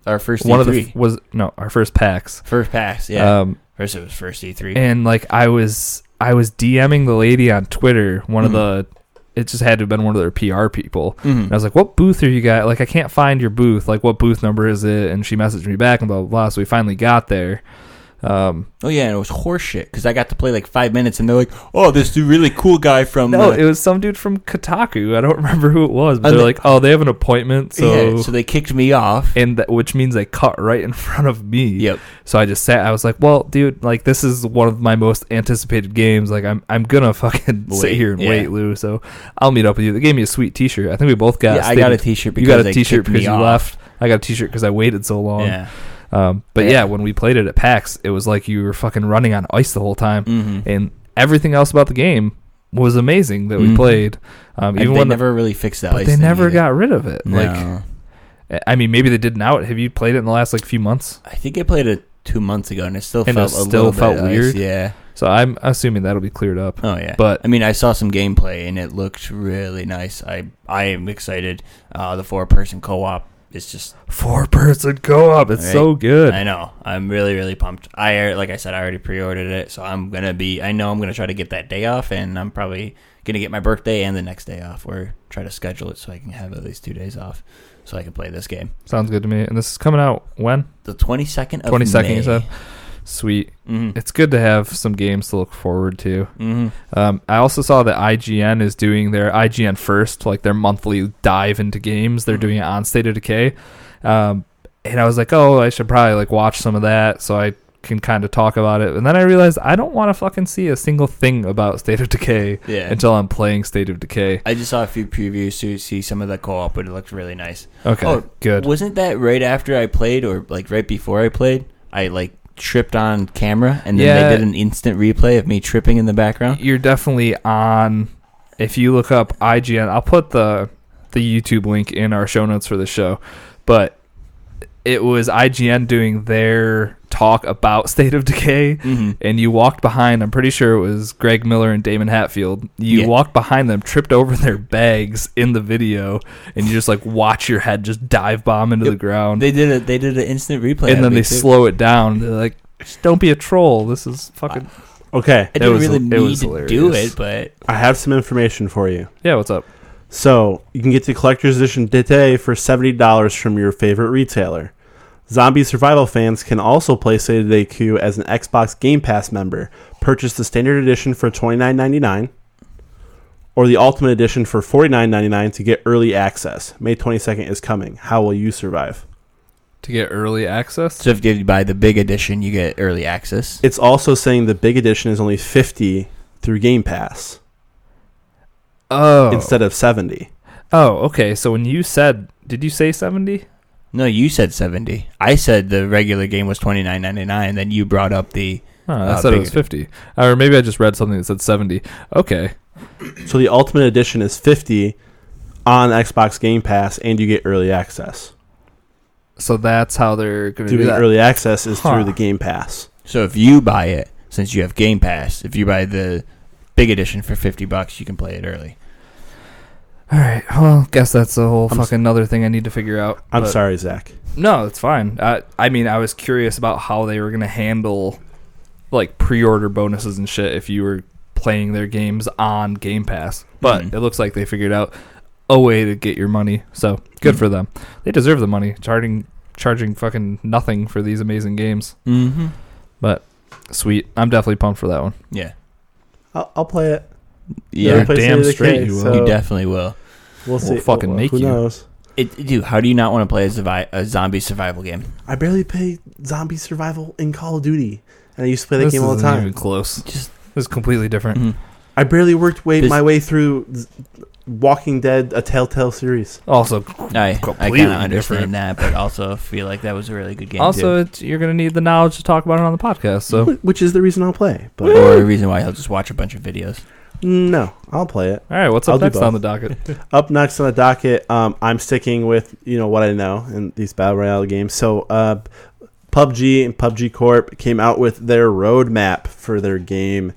Speaker 2: our first E3
Speaker 3: our first PAX.
Speaker 2: First PAX, yeah. First it was first E3.
Speaker 3: And like I was DMing the lady on Twitter, it just had to have been one of their PR people. And I was like, what booth are you guys? Like, I can't find your booth. Like, what booth number is it? And she messaged me back and blah, blah, blah. So we finally got there.
Speaker 2: Oh, yeah, and it was horseshit because I got to play like 5 minutes and they're like, oh, this really cool guy from...
Speaker 3: No, it was some dude from Kotaku. I don't remember who it was, but they're like, oh, they have an appointment. So
Speaker 2: they kicked me off.
Speaker 3: And which means they cut right in front of me.
Speaker 2: Yep.
Speaker 3: So I just sat. I was like, well, dude, like this is one of my most anticipated games. Like I'm gonna fucking sit here and wait, Lou. So I'll meet up with you. They gave me a sweet T-shirt. I think we both got.
Speaker 2: Yeah, I got a T-shirt because
Speaker 3: you got a T-shirt because you left. I got a T-shirt because I waited so long.
Speaker 2: Yeah.
Speaker 3: But yeah, when we played it at PAX, it was like you were fucking running on ice the whole time, and everything else about the game was amazing that we played.
Speaker 2: Even when they never really fixed that,
Speaker 3: but they never got rid of it.
Speaker 2: No.
Speaker 3: Like, I mean, maybe they did now. Have you played it in the last like few months?
Speaker 2: I think I played it 2 months ago, and it still felt
Speaker 3: weird.
Speaker 2: Yeah.
Speaker 3: So I'm assuming that'll be cleared up.
Speaker 2: Oh yeah.
Speaker 3: But
Speaker 2: I mean, I saw some gameplay, and it looked really nice. I am excited. The 4-person co-op. It's just
Speaker 3: 4-person co-op. It's so good.
Speaker 2: I know. I'm really, really pumped. Like I said, I already pre-ordered it, so I know I'm gonna try to get that day off, and I'm probably gonna get my birthday and the next day off, or try to schedule it so I can have at least 2 days off, so I can play this game.
Speaker 3: Sounds good to me. And this is coming out when?
Speaker 2: The 22nd of
Speaker 3: 22nd,
Speaker 2: May.
Speaker 3: you said? Sweet. It's good to have some games to look forward to. I also saw that IGN is doing their IGN First, like their monthly dive into games. They're doing it on State of Decay. And I was like, oh, I should probably like watch some of that. So I can kind of talk about it. And then I realized I don't want to fucking see a single thing about State of Decay until I'm playing State of Decay.
Speaker 2: I just saw a few previews to see some of the co-op, but it looked really nice.
Speaker 3: Okay, good.
Speaker 2: Wasn't that right after I played, or like right before I played? I like tripped on camera, and then they did an instant replay of me tripping in the background.
Speaker 3: You're definitely on. If you look up IGN, I'll put the YouTube link in our show notes for the show, but it was IGN doing their talk about State of Decay, and you walked behind, I'm pretty sure it was Greg Miller and Damon Hatfield. You walked behind them, tripped over their bags in the video, and you just like watch your head just dive bomb into the ground.
Speaker 2: They did an instant replay,
Speaker 3: and then they slow it down. They're like, just don't be a troll. This is fucking.
Speaker 1: Okay,
Speaker 2: I didn't really need to do it, but
Speaker 1: I have some information for you.
Speaker 3: Yeah, what's up?
Speaker 1: So you can get the collector's edition today for $70 from your favorite retailer. Zombie Survival fans can also play State of Decay as an Xbox Game Pass member. Purchase the standard edition for $29.99 or the Ultimate Edition for $49.99 to get early access. May 22nd is coming. How will you survive?
Speaker 3: To get early access?
Speaker 2: So if you buy the big edition, you get early access.
Speaker 1: It's also saying the big edition is only $50 through Game Pass.
Speaker 3: Oh.
Speaker 1: Instead of $70.
Speaker 3: Oh, okay. So when you said, did you say 70?
Speaker 2: No, you said 70. I said the regular game was $29.99, and then you brought up the...
Speaker 3: I said it was 50. Or maybe I just read something that said 70. Okay.
Speaker 1: So the Ultimate Edition is $50 on Xbox Game Pass, and you get early access.
Speaker 3: So that's how they're going to do that?
Speaker 1: Early access is through the Game Pass.
Speaker 2: So if you buy it, since you have Game Pass, if you buy the big edition for $50, you can play it early.
Speaker 3: All right. Well, guess that's a whole fucking other thing I need to figure out.
Speaker 1: I'm sorry, Zach.
Speaker 3: No, it's fine. I mean, I was curious about how they were going to handle like pre-order bonuses and shit if you were playing their games on Game Pass. But it looks like they figured out a way to get your money. So good for them. They deserve the money. Charging fucking nothing for these amazing games.
Speaker 2: Mm-hmm.
Speaker 3: But sweet. I'm definitely pumped for that one.
Speaker 2: Yeah.
Speaker 1: I'll play it.
Speaker 2: Yeah,
Speaker 3: damn straight you will.
Speaker 1: So
Speaker 2: you definitely will.
Speaker 1: We'll see.
Speaker 3: We'll fucking make
Speaker 1: who
Speaker 3: you.
Speaker 1: Who knows?
Speaker 2: Dude, how do you not want to play a zombie survival game?
Speaker 1: I barely play zombie survival in Call of Duty, and I used to play that game all the time.
Speaker 3: Even close. This is completely different.
Speaker 2: Mm-hmm.
Speaker 1: I barely worked my way through Walking Dead, a Telltale series.
Speaker 3: Also,
Speaker 2: I kind of understand that, but also feel like that was a really good game.
Speaker 3: Also,
Speaker 2: too.
Speaker 3: you're going to need the knowledge to talk about it on the podcast. So,
Speaker 1: which is the reason I'll play, but
Speaker 2: or a reason why I'll just watch a bunch of videos.
Speaker 1: No, I'll play it.
Speaker 3: All right, what's up next on the docket?
Speaker 1: Up next on the docket, I'm sticking with what I know in these battle royale games. So, PUBG and PUBG Corp came out with their roadmap for their game.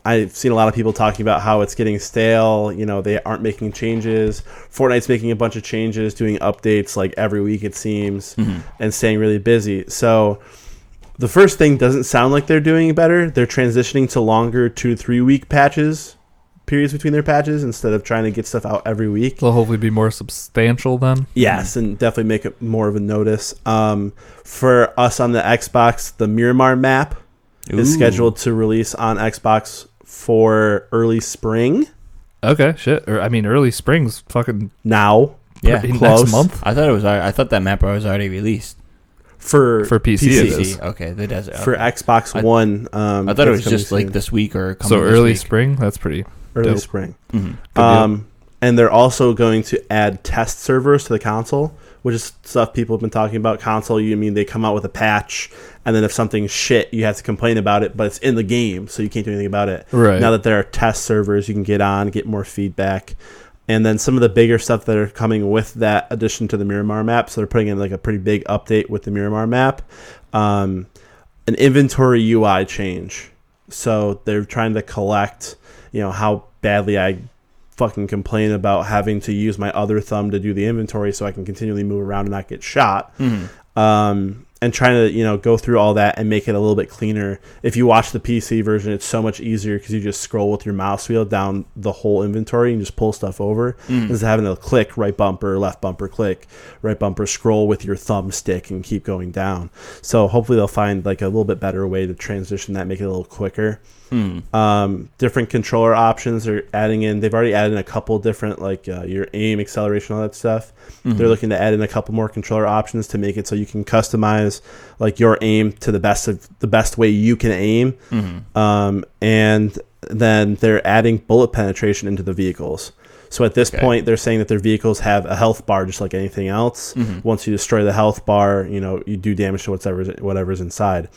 Speaker 1: I've seen a lot of people talking about how it's getting stale. They aren't making changes. Fortnite's making a bunch of changes, doing updates like every week it seems, and staying really busy. So the first thing doesn't sound like they're doing better. They're transitioning to longer 2 to 3 week periods between their patches instead of trying to get stuff out every week.
Speaker 3: They'll hopefully be more substantial then.
Speaker 1: Yes, and definitely make it more of a notice. For us on the Xbox, the Miramar map is scheduled to release on Xbox for early spring.
Speaker 3: Okay, shit. Early spring's fucking
Speaker 1: now.
Speaker 2: Yeah,
Speaker 1: close.
Speaker 3: Next month.
Speaker 2: I thought that map was already released.
Speaker 1: For
Speaker 3: PC, it is.
Speaker 2: Okay, the desert.
Speaker 1: For Xbox One.
Speaker 2: I thought it was just like this week or
Speaker 3: so early spring. That's pretty
Speaker 1: early
Speaker 3: dope.
Speaker 1: spring.
Speaker 2: Mm-hmm.
Speaker 1: And they're also going to add test servers to the console, which is stuff people have been talking about. Console, they come out with a patch, and then if something's shit, you have to complain about it, but it's in the game, so you can't do anything about it.
Speaker 3: Right.
Speaker 1: Now that there are test servers, you can get on, get more feedback. And then some of the bigger stuff that are coming with that addition to the Miramar map, so they're putting in like a pretty big update with the Miramar map, an inventory UI change. So they're trying to collect, how badly I fucking complain about having to use my other thumb to do the inventory so I can continually move around and not get shot. And trying to, go through all that and make it a little bit cleaner. If you watch the PC version, it's so much easier because you just scroll with your mouse wheel down the whole inventory and just pull stuff over. Instead of having to click right bumper, left bumper, click, right bumper, scroll with your thumbstick and keep going down. So hopefully they'll find like a little bit better way to transition that, make it a little quicker. Different controller options they're adding in. They've already added in a couple different your aim, acceleration, all that stuff. They're looking to add in a couple more controller options to make it so you can customize customize like your aim to the best way you can aim. And then they're adding bullet penetration into the vehicles. So at this point, they're saying that their vehicles have a health bar just like anything else. Once you destroy the health bar, you do damage to whatever's inside.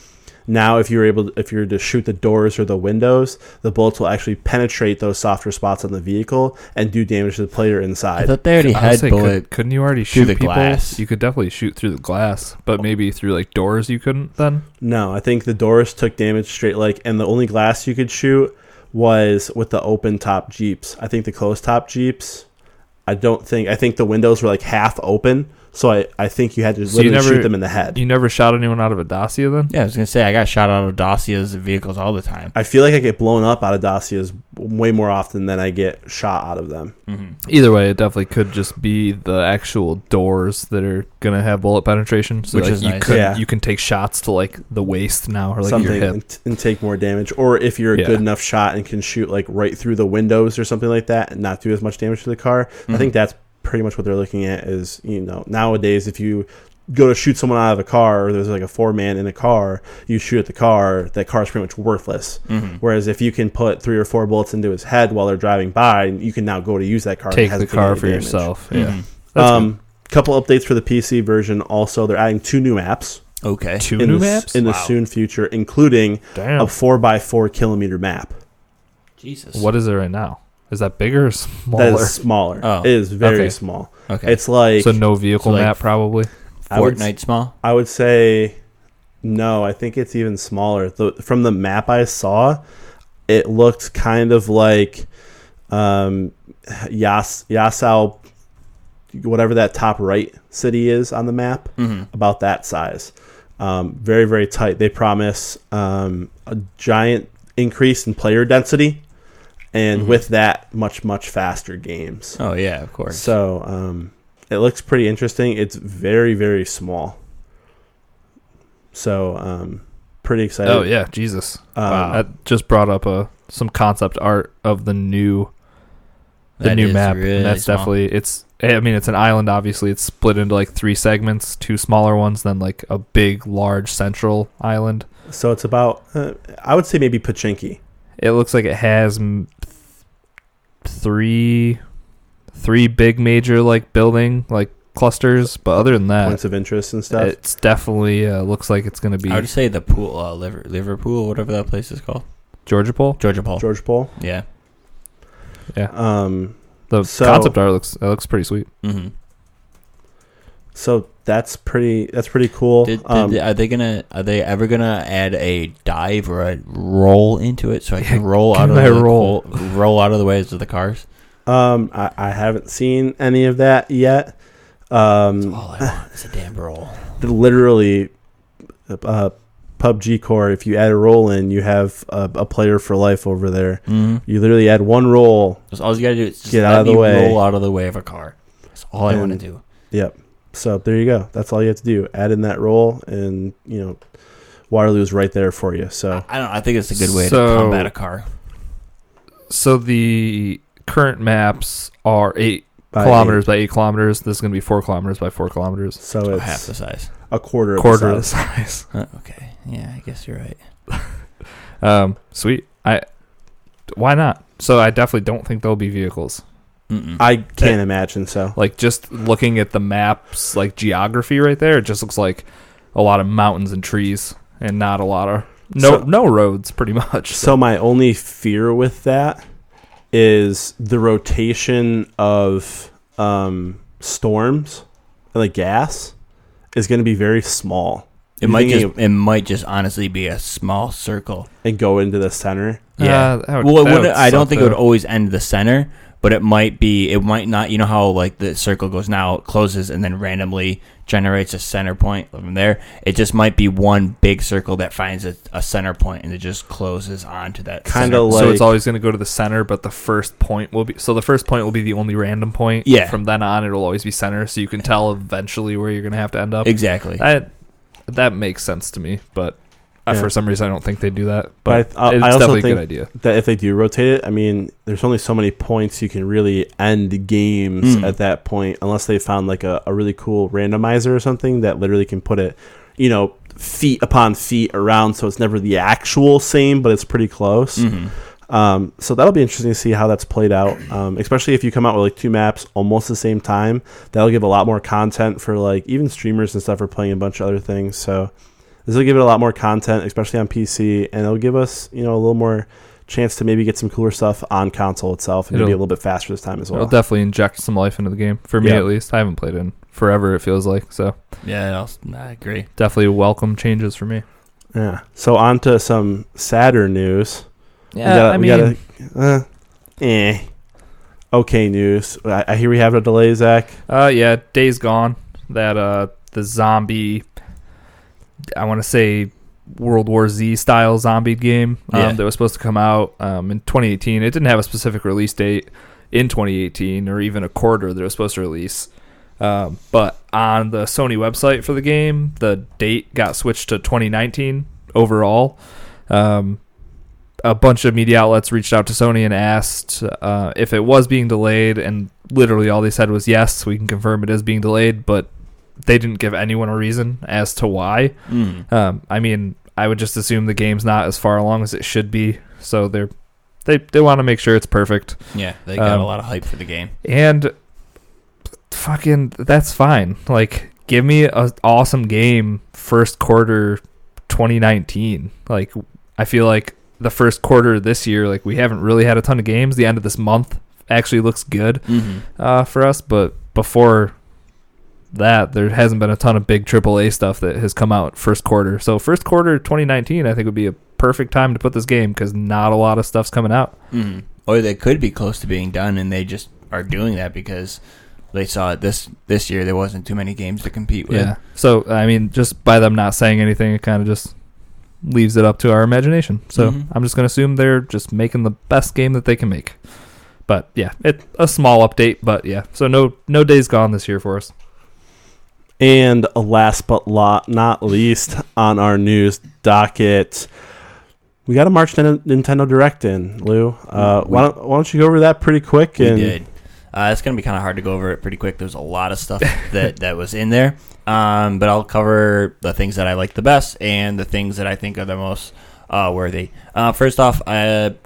Speaker 1: Now, if you're to shoot the doors or the windows, the bullets will actually penetrate those softer spots on the vehicle and do damage to the player inside.
Speaker 2: I thought they already had bullet.
Speaker 3: Couldn't you already shoot
Speaker 2: the
Speaker 3: people?
Speaker 2: glass?
Speaker 3: You could definitely shoot through the glass, but maybe through like doors you couldn't then?
Speaker 1: No, I think the doors took damage straight and the only glass you could shoot was with the open top Jeeps. I think the closed top Jeeps, I think the windows were like half open. So I think you had to literally shoot them in the head.
Speaker 3: You never shot anyone out of a Dacia then?
Speaker 2: Yeah, I was going to say, I got shot out of Dacia's vehicles all the time.
Speaker 1: I feel like I get blown up out of Dacias way more often than I get shot out of them.
Speaker 3: Either way, it definitely could just be the actual doors that are going to have bullet penetration. So
Speaker 2: which
Speaker 3: like
Speaker 2: is nice.
Speaker 3: You can take shots to like the waist now or like
Speaker 1: something
Speaker 3: your hip.
Speaker 1: and take more damage. Or if you're a good enough shot and can shoot like right through the windows or something like that and not do as much damage to the car, I think that's pretty much what they're looking at is, nowadays if you go to shoot someone out of a car or there's like a 4-man in a car, you shoot at the car, that car is pretty much worthless. Whereas if you can put 3 or 4 bullets into his head while they're driving by, you can now go to use that car.
Speaker 3: Take the car for yourself.
Speaker 1: Couple updates for the PC version. Also, they're adding 2 new maps.
Speaker 2: Okay.
Speaker 3: 2 new maps?
Speaker 1: In the soon future, including a 4x4 kilometer map.
Speaker 2: Jesus.
Speaker 3: What is it right now? Is that bigger or smaller?
Speaker 1: That is smaller.
Speaker 2: Oh.
Speaker 1: It is very small.
Speaker 2: Okay.
Speaker 1: It's like...
Speaker 3: So no vehicle map, probably?
Speaker 2: Fortnite small?
Speaker 1: I would say... No, I think it's even smaller. From the map I saw, it looked kind of like Yasau, whatever that top right city is on the map, about that size. Very, very tight. They promise a giant increase in player density. And with that, much, much faster games.
Speaker 2: Oh, yeah, of course.
Speaker 1: So it looks pretty interesting. It's very, very small. So pretty excited.
Speaker 3: Oh, yeah, Jesus. Wow. That just brought up some concept art of the new map.
Speaker 2: Really
Speaker 3: and that's
Speaker 2: small.
Speaker 3: definitely... it's an island, obviously. It's split into like 3 segments, 2 smaller ones, then like a big, large central island.
Speaker 1: So it's about, I would say maybe Pachinki.
Speaker 3: It looks like it has 3 big major like building like clusters, but other than that,
Speaker 1: points of interest and stuff.
Speaker 3: It's definitely looks like it's going to be.
Speaker 2: I would say the pool, Liverpool, whatever that place is called.
Speaker 3: Georgia Pool.
Speaker 1: Georgia Pool.
Speaker 2: Yeah.
Speaker 3: The concept art looks pretty sweet.
Speaker 1: So that's pretty cool.
Speaker 2: Are they ever gonna add a dive or a roll into it so I can roll out of the ways of the cars?
Speaker 1: I haven't seen any of that yet.
Speaker 2: That's all I want is a damn roll.
Speaker 1: Literally, PUBG Core. If you add a roll in, you have a player for life over there. You literally add one roll.
Speaker 2: Just all you gotta do is just
Speaker 1: get out of the way.
Speaker 2: Roll out of the way of a car. That's all I want to do.
Speaker 1: Yep. So there you go. That's all you have to do. Add in that roll, and Waterloo's right there for you. So
Speaker 2: I think it's a good way to combat a car.
Speaker 3: So the current maps are 8 kilometers by 8 kilometers. This is going to be 4 kilometers by 4 kilometers.
Speaker 1: So it's
Speaker 2: half the size.
Speaker 1: A quarter of
Speaker 3: the size.
Speaker 2: Okay. Yeah, I guess you're right.
Speaker 3: Sweet. Why not? So I definitely don't think there'll be vehicles.
Speaker 1: I can't imagine so.
Speaker 3: Like, just looking at the maps, like geography right there, it just looks like a lot of mountains and trees and not a lot of no roads, pretty much.
Speaker 1: So my only fear with that is the rotation of storms, like gas, is going to be very small.
Speaker 2: It might just honestly be a small circle
Speaker 1: and go into the center.
Speaker 2: Yeah. I don't think it would always end the center. But it might not, you know how like the circle goes now, it closes, and then randomly generates a center point from there. It just might be one big circle that finds a center point, and it just closes onto that
Speaker 1: kind of.
Speaker 3: So it's always going to go to the center, but the first point will be the only random point.
Speaker 2: Yeah.
Speaker 3: From then on, it'll always be center, so you can tell eventually where you're going to have to end up.
Speaker 2: Exactly.
Speaker 3: That makes sense to me, but. For some reason, I don't think they do that.
Speaker 1: But
Speaker 3: it's
Speaker 1: I also
Speaker 3: definitely
Speaker 1: think
Speaker 3: a good idea.
Speaker 1: That if they do rotate it, I mean, there's only so many points you can really end games at that point, unless they found like a really cool randomizer or something that literally can put it feet upon feet around, so it's never the actual same, but it's pretty close. So that'll be interesting to see how that's played out, especially if you come out with like 2 maps almost the same time. That'll give a lot more content for like even streamers and stuff are playing a bunch of other things. So this will give it a lot more content, especially on PC, and it'll give us a little more chance to maybe get some cooler stuff on console itself and maybe a little bit faster this time as well.
Speaker 3: It'll definitely inject some life into the game for me at least. I haven't played it in forever, it feels like. So
Speaker 2: yeah, I agree.
Speaker 3: Definitely welcome changes for me.
Speaker 1: Yeah. So on to some sadder news.
Speaker 3: Yeah,
Speaker 1: okay news. I hear we have a delay, Zach.
Speaker 3: Yeah, Days Gone. That the zombie, I want to say World War Z style zombie game that was supposed to come out in 2018. It didn't have a specific release date in 2018 or even a quarter that it was supposed to release. But on the Sony website for the game, the date got switched to 2019 overall. A bunch of media outlets reached out to Sony and asked if it was being delayed, and literally all they said was, yes, we can confirm it is being delayed, but they didn't give anyone a reason as to why. I mean, I would just assume the game's not as far along as it should be, so they want to make sure it's perfect.
Speaker 2: Yeah, they got a lot of hype for the game.
Speaker 3: And fucking, that's fine. Like, give me an awesome game first quarter 2019. Like, I feel like the first quarter this year, like, we haven't really had a ton of games. The end of this month actually looks good for us, but before that, there hasn't been a ton of big AAA stuff that has come out first quarter. So first quarter 2019, I think would be a perfect time to put this game because not a lot of stuff's coming out.
Speaker 2: Or they could be close to being done, and they just are doing that because they saw it this year. There wasn't too many games to compete with.
Speaker 3: Yeah. So I mean, just by them not saying anything, it kind of just leaves it up to our imagination. So I'm just going to assume they're just making the best game that they can make. But yeah, it's a small update, but yeah. So no Days Gone this year for us.
Speaker 1: And last but not least on our news docket, we got a March Nintendo Direct in, Lou. Why don't you go over that pretty quick?
Speaker 2: We did. It's going to be kind of hard to go over it pretty quick. There's a lot of stuff that was in there. But I'll cover the things that I like the best and the things that I think are the most worthy. First off,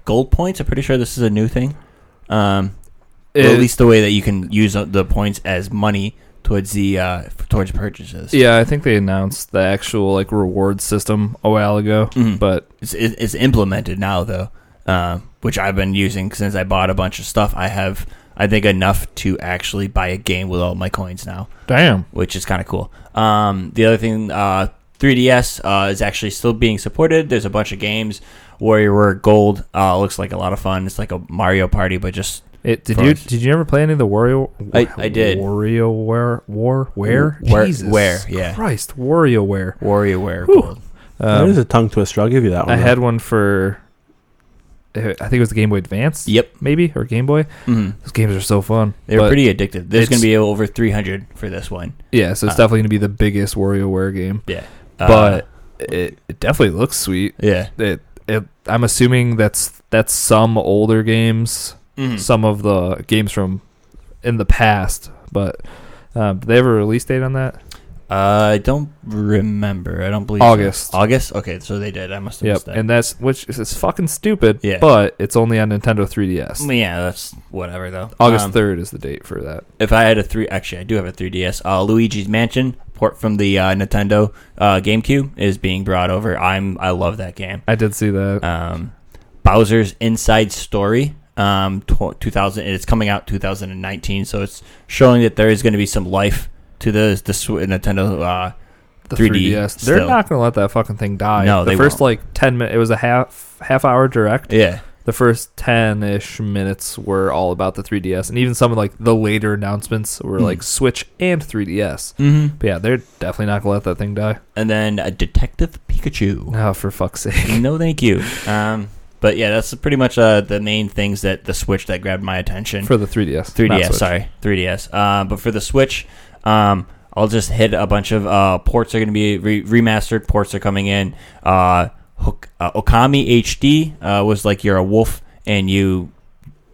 Speaker 2: gold points. I'm pretty sure this is a new thing. At least the way that you can use the points as money towards purchases.
Speaker 3: Yeah, I think they announced the actual like reward system a while ago, but
Speaker 2: it's implemented now though, which I've been using since I bought a bunch of stuff. I think enough to actually buy a game with all my coins now.
Speaker 3: Damn.
Speaker 2: Which is kind of cool. The other thing, 3DS is actually still being supported. There's a bunch of games. WarioWare Gold looks like a lot of fun. It's like a Mario Party, but just...
Speaker 3: Did you ever play any of the Wario?
Speaker 2: I did.
Speaker 3: WarioWare? Jesus
Speaker 2: yeah.
Speaker 3: Christ, WarioWare.
Speaker 2: WarioWare Gold.
Speaker 1: That is a tongue twister. I'll give you that one.
Speaker 3: I had one for... I think it was the Game Boy Advance.
Speaker 2: Yep.
Speaker 3: Maybe, or Game Boy. Those games are so fun.
Speaker 2: They're pretty addictive. There's going to be over 300 for this one.
Speaker 3: Yeah, so it's definitely going to be the biggest WarioWare game.
Speaker 2: Yeah.
Speaker 3: But it definitely looks sweet.
Speaker 2: Yeah.
Speaker 3: I'm assuming that's some older games, some of the games from in the past. But did they have a release date on that?
Speaker 2: I don't remember. I don't believe
Speaker 3: August.
Speaker 2: So. August? Okay, so they did. I must have missed that.
Speaker 3: And which is fucking stupid.
Speaker 2: Yeah.
Speaker 3: But it's only on Nintendo 3DS.
Speaker 2: Yeah, that's whatever though.
Speaker 3: August 3rd is the date for that.
Speaker 2: If I had actually I do have a 3DS. Luigi's Mansion port from the Nintendo GameCube is being brought over. I love that game.
Speaker 3: I did see that.
Speaker 2: Bowser's Inside Story. 2000. It's coming out 2019, so it's showing that there is going to be some life to the Nintendo
Speaker 3: the
Speaker 2: 3DS.
Speaker 3: They're not going to let that fucking thing die.
Speaker 2: No,
Speaker 3: the first
Speaker 2: won't.
Speaker 3: 10 minutes, it was a half hour direct.
Speaker 2: Yeah.
Speaker 3: The first 10-ish minutes were all about the 3DS, and even some of like the later announcements were like Switch and 3DS. But yeah, they're definitely not going to let that thing die.
Speaker 2: And then Detective Pikachu.
Speaker 3: Oh, for fuck's sake.
Speaker 2: No, thank you. But yeah, that's pretty much the main things that the Switch that grabbed my attention.
Speaker 3: For the 3DS.
Speaker 2: 3DS. But for the Switch, I'll just hit a bunch of ports are going to be remastered. Ports are coming in. Okami HD was like you're a wolf and you're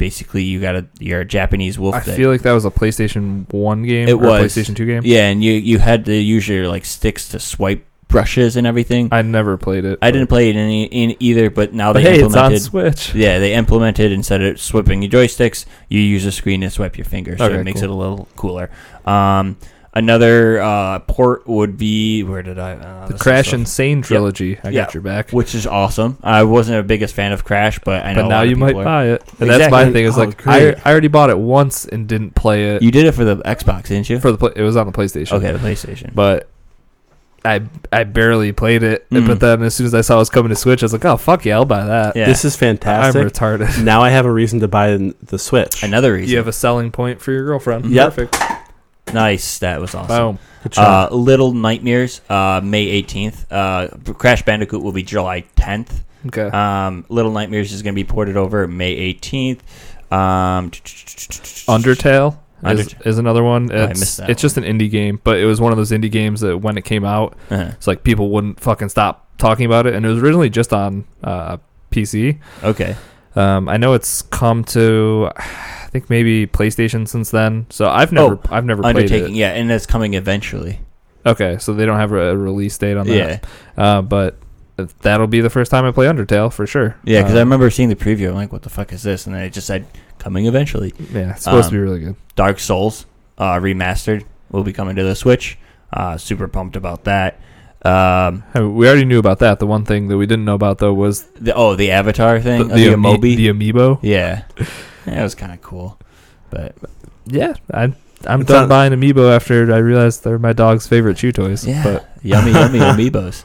Speaker 2: a Japanese wolf.
Speaker 3: I feel like that was a PlayStation 1 game.
Speaker 2: It
Speaker 3: or
Speaker 2: was
Speaker 3: a PlayStation 2 game.
Speaker 2: Yeah, and you had to use your like sticks to swipe brushes and everything.
Speaker 3: I never played it.
Speaker 2: I didn't play it in either, but now
Speaker 3: But
Speaker 2: they
Speaker 3: hey,
Speaker 2: implemented.
Speaker 3: it's on Switch.
Speaker 2: Yeah, they implemented instead of swiping your joysticks, you use a screen to swipe your finger, so
Speaker 3: Okay,
Speaker 2: it makes
Speaker 3: cool.
Speaker 2: it a little cooler. Another port would be
Speaker 3: The Crash Insane trilogy. I got your back.
Speaker 2: which is awesome. I wasn't the biggest fan of Crash, but I know.
Speaker 3: But
Speaker 2: a
Speaker 3: now
Speaker 2: lot of
Speaker 3: you might
Speaker 2: people are.
Speaker 3: buy it, and that's
Speaker 2: Exactly.
Speaker 3: my thing. Is
Speaker 1: Oh,
Speaker 3: like
Speaker 1: great.
Speaker 3: I already bought it once and didn't play it
Speaker 2: You did it for the Xbox, didn't you?
Speaker 3: for it was on the PlayStation.
Speaker 2: Okay, the PlayStation.
Speaker 3: But I barely played it,
Speaker 2: Mm.
Speaker 3: but then as soon as I saw it was coming to Switch, I was like, oh fuck yeah, I'll buy that.
Speaker 2: Yeah.
Speaker 1: This is
Speaker 3: I'm
Speaker 1: fantastic.
Speaker 3: retarded.
Speaker 1: Now I have a reason to buy the Switch.
Speaker 2: Another reason.
Speaker 3: You have a selling point for your girlfriend.
Speaker 1: Yep.
Speaker 3: Perfect.
Speaker 2: Nice. That was awesome.
Speaker 3: Boom.
Speaker 1: Good job.
Speaker 2: Little Nightmares, May 18th. Crash Bandicoot will be July 10th.
Speaker 3: Okay.
Speaker 2: Little Nightmares is going to be ported over May 18th.
Speaker 3: Undertale
Speaker 2: Undertale.
Speaker 3: is another one.
Speaker 2: I missed that
Speaker 3: It's just an indie game, but it was one of those indie games that when it came out, it's like people wouldn't fucking stop talking about it, and it was originally just on PC.
Speaker 2: Okay.
Speaker 3: I know it's come to, I think maybe PlayStation since then. So I've never played
Speaker 2: Undertaking,
Speaker 3: it.
Speaker 2: yeah, and it's coming eventually.
Speaker 3: Okay, so they don't have a release date on
Speaker 2: Yeah.
Speaker 3: that. But that'll be the first time I play Undertale for sure.
Speaker 2: Yeah, because I remember seeing the preview. I'm like, what the fuck is this? And then it just said, coming eventually.
Speaker 3: Yeah, it's supposed to be really good.
Speaker 2: Dark Souls remastered will be coming to the Switch. Super pumped about that.
Speaker 3: We already knew about that. The one thing that we didn't know about though was
Speaker 2: The Avatar thing,
Speaker 3: the
Speaker 2: the Amobi.
Speaker 3: the amiibo.
Speaker 2: Yeah, that was kind of cool. But
Speaker 3: Yeah, I'm
Speaker 1: It's
Speaker 3: done
Speaker 1: not-
Speaker 3: buying amiibo after I realized they're my dog's favorite chew toys.
Speaker 2: yeah,
Speaker 3: But
Speaker 2: yummy Amiibos.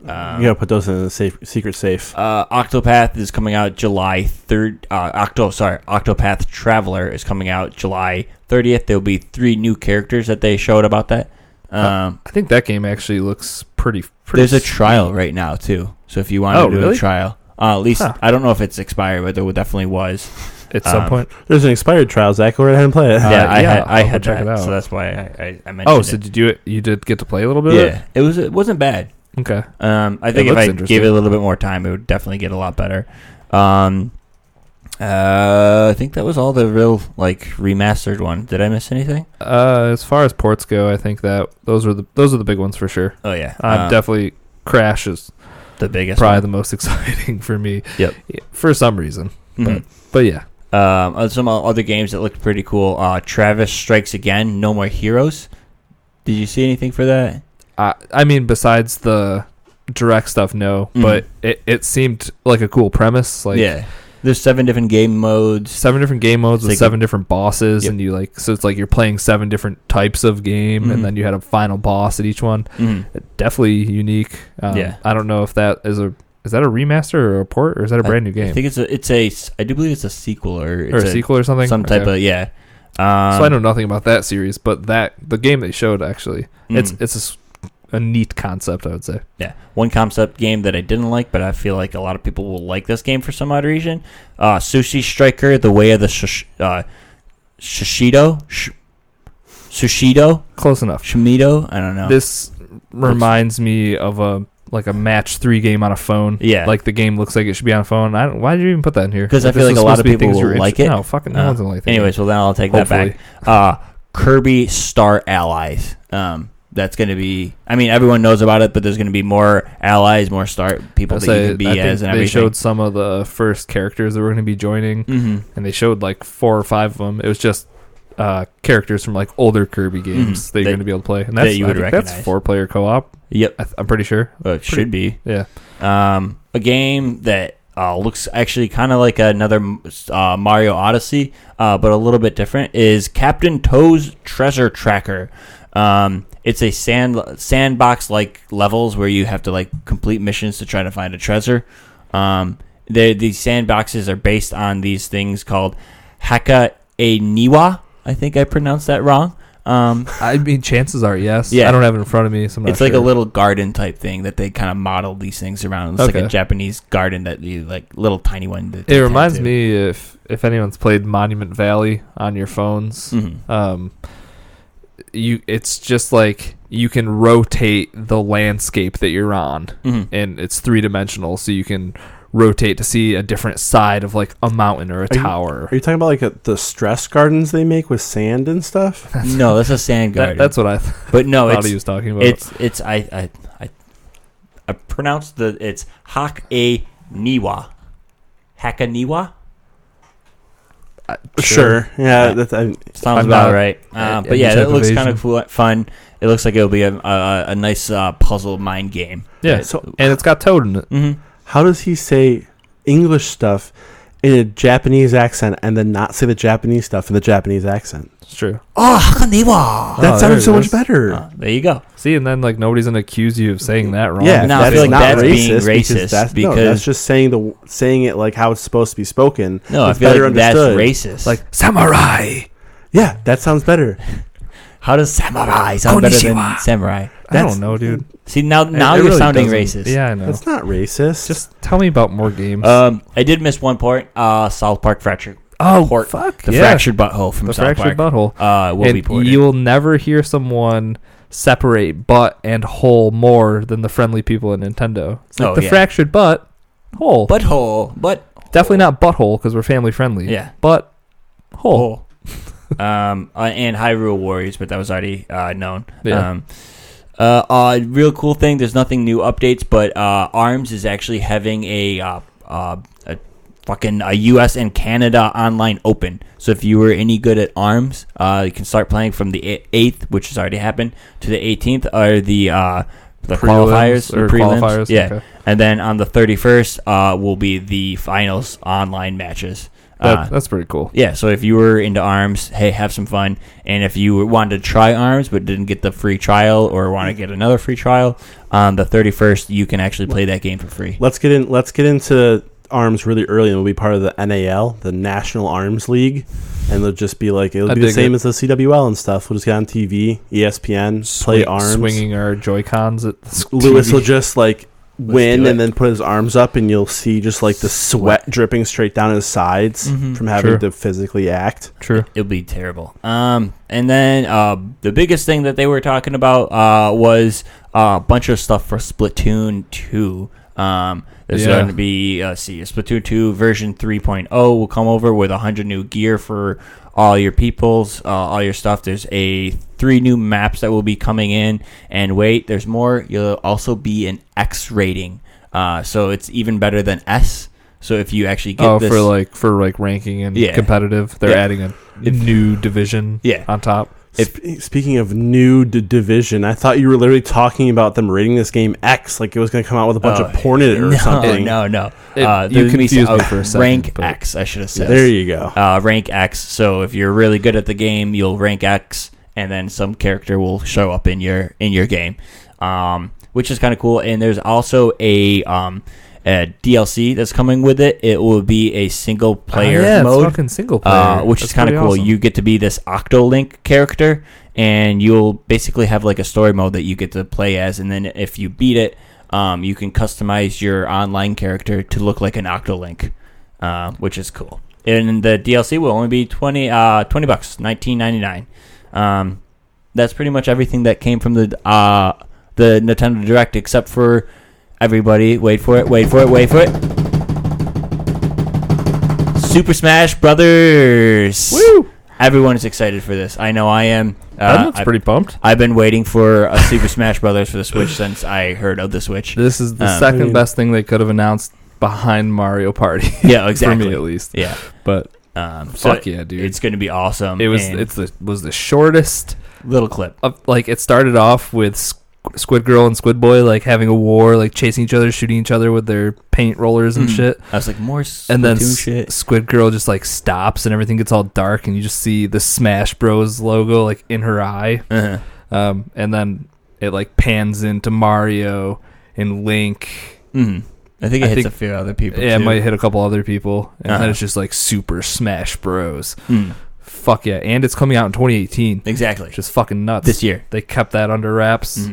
Speaker 1: You gotta put those in the secret safe.
Speaker 2: Octopath is coming out July 3rd. Octopath Traveler is coming out July 30th. There'll be 3 new characters that they showed about that.
Speaker 3: I think that game actually looks pretty.
Speaker 2: There's a trial right now too. So if you want to do
Speaker 3: really?
Speaker 2: a trial, at least
Speaker 3: Huh.
Speaker 2: I don't know if it's expired, but there definitely was.
Speaker 3: at some point.
Speaker 1: There's an expired trial, Zach. Go right ahead and play it.
Speaker 2: I
Speaker 3: I'll
Speaker 2: had
Speaker 3: check
Speaker 2: that,
Speaker 3: it out.
Speaker 2: so that's why I mentioned.
Speaker 3: Oh,
Speaker 2: it.
Speaker 3: so you did get to play a little bit?
Speaker 2: Yeah, it wasn't bad.
Speaker 3: Okay.
Speaker 2: I think if
Speaker 3: looks
Speaker 2: I
Speaker 3: interesting.
Speaker 2: gave it a little bit more time, it would definitely get a lot better. I think that was all the real remastered one. Did I miss anything?
Speaker 3: As far as ports go, I think that those are the big ones for sure.
Speaker 2: Oh yeah,
Speaker 3: Definitely Crash is
Speaker 2: the biggest.
Speaker 3: probably
Speaker 2: one.
Speaker 3: the most exciting for me.
Speaker 2: Yep.
Speaker 3: Yeah, for some reason.
Speaker 2: Mhm.
Speaker 3: But yeah.
Speaker 2: Some other games that looked pretty cool. Travis Strikes Again. No More Heroes. Did you see anything for that?
Speaker 3: I mean, besides the direct stuff, no.
Speaker 2: Mhm.
Speaker 3: But it seemed like a cool premise. Like
Speaker 2: Yeah. There's 7 different game modes.
Speaker 3: 7 different game modes with
Speaker 2: Like-
Speaker 3: 7 different bosses,
Speaker 2: Yep.
Speaker 3: and so it's like you're playing 7 different types of game,
Speaker 2: Mhm.
Speaker 3: and then you had a final boss at each one.
Speaker 2: Mhm.
Speaker 3: Definitely unique.
Speaker 2: Yeah.
Speaker 3: I don't know if that is that a remaster or a port, or is that a brand new game?
Speaker 2: I think I do believe it's a sequel or it's
Speaker 3: or a sequel or something.
Speaker 2: some type
Speaker 3: Okay.
Speaker 2: of yeah.
Speaker 3: So I know nothing about that series, but the game they showed actually,
Speaker 2: Mhm.
Speaker 3: it's a neat concept, I would say.
Speaker 2: Yeah, one concept game that I didn't like, but I feel like a lot of people will like this game for some odd reason. Sushi Striker: The Way of the Sushido,
Speaker 3: Close enough.
Speaker 2: Shimido. I don't know.
Speaker 3: This reminds me of a match 3 game on a phone.
Speaker 2: Yeah.
Speaker 3: like the game looks like it should be on a phone. Why did you even put that in here?
Speaker 2: 'Cause I
Speaker 3: If
Speaker 2: feel
Speaker 3: this
Speaker 2: like
Speaker 3: was
Speaker 2: a lot
Speaker 3: supposed
Speaker 2: of
Speaker 3: to be
Speaker 2: people
Speaker 3: things
Speaker 2: will
Speaker 3: you're
Speaker 2: like
Speaker 3: interested-
Speaker 2: it.
Speaker 3: No, fucking no one's gonna like that.
Speaker 2: Anyways, well then I'll take that
Speaker 3: Hopefully.
Speaker 2: back. Kirby Star Allies. That's going to be. I mean, everyone knows about it, but there's going to be more allies, more people that you can be
Speaker 3: I think
Speaker 2: as, and
Speaker 3: they
Speaker 2: everything.
Speaker 3: showed some of the first characters that were going to be joining,
Speaker 2: Mhm.
Speaker 3: and they showed like 4 or 5 of them. It was just characters from like older Kirby games that you're going to be able to play, and that's
Speaker 2: that you would
Speaker 3: I think that's
Speaker 2: recognize.
Speaker 3: 4-player co-op.
Speaker 2: Yep,
Speaker 3: I'm pretty sure.
Speaker 2: it should be.
Speaker 3: Yeah.
Speaker 2: A game that looks actually kind of like another Mario Odyssey, but a little bit different, is Captain Toad's Treasure Tracker. It's a sandbox like levels where you have to complete missions to try to find a treasure. These sandboxes are based on these things called Haka e Niwa. I think I pronounced that wrong.
Speaker 3: I mean, chances are yes.
Speaker 2: Yeah.
Speaker 3: I don't have it in front of me, so I'm not
Speaker 2: It's like
Speaker 3: sure.
Speaker 2: a little garden type thing that they kind of modeled these things around. It's like a
Speaker 3: Okay.
Speaker 2: Japanese garden that you little tiny one. That
Speaker 3: It
Speaker 2: they
Speaker 3: reminds
Speaker 2: tend to.
Speaker 3: me if anyone's played Monument Valley on your phones.
Speaker 2: Mhm.
Speaker 3: It's just like you can rotate the landscape that you're on,
Speaker 2: Mhm.
Speaker 3: and it's 3-dimensional, so you can rotate to see a different side of like a mountain or a tower.
Speaker 1: Are you talking about the stress gardens they make with sand and stuff?
Speaker 2: No, that's a sand garden.
Speaker 3: That's what I
Speaker 2: but no,
Speaker 3: thought
Speaker 2: it's
Speaker 3: he was talking about.
Speaker 2: it's I I pronounced it's Hakaniwa. Hakaniwa?
Speaker 1: Sure. Yeah, that
Speaker 2: sounds about right. But yeah, it looks kind of fun. It looks like it'll be a nice puzzle mind game.
Speaker 3: Yeah, and it's got Toad in it.
Speaker 2: Mm-hmm.
Speaker 1: How does he say English stuff in a Japanese accent and then not say the Japanese stuff in the Japanese accent?
Speaker 3: It's true.
Speaker 2: Oh, Hakaniwa!
Speaker 1: That sounded so much better.
Speaker 2: There you go.
Speaker 3: See, and then like nobody's gonna accuse you of saying that wrong.
Speaker 1: Yeah,
Speaker 2: no, I feel like that's being racist
Speaker 1: because that's just saying it like how it's supposed to be spoken.
Speaker 2: No, I feel like that's racist.
Speaker 3: Like samurai.
Speaker 1: Yeah, that sounds better.
Speaker 2: How does samurai sound better than samurai?
Speaker 3: I don't know, dude.
Speaker 2: See, now you're really sounding racist.
Speaker 3: Yeah, I know.
Speaker 1: That's not racist.
Speaker 3: Just tell me about more games.
Speaker 2: I did miss one part. South Park Fractured.
Speaker 3: Fuck.
Speaker 2: The Fractured Butthole from South Park.
Speaker 3: The Fractured Butthole.
Speaker 2: Will be ported.
Speaker 3: You will never hear someone separate butt and hole more than the friendly people at Nintendo. It's like the Fractured Butt Hole.
Speaker 2: Butthole.
Speaker 3: Definitely not butthole because we're family friendly.
Speaker 2: Yeah.
Speaker 3: But hole.
Speaker 2: And Hyrule Warriors, but that was already known.
Speaker 3: Yeah.
Speaker 2: Real cool thing. There's nothing new updates, but ARMS is actually having a U.S. and Canada online open. So if you were any good at ARMS, you can start playing from the 8th, which has already happened, to the 18th, or the qualifiers or prelims. Yeah, okay. And then on the 31st will be the finals online matches.
Speaker 3: That's pretty cool.
Speaker 2: Yeah, so if you were into ARMS, hey, have some fun. And if you wanted to try ARMS but didn't get the free trial or want to get another free trial, on the 31st you can actually play that game for free.
Speaker 1: Let's get into ARMS really early, and we'll be part of the NAL, the National ARMS League, and it'll just be like it'll be the same as the CWL and stuff. We'll just get on TV, ESPN, play ARMS,
Speaker 3: swinging our Joy-Cons at the
Speaker 1: Lewis
Speaker 3: TV.
Speaker 1: will just like win and then put his arms up, and you'll see just like the sweat dripping straight down his sides from having to physically act.
Speaker 3: True.
Speaker 2: It'll be terrible. And then the biggest thing that they were talking about was a bunch of stuff for Splatoon 2. There's going to be Splatoon 2 version 3.0 will come over with 100 new gear for all your peoples, all your stuff. There's 3 new maps that will be coming in, and wait, there's more. You'll also be an X rating, so it's even better than S. So if you actually get this
Speaker 3: for ranking and competitive, they're adding a new division on top.
Speaker 1: Speaking of new division, I thought you were literally talking about them rating this game X, like it was going to come out with a bunch of porn in it or something.
Speaker 2: No.
Speaker 3: You confused me for a second.
Speaker 2: Rank X, I should have said.
Speaker 1: There you go.
Speaker 2: Rank X. So if you're really good at the game, you'll rank X, and then some character will show up in your game, which is kind of cool. And there's also a DLC that's coming with it. It will be a single player mode.
Speaker 3: It's fucking single player,
Speaker 2: which is kind of cool. Awesome. You get to be this Octolink character, and you'll basically have like a story mode that you get to play as. And then if you beat it, you can customize your online character to look like an Octolink, which is cool. And the DLC will only be $20, $19.99. That's pretty much everything that came from the Nintendo Direct, except for. Everybody, wait for it. Super Smash Brothers.
Speaker 3: Woo!
Speaker 2: Everyone is excited for this. I know I am.
Speaker 3: I'm pretty pumped.
Speaker 2: I've been waiting for a Super Smash Brothers for the Switch since I heard of the Switch.
Speaker 3: This is the second best thing they could have announced behind Mario Party.
Speaker 2: Yeah, exactly.
Speaker 3: For me, at least.
Speaker 2: Yeah.
Speaker 3: But fuck yeah, dude.
Speaker 2: It's going to be awesome.
Speaker 3: It was the shortest
Speaker 2: little clip.
Speaker 3: It started off with Squid Girl and Squid Boy like having a war, like chasing each other, shooting each other with their paint rollers and shit.
Speaker 2: I was like, more Splatoon
Speaker 3: and then
Speaker 2: shit.
Speaker 3: Squid Girl just like stops and everything gets all dark, and you just see the Smash Bros logo like in her eye. And then it like pans into Mario and Link.
Speaker 2: I think it hits a few other people.
Speaker 3: Yeah,
Speaker 2: too.
Speaker 3: It might hit a couple other people, and then it's just like Super Smash Bros. Fuck yeah, and it's coming out in 2018.
Speaker 2: Exactly.
Speaker 3: Just fucking nuts.
Speaker 2: This year.
Speaker 3: They kept that under wraps.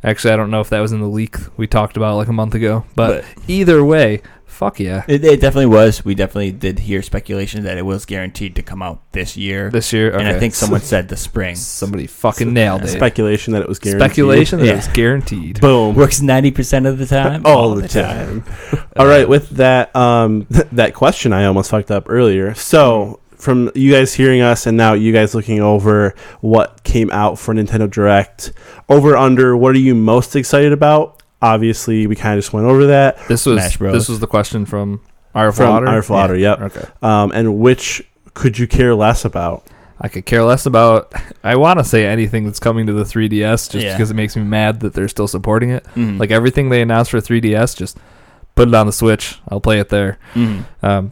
Speaker 3: Actually, I don't know if that was in the leak we talked about like a month ago. But either way, fuck yeah.
Speaker 2: It definitely was. We definitely did hear speculation that it was guaranteed to come out this year.
Speaker 3: Okay.
Speaker 2: And I think someone said the spring.
Speaker 3: Somebody fucking nailed it.
Speaker 1: Speculation that it was guaranteed.
Speaker 3: Speculation that it was guaranteed.
Speaker 1: Boom.
Speaker 2: Works 90% of the time.
Speaker 1: All the time. All right, with that that question I almost fucked up earlier. So from you guys hearing us and now you guys looking over what came out for Nintendo Direct, over under, what are you most excited about? obviously, we kind of just went over that.
Speaker 3: This was the question from Water.
Speaker 1: Yep.
Speaker 3: Okay.
Speaker 1: And which could you care less about?
Speaker 3: I could care less about. I want to say anything that's coming to the 3DS, just because it makes me mad that they're still supporting it.
Speaker 2: Mm.
Speaker 3: Like everything they announced for 3DS, just put it on the Switch. I'll play it there.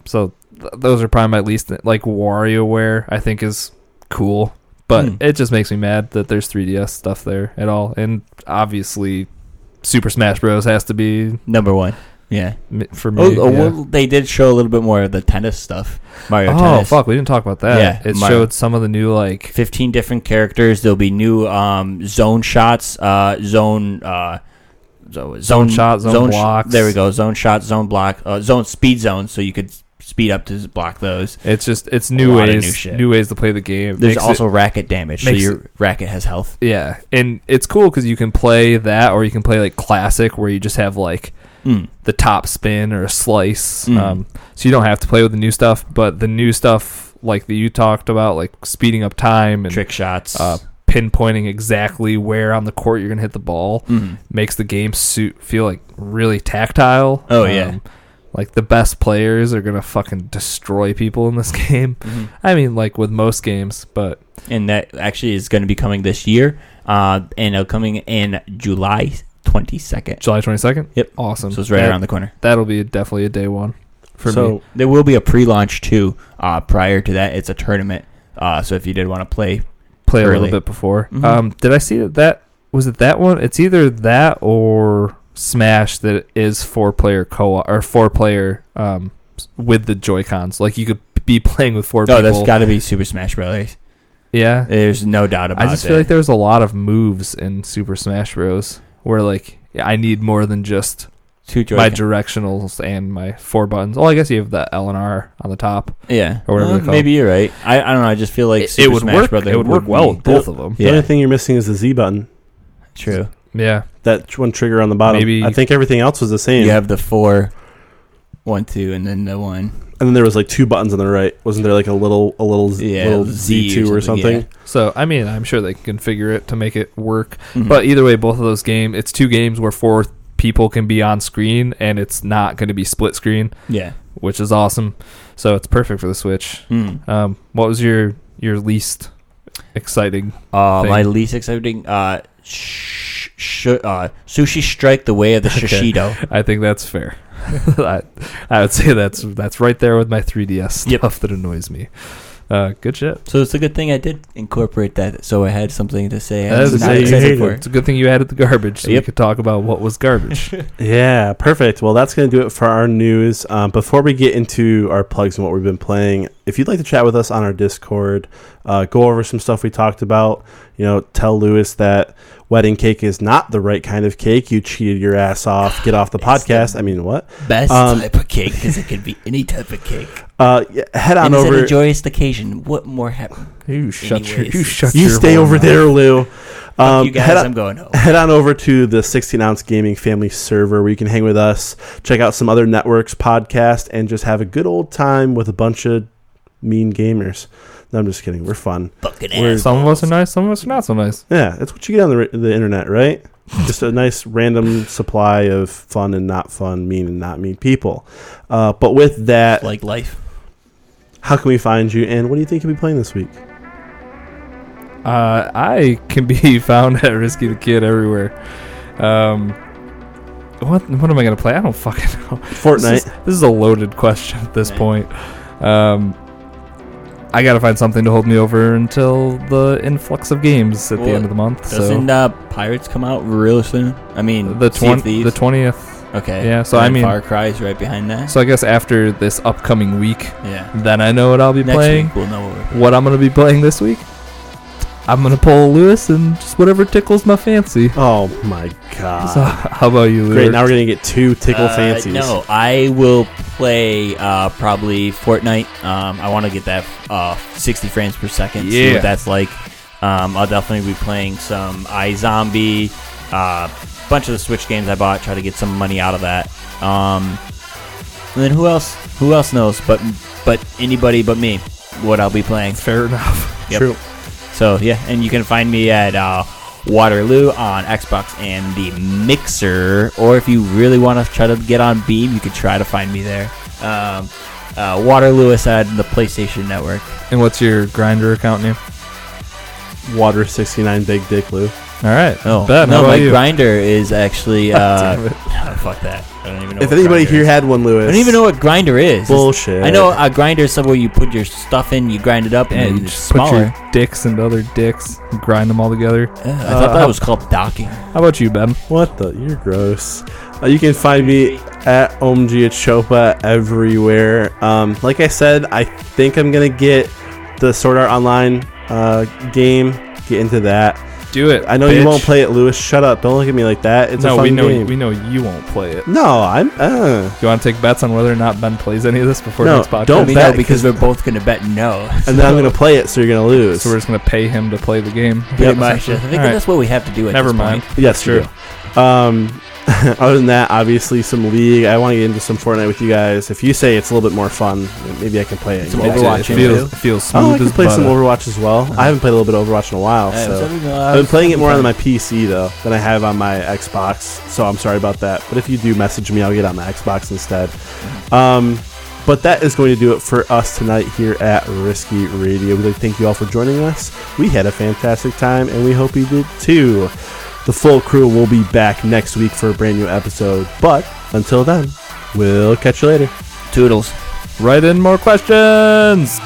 Speaker 3: So those are probably my least. Like WarioWare, I think is cool, but it just makes me mad that there's 3DS stuff there at all. And obviously, Super Smash Bros. Has to be
Speaker 2: number one. Yeah,
Speaker 3: for me.
Speaker 2: Well, they did show a little bit more of the tennis stuff. Mario Tennis.
Speaker 3: Oh fuck, we didn't talk about that.
Speaker 2: Yeah,
Speaker 3: it showed some of the new
Speaker 2: 15 different characters. There'll be new zone shots, zone
Speaker 3: shot, zone blocks.
Speaker 2: There we go. Zone shot, zone block, zone speed zones. So you could speed up to block those.
Speaker 3: It's new ways to play the game.
Speaker 2: There's also racket damage, so your racket has health.
Speaker 3: Yeah, and it's cool because you can play that, or you can play classic, where you just have the top spin or a slice. So you don't have to play with the new stuff, but the new stuff that you talked about, speeding up time and
Speaker 2: trick shots,
Speaker 3: pinpointing exactly where on the court you're gonna hit the ball, makes the game feel really tactile.
Speaker 2: Oh yeah.
Speaker 3: The best players are gonna fucking destroy people in this game. I mean, with most games,
Speaker 2: and that actually is going to be coming this year, and coming in July 22nd.
Speaker 3: July 22nd?
Speaker 2: Yep.
Speaker 3: Awesome.
Speaker 2: So it's right around the corner.
Speaker 3: That'll be definitely a day one for me.
Speaker 2: There will be a pre-launch too. Prior to that, it's a tournament. So if you did want to play
Speaker 3: early. A little bit before. Did I see that was it that one? It's either that or Smash that is 4-player co-op or 4-player with the Joy-Cons. You could be playing with 4 people.
Speaker 2: Oh, that's got to be Super Smash Bros.
Speaker 3: Yeah.
Speaker 2: There's no doubt about it.
Speaker 3: I just feel like there's a lot of moves in Super Smash Bros. Where I need more than just my directionals and my 4 buttons. Well, I guess you have the L and R on the top.
Speaker 2: Yeah.
Speaker 3: Or whatever they're called.
Speaker 2: Maybe you're right. I don't know. I just feel like
Speaker 3: Super Smash Bros. It would work well with both of them.
Speaker 1: The only thing you're missing is the Z button.
Speaker 2: True.
Speaker 3: Yeah.
Speaker 1: That one trigger on the bottom. Maybe I think everything else was the same.
Speaker 2: You have the 4, 1, 2, and then the 1.
Speaker 1: And then there was 2 buttons on the right. Wasn't there a little Z2 or something?
Speaker 2: Yeah.
Speaker 3: So I mean, I'm sure they can configure it to make it work. But either way, both of those games, it's 2 games where 4 people can be on screen, and it's not going to be split screen.
Speaker 2: Yeah,
Speaker 3: which is awesome. So it's perfect for the Switch. What was your least exciting? Thing?
Speaker 2: My least exciting. Sushi Strike: The Way of the Shishido.
Speaker 3: I think that's fair. I would say that's right there with my 3DS stuff that annoys me. Good shit.
Speaker 2: So it's a good thing I did incorporate that, so I had something to say.
Speaker 3: It's a good thing you added the garbage, so we could talk about what was garbage.
Speaker 1: Yeah, perfect. Well, that's going to do it for our news. Before we get into our plugs and what we've been playing, if you'd like to chat with us on our Discord, go over some stuff we talked about. Tell Lewis that wedding cake is not the right kind of cake. You cheated your ass off. Get off the podcast. I mean, what?
Speaker 2: Best type of cake, because it could be any type of cake.
Speaker 1: Head on over.
Speaker 2: It's a joyous occasion. What more happened?
Speaker 3: You
Speaker 1: stay over there, Lou.
Speaker 2: You guys, I'm going home.
Speaker 1: Head on over to the 16-ounce gaming family server where you can hang with us, check out some other networks, podcast, and just have a good old time with a bunch of mean gamers. No, I'm just kidding. We're fun.
Speaker 3: Some of us are nice, some of us are not so nice.
Speaker 1: Yeah, that's what you get on the internet, right? Just a nice random supply of fun and not fun, mean and not mean people. But with that,
Speaker 2: like life.
Speaker 1: How can we find you, and what do you think you'll be playing this week?
Speaker 3: I can be found at Risky the Kid everywhere. What am I gonna play? I don't fucking know.
Speaker 1: Fortnite.
Speaker 3: This is a loaded question at this point. I gotta find something to hold me over until the influx of games at the end of the month.
Speaker 2: Doesn't Pirates come out real soon? I mean,
Speaker 3: the 20th.
Speaker 2: Okay.
Speaker 3: Yeah. So I mean,
Speaker 2: Far Cry's right behind that.
Speaker 3: So I guess after this upcoming week, then I know what I'll be
Speaker 2: Next
Speaker 3: playing.
Speaker 2: Week we'll know
Speaker 3: what I'm gonna be playing this week. I'm gonna pull Lewis and just whatever tickles my fancy.
Speaker 1: Oh my god!
Speaker 3: So how about you, Lewis?
Speaker 1: Great. Now we're gonna get 2 tickle fancies.
Speaker 2: No, I will play probably Fortnite. I want to get that 60 frames per second. See what that's like. I'll definitely be playing some iZombie. Bunch of the Switch games I bought. Try to get some money out of that. And then who else? Who else knows? But anybody but me. What I'll be playing.
Speaker 3: Fair enough.
Speaker 1: Yep. True.
Speaker 2: So, yeah, and you can find me at Waterloo on Xbox and the Mixer. Or if you really want to try to get on Beam, you could try to find me there. Waterloo aside, the PlayStation Network.
Speaker 3: And what's your Grindr account name?
Speaker 1: Water 69 Big Dick Lou.
Speaker 3: All right.
Speaker 2: Oh,
Speaker 3: Ben,
Speaker 2: no,
Speaker 3: how
Speaker 2: my
Speaker 3: about you?
Speaker 2: Grindr is actually.
Speaker 3: Damn it.
Speaker 2: Fuck that. I don't even know.
Speaker 1: If
Speaker 2: what
Speaker 1: anybody
Speaker 2: Grindr
Speaker 1: here
Speaker 2: is.
Speaker 1: had one, Lewis.
Speaker 2: I don't even know what Grindr is.
Speaker 1: Bullshit.
Speaker 2: I know a Grindr is somewhere you put your stuff in, you grind it up,
Speaker 3: And
Speaker 2: and
Speaker 3: you
Speaker 2: it's
Speaker 3: just put
Speaker 2: smaller.
Speaker 3: your dicks into other dicks and grind them all together.
Speaker 2: I thought that was called docking.
Speaker 3: How about you, Ben?
Speaker 1: What the? You're gross. You can find me at OMGAchopa everywhere. Like I said, I think I'm going to get the Sword Art Online game. Get into that.
Speaker 3: Do it.
Speaker 1: I know you won't play it, Lewis. Shut up. Don't look at me like that. It's a fun game.
Speaker 3: We know you won't play it.
Speaker 1: No, I'm...
Speaker 3: You want to take bets on whether or not Ben plays any of this before
Speaker 1: No,
Speaker 3: next podcast?
Speaker 1: don't
Speaker 2: We
Speaker 1: bet
Speaker 2: know because we're both going to bet no.
Speaker 1: And then I'm going to play it, so you're going to lose.
Speaker 3: So we're just going to pay him to play the game.
Speaker 2: Pretty much. I think
Speaker 3: All right.
Speaker 2: that's what we have to do at
Speaker 3: Never
Speaker 2: this
Speaker 3: mind.
Speaker 2: point.
Speaker 1: Yes,
Speaker 3: Sure.
Speaker 1: true. Other than that, obviously some League. I want to get into some Fortnite with you guys. If you say it's a little bit more fun, maybe I can play it.
Speaker 2: Some
Speaker 1: You guys
Speaker 2: Overwatch
Speaker 1: do.
Speaker 2: in
Speaker 3: It feels
Speaker 1: Oh,
Speaker 3: smooth
Speaker 1: I can
Speaker 3: as
Speaker 1: play some
Speaker 3: butter.
Speaker 1: Overwatch as well. I haven't played a little bit of Overwatch in a while, so I've been playing it more on my PC though than I have on my Xbox. So I'm sorry about that. But if you do message me, I'll get on the Xbox instead. But that is going to do it for us tonight here at Risky Radio. We'd like to thank you all for joining us. We had a fantastic time, and we hope you did too. The full crew will be back next week for a brand new episode. But until then, we'll catch you later.
Speaker 2: Toodles.
Speaker 3: Write in more questions.